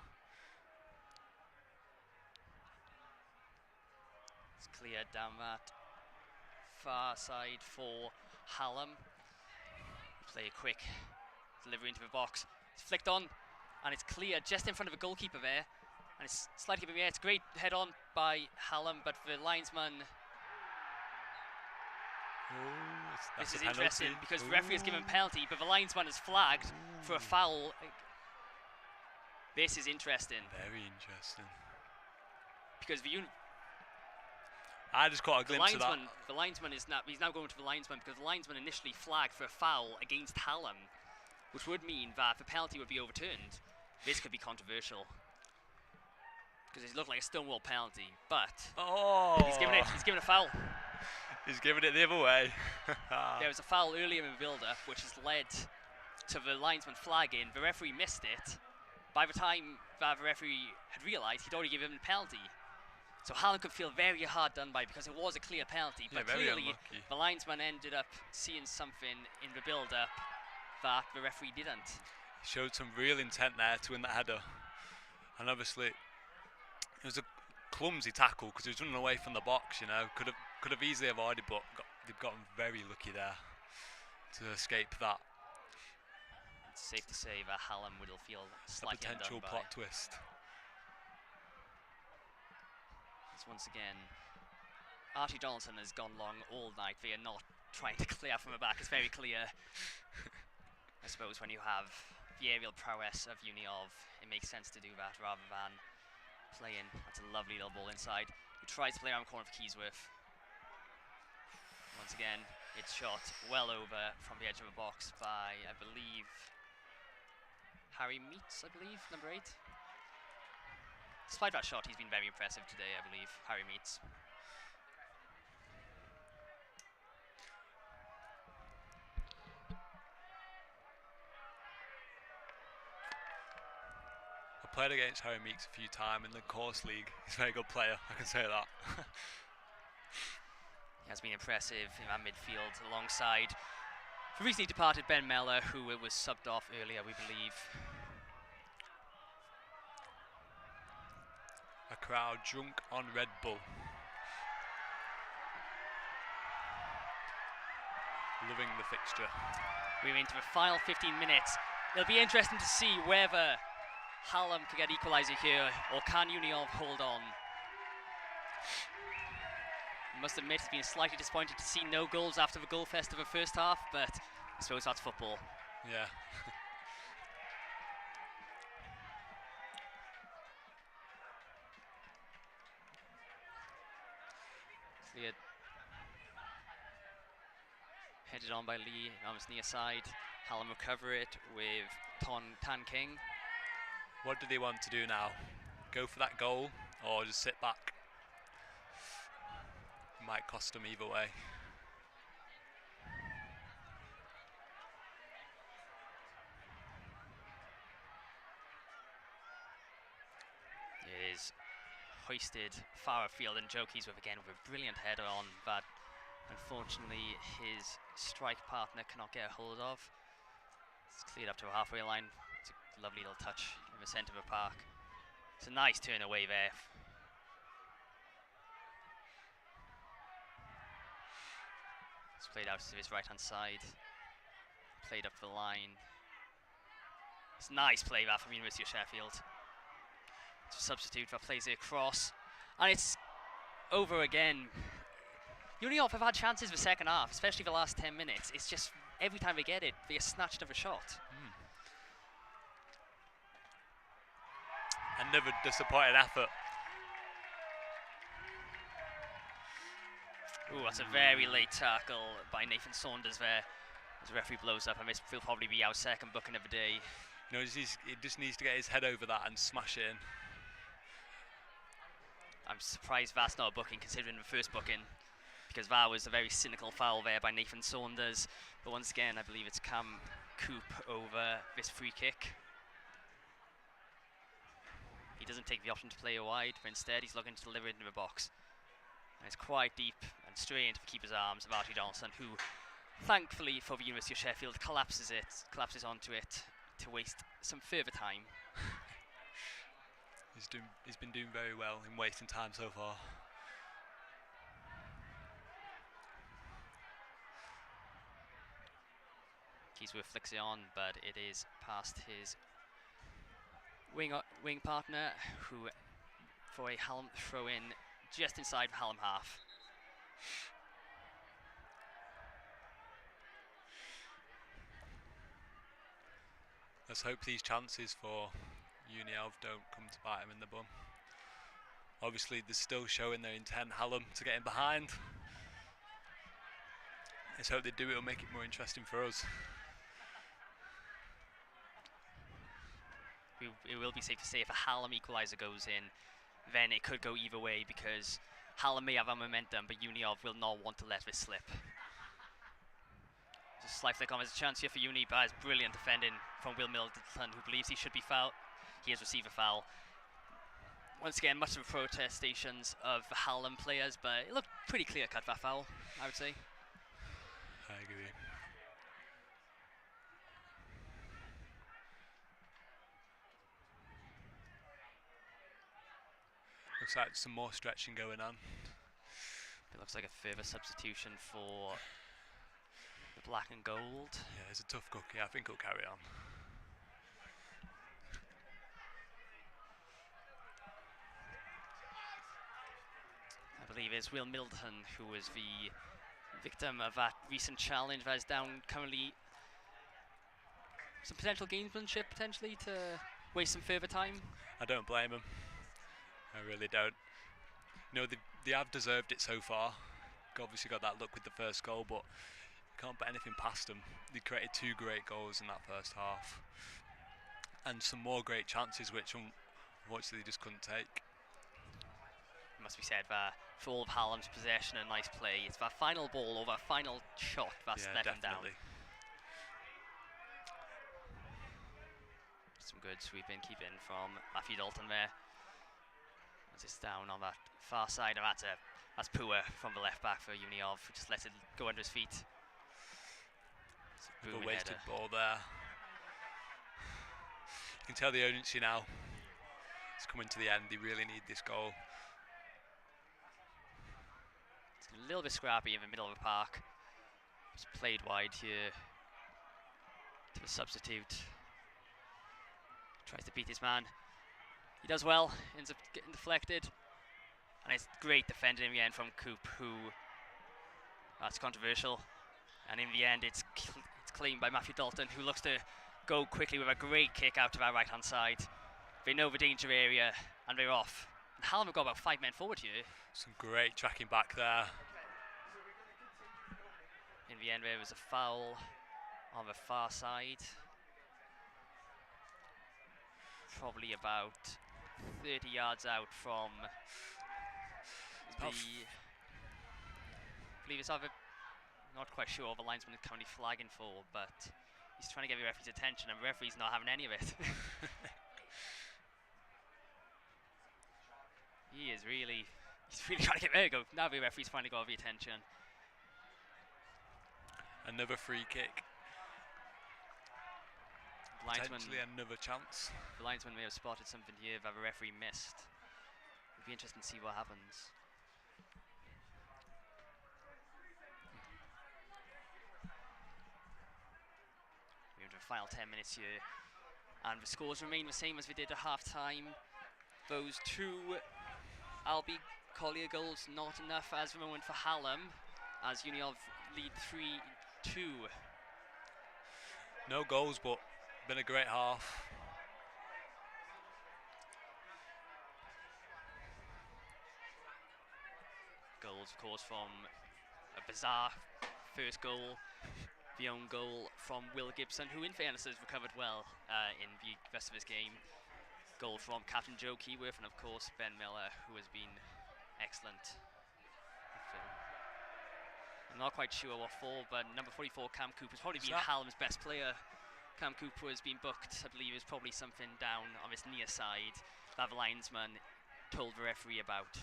It's cleared down that far side for Hallam. Play a quick delivery into the box. It's flicked on, and it's cleared just in front of the goalkeeper there. And it's slightly up in the air. It's a great head on by Hallam, but the linesman. This is interesting because the referee has given penalty, but the linesman is flagged for a foul. This is interesting. Very interesting. Because I just caught a glimpse of that. The linesman is now. He's now going to the linesman because the linesman initially flagged for a foul against Hallam, which would mean that the penalty would be overturned. This could be controversial because it looked like a stonewall penalty, but he's given a foul. He's giving it the other way. There was a foul earlier in the build-up, which has led to the linesman flagging. The referee missed it. By the time that the referee had realised, he'd already given him a penalty. So Hallam could feel very hard done by because it was a clear penalty, but clearly the linesman ended up seeing something in the build-up that the referee didn't. He showed some real intent there to win that header, and obviously it was a clumsy tackle because he was running away from the box. You know, could have easily avoided, but they've gotten very lucky there to escape that. It's safe to say that Hallam will feel slightly a potential plot twist. Once again, Archie Donaldson has gone long all night. They are not trying to clear from the back. It's very clear. I suppose when you have the aerial prowess of Uniov, it makes sense to do that rather than playing. That's a lovely little ball inside. He tries to play around the corner for Keysworth. Once again, it's shot well over from the edge of the box by, I believe, Harry Meets, number 8. Despite that shot, he's been very impressive today, I believe, Harry Meets. I played against Harry Meeks a few times in the course league. He's a very good player, I can say that. He has been impressive in that midfield alongside the recently departed Ben Mellor, who was subbed off earlier, we believe. A crowd drunk on Red Bull. Loving the fixture. We're into the final 15 minutes. It'll be interesting to see whether Hallam can get equaliser here, or can Uniov hold on. I must admit, it's been slightly disappointed to see no goals after the goal fest of the first half, but I suppose that's football. Yeah. Cleared. Headed on by Lee on his near side. Hallam recover it with Tan King. What do they want to do now? Go for that goal or just sit back? Might cost them either way. It is hoisted far afield, and Joe Keysworth again with a brilliant header on that unfortunately his strike partner cannot get a hold of. It's cleared up to a halfway line. It's a lovely little touch in the centre of the park. It's a nice turn away there. It's played out to his right hand side. Played up the line. It's nice play that from University of Sheffield. It's a substitute that plays it across. And it's over again. Uniov have had chances the second half, especially the last 10 minutes. It's just every time they get it, they are snatched of a shot. Another disappointing effort. Ooh, that's a very late tackle by Nathan Saunders there. As the referee blows up, and this will probably be our second booking of the day. You know, he just needs to get his head over that and smash it in. I'm surprised that's not a booking considering the first booking, because that was a very cynical foul there by Nathan Saunders. But once again, I believe it's Cam Coop over this free kick. He doesn't take the option to play wide, but instead he's looking to deliver it into the box. And it's quite deep and straight into the keeper's arms of Archie Donaldson, who, thankfully for the University of Sheffield, collapses onto it to waste some further time. He's been doing very well in wasting time so far. Keysworth flicks it on, but it is past his wing partner, who, for a Hallam throw-in just inside the Hallam half. Let's hope these chances for Unielv don't come to bite him in the bum. Obviously, they're still showing their intent, Hallam, to get in behind. Let's hope they do. It'll make it more interesting for us. It will be safe to say if a Hallam equaliser goes in, then it could go either way, because Hallam may have a momentum, but Unielv will not want to let this slip. Just a slight flick on. There's a chance here for Uni, but it's brilliant defending from Will Middleton, who believes he should be fouled. He has received a foul. Once again, much of the protestations of the Hallam players, but it looked pretty clear-cut, that foul, I would say. I agree. Looks like some more stretching going on. It looks like a further substitution for the black and gold. Yeah, it's a tough cookie. I think he'll carry on. I believe it's Will Middleton who was the victim of that recent challenge that is down currently. Some potential gamesmanship, potentially, to waste some further time. I don't blame him. I really don't. You know, they have deserved it so far. Obviously got that look with the first goal, but you can't put anything past them. They created 2 great goals in that first half. And some more great chances, which unfortunately they just couldn't take. It must be said that for all of Hallam's possession and nice play, it's that final ball or that final shot that's let them down. Some good sweeping, keeping from Matthew Dalton there. As it's down on that far side, and that's poor from the left back for Unielv, who just lets it go under his feet. It's a A wasted ball there. You can tell the urgency now. It's coming to the end. They really need this goal. It's a little bit scrappy in the middle of the park. It's played wide here to the substitute. Tries to beat his man. He does well, ends up getting deflected. And it's great defending in the end from Coop, who, that's controversial. And in the end, it's clean by Matthew Dalton, who looks to go quickly with a great kick out to our right-hand side. They know the danger area, and they're off. And Hallam have got about 5 men forward here. Some great tracking back there. In the end, there was a foul on the far side. Probably about 30 yards out from the, I believe it's either, not quite sure what the linesman is currently flagging for, but he's trying to get the referee's attention, and the referee's not having any of it. He's really trying to get, there you go, now the referee's finally got the attention. Another free kick. Potentially another chance. The linesman may have spotted something here that the referee missed. It'd be interesting to see what happens. We're into the final 10 minutes here, and the scores remain the same as we did at half-time. Those 2 Albi Collier goals not enough as the moment for Hallam, as Unielv lead 3-2. No goals, but been a great half. Goals, of course, from a bizarre first goal, the own goal from Will Gibson, who in fairness has recovered well in the rest of his game. Goal from Captain Joe Keyworth, and of course Ben Miller, who has been excellent. I'm not quite sure what for, but number 44 Cam Cooper has probably been Hallam's best player Cam Cooper has been booked. I believe there's probably something down on his near side that the linesman told the referee about.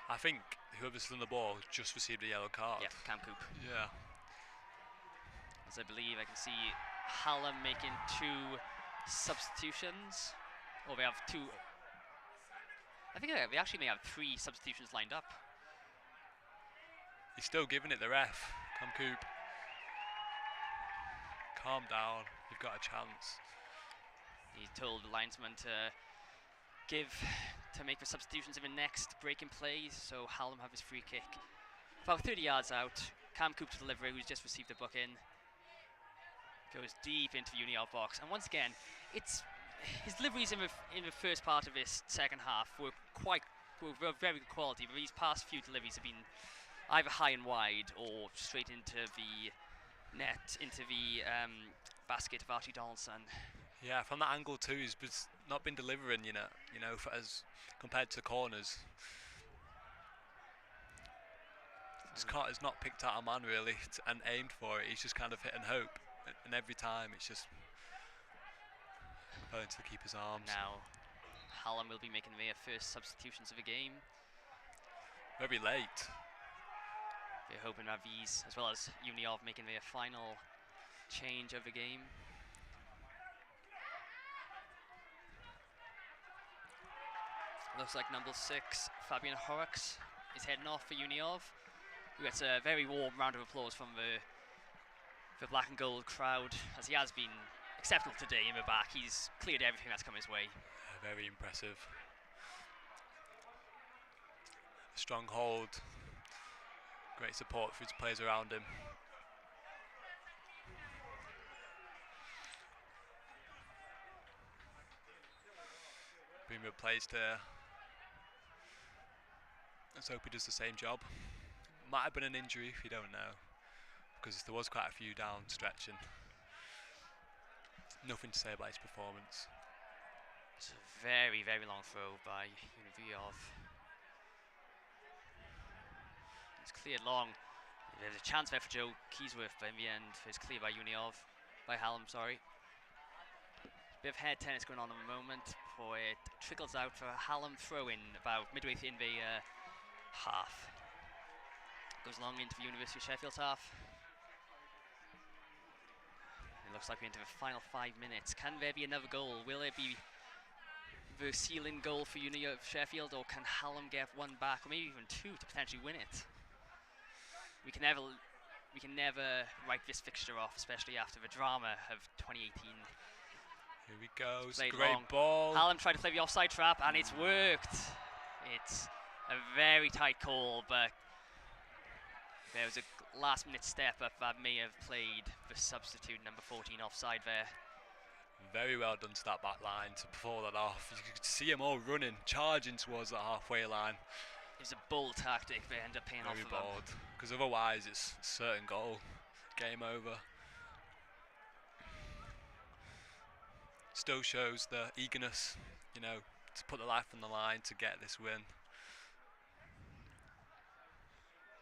I think whoever's on the ball just received a yellow card. Yeah, Cam Cooper. Yeah. As I believe I can see Hallam making 2 substitutions. Or they have 2. I think they actually may have 3 substitutions lined up. He's still giving it the ref. Cam Coop. Calm down. You've got a chance. He told the linesman to make the substitutions in the next break in play, so Hallam have his free kick. About 30 yards out, Cam Coop to delivery, who's just received the book in. Goes deep into the Union box, and once again, his deliveries in the first part of this second half were very good quality, but these past few deliveries have been either high and wide or straight into the net, into the basket of Archie Donaldson. Yeah, from that angle too, he's not been delivering, as compared to corners. He's not picked out a man really and aimed for it. He's just kind of hit and hope, and every time it's just going to the keeper's arms. Now, Hallam will be making their first substitutions of the game. Very late. They're hoping that these, as well as Uniov, making their final change of the game. Looks like number 6, Fabian Horrocks, is heading off for Uniov, who gets a very warm round of applause from the black and gold crowd, as he has been exceptional today in the back. He's cleared everything that's come his way. Very impressive. Strong hold. Great support for his players around him. Being replaced here. Let's hope he does the same job. Might have been an injury if you don't know, because there was quite a few down stretching. Nothing to say about his performance. It's a very, very long throw by Uniov. It's cleared long. There's a chance there for Joe Keysworth, but in the end, it's cleared by Hallam, sorry. Bit of head tennis going on at the moment before it trickles out for a Hallam throw-in about midway in the half. Goes long into the University of Sheffield's half. It looks like we're into the final 5 minutes. Can there be another goal? Will it be the ceiling goal for Uni of Sheffield, or can Hallam get one back, or maybe even 2 to potentially win it? We can never write this fixture off, especially after the drama of 2018. Here we go. It's a Played great long. ball. Hallam tried to play the offside trap, and it's worked. It's a very tight call, but there was a last-minute step up that may have played the substitute number 14 offside there. Very well done to that back line to pull that off. You could see them all running, charging towards the halfway line. It was a bold tactic, but ended up paying off for them. Very bold, because otherwise it's a certain goal. Game over. Still shows the eagerness, to put the life on the line to get this win.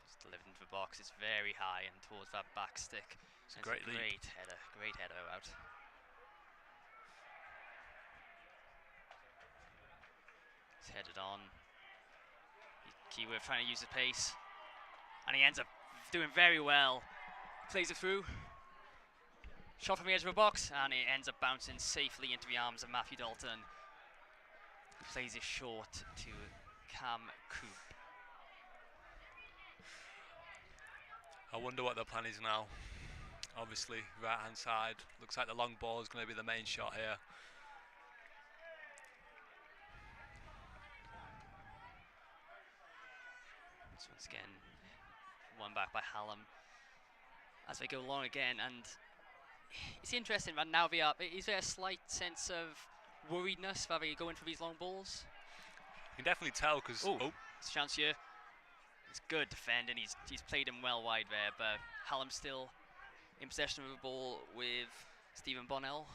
It's delivered into the box. It's very high and towards that back stick. It's a great leap. Great header out. He's headed on. Keyworth trying to use the pace, and he ends up doing very well. Plays it through. Shot from the edge of the box, and it ends up bouncing safely into the arms of Matthew Dalton. Plays it short to Cam Coop. I wonder what their plan is now. Obviously, right hand side. Looks like the long ball is going to be the main shot here. So once again, one back by Hallam as they go along again, and it's interesting that now is there a slight sense of worriedness that they go in for these long balls? You can definitely tell because it's a chance here. It's good defending. He's played him well wide there, but Hallam still in possession of the ball with Stephen Bonnell.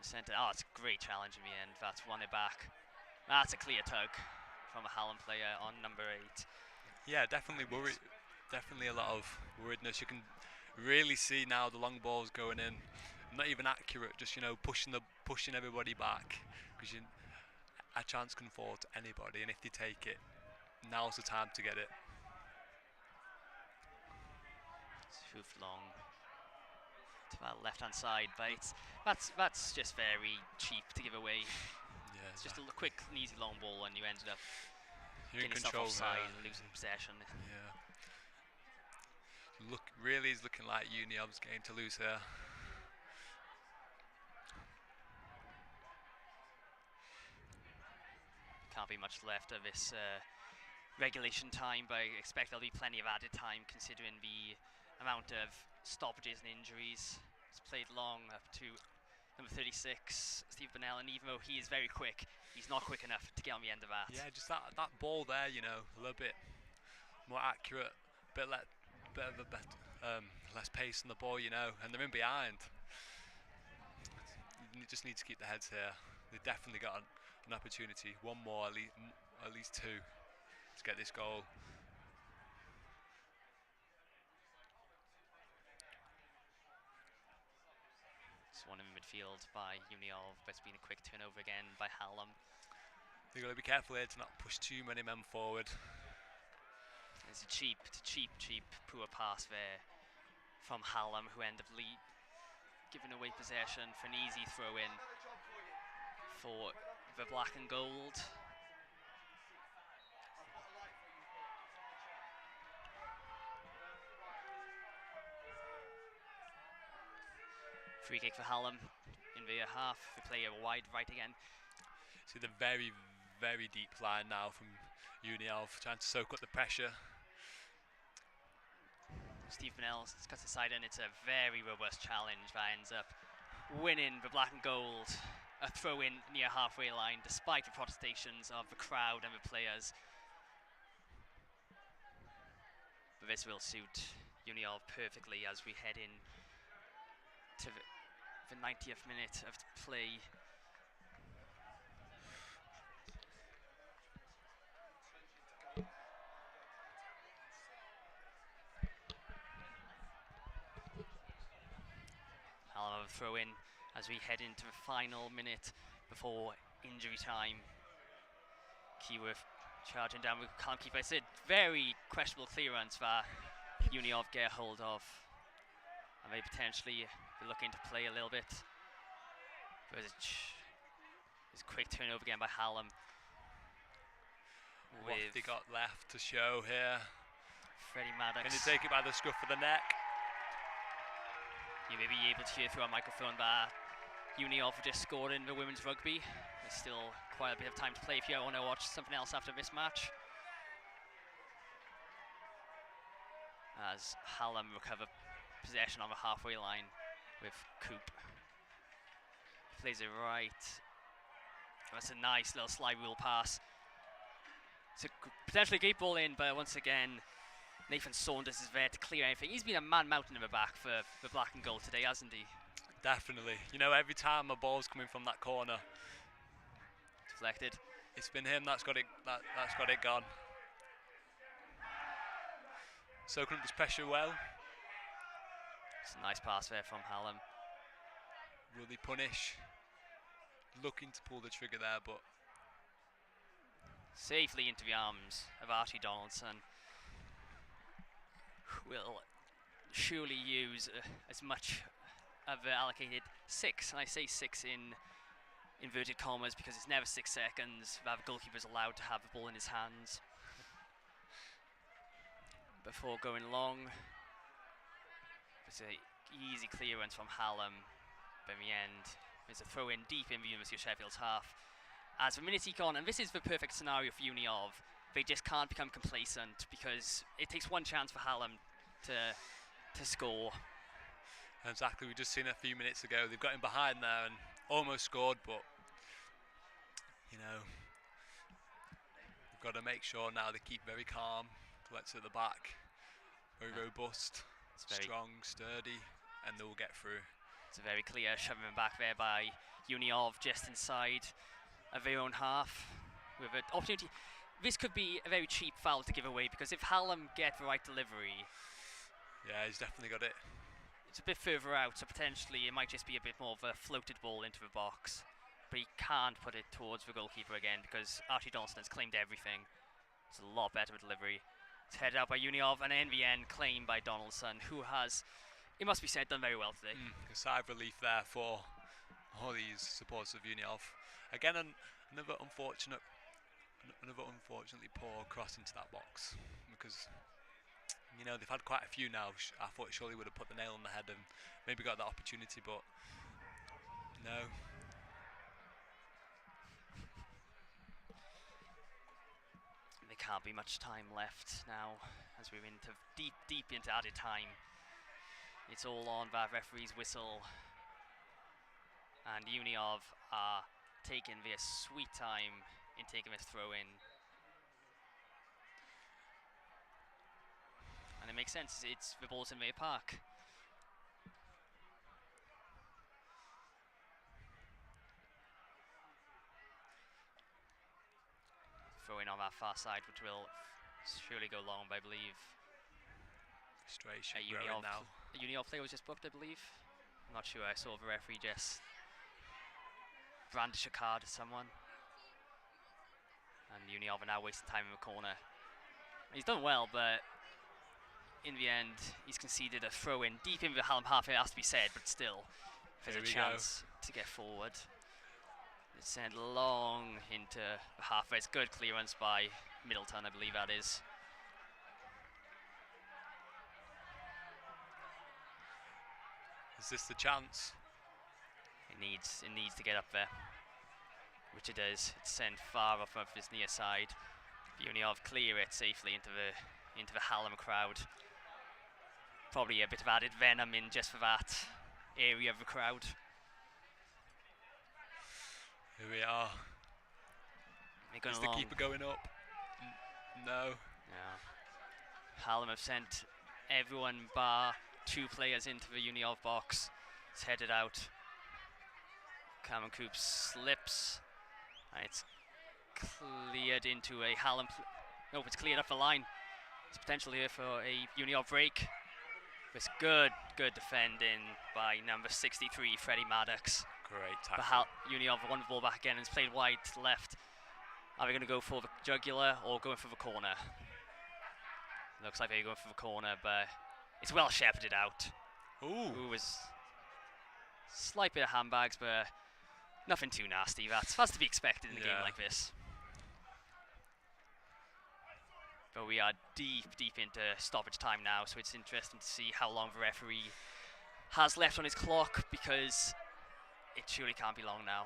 Centre. Oh, it's a great challenge in the end. That's won it back. That's a clear tug from a Hallam player on number 8. Yeah, definitely worried. Definitely a lot of worriedness. really see now the long balls going in. Not even accurate, just pushing everybody back, because a chance can fall to anybody, and if they take it, now's the time to get it. Hoof long to that left-hand side, but that's just very cheap to give away. Yeah, it's just a quick and easy long ball, and you ended up you're getting in control yourself offside and losing possession. Yeah. Really is looking like Uniov's game to lose here. Can't be much left of this regulation time, but I expect there'll be plenty of added time considering the amount of stoppages and injuries. It's played long up to number 36, Steve Bonnell, and even though he is very quick, he's not quick enough to get on the end of that. Yeah, just that ball there, a little bit more accurate, bit of a better, less pace on the ball, and they're in behind. You just need to keep the heads here. They've definitely got an opportunity, one more, at least two, to get this goal. It's one in midfield by Uniov, but it's been a quick turnover again by Hallam. They've got to be careful here to not push too many men forward. It's a cheap, poor pass there from Hallam, who end up giving away possession for an easy throw-in for the black and gold. Free kick for Hallam in the half. We play a wide right again. See the very, very deep line now from Uniov, trying to soak up the pressure. Steve Bonnell cuts aside, and it's a very robust challenge that ends up winning the black and gold. A throw-in near halfway line, despite the protestations of the crowd and the players. But this will suit Uniov perfectly as we head in to the 90th minute of play. Hallam throw in as we head into the final minute before injury time. Keyworth charging down with can't keep. I said very questionable clearance that Uniov get hold of, and they potentially be looking to play a little bit. But it's quick turnover again by Hallam. What have they got left to show here? Freddie Maddox. Can you take it by the scruff of the neck? You may be able to hear through our microphone that Uniov just scored in the women's rugby. There's still quite a bit of time to play if you want to watch something else after this match. As Hallam recover possession on the halfway line with Coop. Plays it right. That's a nice little slide rule pass. It's a potentially great ball in, but once again, Nathan Saunders is there to clear anything. He's been a man mountain in the back for the black and gold today, hasn't he? Definitely. Every time a ball's coming from that corner, deflected. It's been him that's got it. That's got it gone. Soaking up this pressure well. It's a nice pass there from Hallam. Will they punish? Looking to pull the trigger there, but safely into the arms of Archie Donaldson. Will surely use as much of the allocated 6, and I say 6 in inverted commas because it's never 6 seconds that the goalkeeper's allowed to have the ball in his hands before going long. It's an easy clearance from Hallam, but in the end there's a throw in deep in the University of Sheffield's half. As the minutes eke on, and this is the perfect scenario for Uniov, they just can't become complacent because it takes one chance for Hallam to score. Exactly, we just seen a few minutes ago, they've got him behind there and almost scored, but we've got to make sure now they keep very calm, collects at the back, very robust, strong, sturdy, and they will get through. It's a very clear shoving back there by Uniov just inside of their own half with an opportunity. This could be a very cheap foul to give away because if Hallam get the right delivery, yeah, he's definitely got it. it's a bit further out, so potentially it might just be a bit more of a floated ball into the box. But he can't put it towards the goalkeeper again because Archie Donaldson has claimed everything. It's a lot better delivery. It's headed out by Uniov and in the end claimed by Donaldson, who has, it must be said, done very well today. A sigh of relief there for all these supporters of Uniov. Again, another unfortunately poor cross into that box, because you know they've had quite a few now. I thought surely would have put the nail on the head and maybe got that opportunity, but no. There can't be much time left now as we're into deep into added time. It's all on that referee's whistle, and Uniov are taking their sweet time in taking this throw in. And it makes sense, it's the ball's in May Park. Throw in on that far side, which will surely go long, I believe. Frustration growing now. A Uniov player was just booked, I believe. I'm not sure, I saw the referee just brandish a card at someone. And Uniov are now wasting time in the corner. He's done well, but in the end, he's conceded a throw in deep in the Hallam half, it has to be said, but still, there's a chance to get forward. It's sent long into the halfway. It's good clearance by Middleton, I believe that is. Is this the chance? It needs to get up there, which it does. It's sent far off of his near side. Uniov clear it safely into the Hallam crowd. Probably a bit of added venom in just for that area of the crowd. Here we are. Is the keeper going up? No. Yeah. Hallam have sent everyone bar 2 players into the Uniov box. It's headed out. Cameron Coop slips. And it's cleared into a Hallam. Nope, it's cleared up the line. There's potential here for a Uniov break. It's good defending by number 63, Freddie Maddox. Great tackle. Uniov won the ball back again and it's played wide to left. Are they going to go for the jugular or going for the corner? Looks like they're going for the corner, but it's well shepherded out. Ooh, was slight bit of handbags, but nothing too nasty. That's to be expected in a game like this. But we are deep into stoppage time now, so it's interesting to see how long the referee has left on his clock, because it surely can't be long now.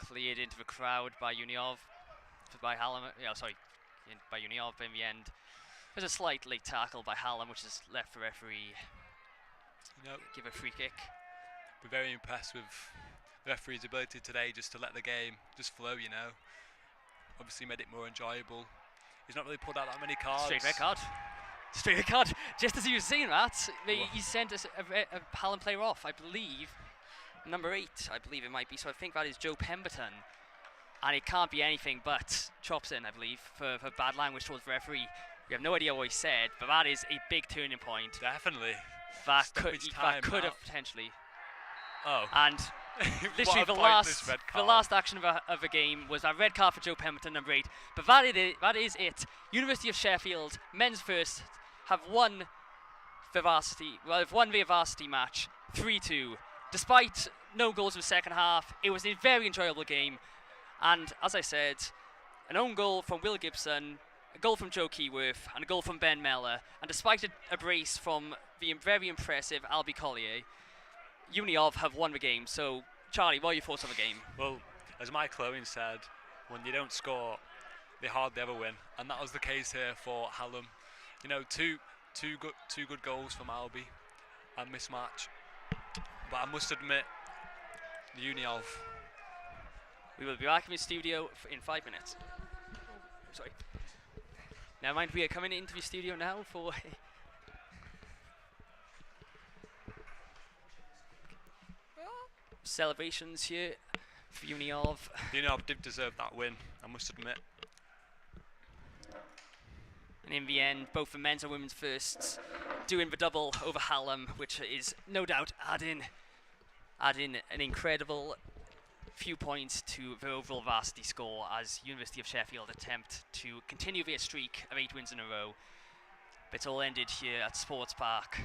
Cleared into the crowd by Uniov, by Hallam. By Uniov. But in the end, there's a slight late tackle by Hallam, which has left the referee give a free kick. We're very impressed with the referee's ability today just to let the game just flow, you know. Obviously made it more enjoyable. He's not really pulled out that many cards. Straight red card. Straight red card. Just as you were saying that, he sent a Hallam player off, I believe. Number 8, I believe it might be. So I think that is Joe Pemberton. And it can't be anything but chops in, I believe, for bad language towards the referee. We have no idea what he said, but that is a big turning point. Definitely. That could have potentially. Oh. And literally the last action of the game was a red card for Joe Pemberton, number 8. But that is it. University of Sheffield, men's first, have won the varsity. Well, they've won the varsity match 3-2. Despite no goals in the second half, it was a very enjoyable game. And as I said, an own goal from Will Gibson, a goal from Joe Keyworth, and a goal from Ben Mellor. And despite a brace from the very impressive Albie Collier, Uniov have won the game. So, Charlie, what are your thoughts on the game? Well, as Mike Owen said, when you don't score, they hardly ever win, and that was the case here for Hallam. You know, two good goals from Albie, and mismatch. But I must admit, the Uniov. We will be back in the studio in 5 minutes. Sorry. Never mind, we are coming into the studio now for celebrations here for Uniov. Uniov did deserve that win, I must admit. And in the end, both the men's and women's firsts doing the double over Hallam, which is no doubt adding an incredible few points to the overall varsity score as University of Sheffield attempt to continue their streak of 8 wins in a row. But it's all ended here at Sports Park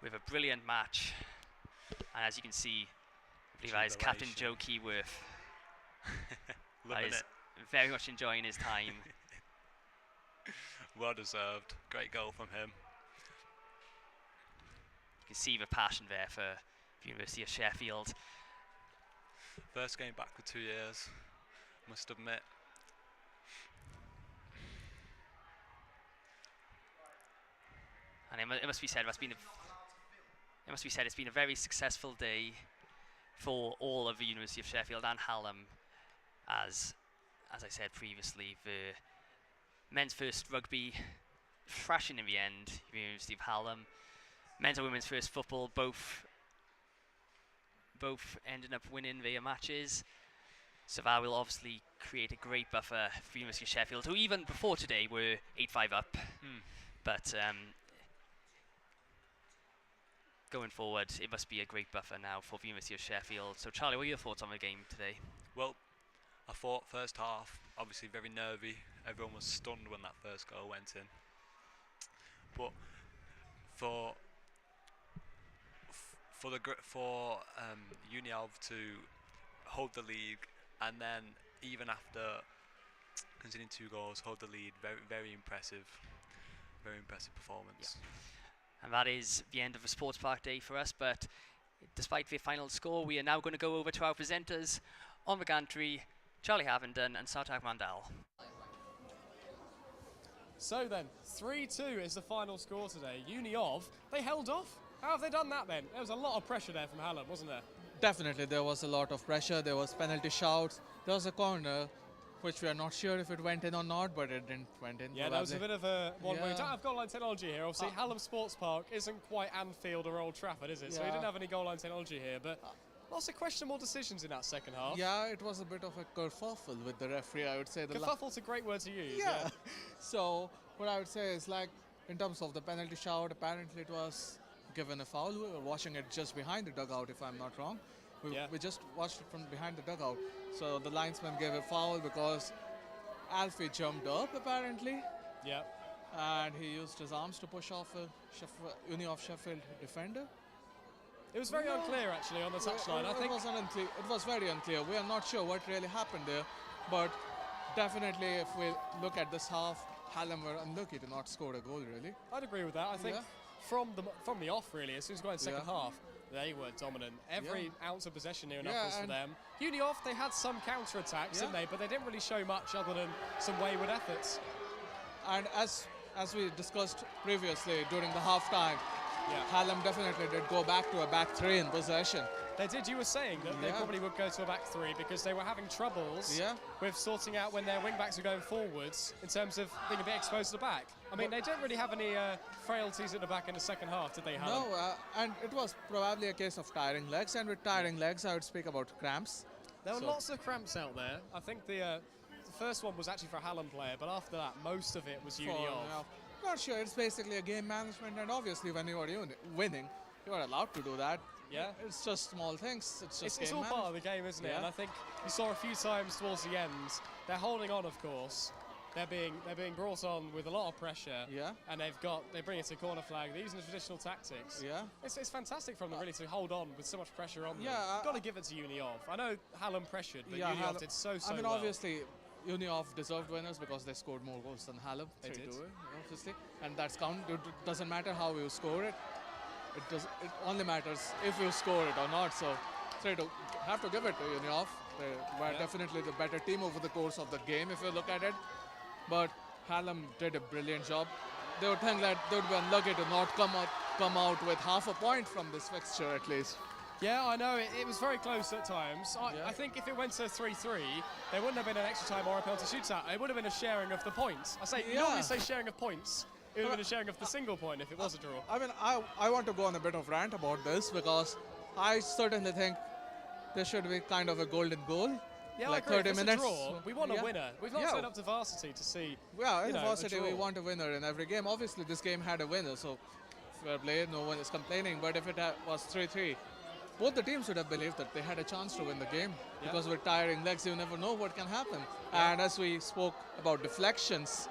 with a brilliant match. And as you can see, I believe that is Captain Joe Keyworth. Loving it. Very much enjoying his time. Well deserved. Great goal from him. You can see the passion there for the University of Sheffield. First game back for 2 years, must admit. And it must be said, it's been a very successful day for all of the University of Sheffield and Hallam, as I said previously, the men's first rugby thrashing in the end, the University of Hallam. Men's and women's first football, both ending up winning their matches. So that will obviously create a great buffer for University of Sheffield, who even before today were 8-5 up. But going forward, it must be a great buffer now for the University of Sheffield. So Charlie, what are your thoughts on the game today? Well, I thought first half, obviously very nervy. Everyone was stunned when that first goal went in. But for Uniov to hold the lead, and then even after conceding 2 goals, hold the lead, very impressive performance. Yeah. And that is the end of the Sports Park day for us, but despite the final score, we are now going to go over to our presenters on the gantry, Charlie Havenden and Sartak Mandal. So then, 3-2 is the final score today. Uniov, they held off. How have they done that then? There was a lot of pressure there from Hallam, wasn't there? Definitely, there was a lot of pressure. There was penalty shouts. There was a corner, which we are not sure if it went in or not, but it didn't went in. Yeah, probably. there was a bit of a one where we Yeah. don't have goal line technology here. Obviously, Hallam Sports Park isn't quite Anfield or Old Trafford, is it? So we Yeah. didn't have any goal line technology here, but lots of questionable decisions in that second half. Yeah, it was a bit of a kerfuffle with the referee, I would say. Kerfuffle's a great word to use. Yeah. So what I would say is, like, in terms of the penalty shout, apparently it was given a foul. We were watching it just behind the dugout, if I'm not wrong. We just watched it from behind the dugout. So the linesman gave a foul because Alfie jumped up, apparently. Yeah. And he used his arms to push off a Uniov Sheffield defender. It was very unclear, actually, on the touchline. I think it was very unclear. We are not sure what really happened there, but definitely, if we look at this half, Hallam were unlucky to not score a goal. Really, I'd agree with that. I think from the off, really, as soon as we got in the second half, they were dominant. Every ounce of possession near enough was for them. Uniov, they had some counter attacks, didn't they? But they didn't really show much other than some wayward efforts. And as we discussed previously during the half time, Hallam definitely did go back to a back 3 in possession. They did. You were saying that they probably would go to a back 3 because they were having troubles with sorting out when their wing backs were going forwards in terms of being a bit exposed to the back. I mean, they didn't really have any frailties at the back in the second half, did they, Hallam? No, and it was probably a case of tiring legs, and with tiring legs, I would speak about cramps. There were lots of cramps out there. I think the first one was actually for a Hallam player, but after that, most of it was Uniov. Not sure, it's basically a game management, and obviously when you are winning, you are allowed to do that. Yeah. It's just small things. It's all part of the game, isn't it? And I think you saw a few times towards the end, they're holding on, of course. They're being brought on with a lot of pressure. Yeah. And they bring it to corner flag. They're using the traditional tactics. Yeah. It's fantastic from them really to hold on with so much pressure on them. Yeah. You've got to give it to Uniov. I know Hallam pressured, but Uniov did so well. I mean, obviously, Uniov deserved winners because they scored more goals than Hallam. They did. Obviously. And that's it doesn't matter how you score it. It only matters if you score it or not. So you have to give it to Uniov. They were definitely the better team over the course of the game, if you look at it. But Hallam did a brilliant job. They would think that they would be unlucky to not come out with half a point from this fixture at least. Yeah, I know. It was very close at times. I think if it went to 3-3, there wouldn't have been an extra time or a penalty shootout. It would have been a sharing of the points. Normally say sharing of points. It would have been a sharing of the single point if it was a draw. I mean, I want to go on a bit of rant about this because I certainly think there should be kind of a golden goal Yeah, like I agree. 30 If it's minutes. a draw, we want a winner. We've not turned up to Varsity to see. Yeah, in a Varsity we draw. want a winner in every game. Obviously, this game had a winner, so fair play. No one is complaining. But if it was 3-3, both the teams would have believed that they had a chance to win the game because with tiring legs, you never know what can happen. And as we spoke about deflections,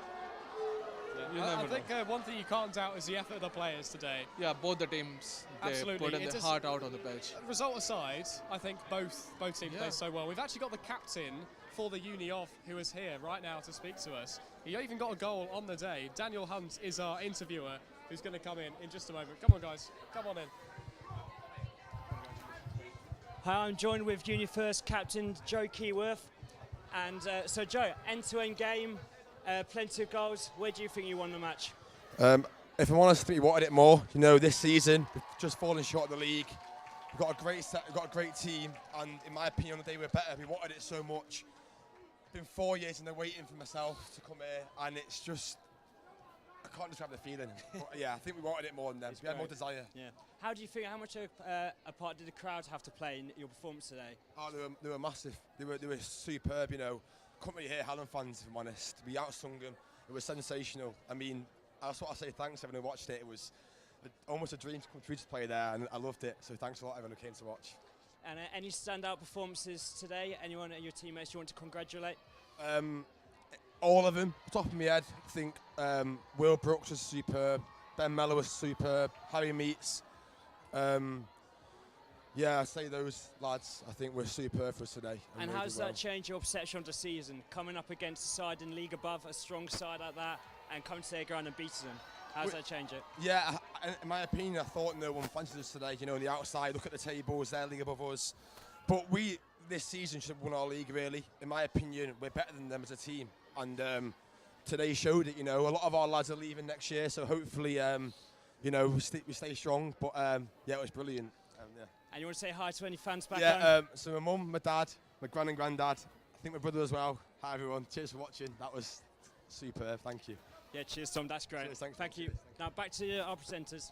you never I know. think one thing you can't doubt is the effort of the players today. Yeah, both the teams, they Absolutely. put in their heart out on the pitch. Result aside, I think both teams played so well. We've actually got the captain for the uni of who is here right now to speak to us. He even got a goal on the day. Daniel Hunt is our interviewer who's going to come in just a moment. Come on, guys. Come on in. Hi, I'm joined with Junior First captain Joe Keyworth. And so Joe, end-to-end game, plenty of goals. Where do you think you won the match? If I'm honest, I think we wanted it more. You know, this season we've just fallen short of the league. We've got a great set, we've got a great team, and in my opinion, on the day we're better. We wanted it so much. It's been 4 years and they're waiting for myself to come here, and it's just, I can't describe the feeling. But yeah, I think we wanted it more than them. We had more desire. Yeah. How do you think? How much a part did the crowd have to play in your performance today? Oh, they were massive. They were superb. You know, couldn't really hear Hallam fans, if I'm honest. We outsung them. It was sensational. I mean, that's what I say. Thanks everyone who watched it. It was almost a dream to come true to play there, and I loved it. So thanks a lot everyone who came to watch. And any standout performances today? Anyone at your teammates you want to congratulate? All of them. Top of my head, I think Will Brooks was superb. Ben Mellor was superb. Harry Meets. Yeah, I say those lads, I think, were superb for us today. And how does that change your perception of the season? Coming up against a side in league above, a strong side like that, and coming to their ground and beating them. How does that change it? Yeah, in my opinion, I thought no one fancied us today. You know, on the outside, look at the tables, they're league above us. But we, this season, should have won our league, really. In my opinion, we're better than them as a team. And today showed it, you know. A lot of our lads are leaving next year, so hopefully, you know, we stay strong. But, yeah, it was brilliant. Yeah. And you want to say hi to any fans back home? So my mum, my dad, my gran and granddad, I think my brother as well. Hi, everyone. Cheers for watching. That was superb. Thank you. Yeah, cheers, Tom. That's great. Cheers, Thank you. Now back to our presenters.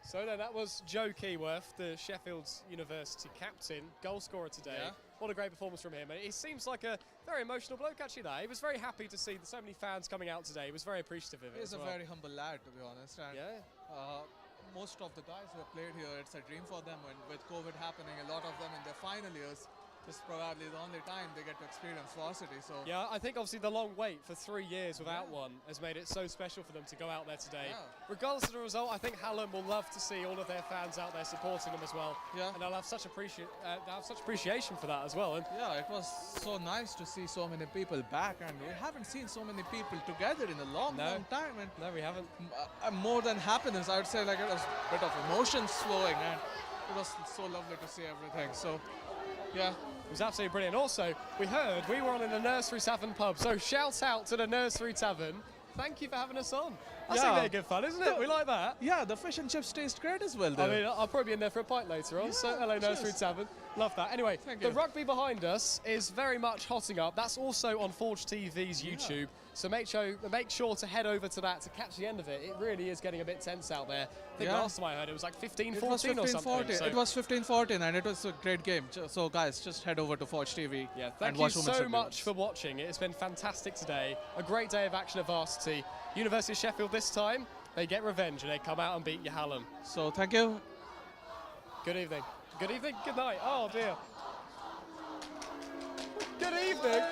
So then that was Joe Keyworth, the Sheffield University captain, goal scorer today. Yeah. What a great performance from him. And he seems like a very emotional bloke actually there. He was very happy to see so many fans coming out today. He was very appreciative of it. He's a very humble lad, to be honest. And most of the guys who have played here, it's a dream for them. And with COVID happening, a lot of them in their final years, this is probably the only time they get to experience Varsity. So yeah, I think obviously the long wait for 3 years without one has made it so special for them to go out there today. Yeah. Regardless of the result, I think Hallam will love to see all of their fans out there supporting them as well. Yeah. And they'll have such appreciation for that as well. And yeah, it was so nice to see so many people back, and we haven't seen so many people together in a long time. And no, we haven't. More than happiness, I would say, like, it was a bit of emotions flowing, and it was so lovely to see everything. So, yeah. It was absolutely brilliant. Also, we were on in the Nursery Tavern pub, so shout out to the Nursery Tavern. Thank you for having us on. That's a bit of good fun, isn't it? We like that. Yeah, the fish and chips taste great as well, though. I mean, I'll probably be in there for a pint later on, so hello Nursery Tavern. Love that. Anyway, the rugby behind us is very much hotting up. That's also on Forge TV's YouTube, so make sure to head over to that to catch the end of it. It really is getting a bit tense out there. I think last time I heard it was like 15-14 or something. So. It was 15-14, and it was a great game. So guys, just head over to Forge TV. Yeah, thank you so much for watching. It's been fantastic today. A great day of action at Varsity. University of Sheffield this time, they get revenge and they come out and beat your Hallam. So thank you. Good evening. Good evening. Good night. Oh dear. Good evening.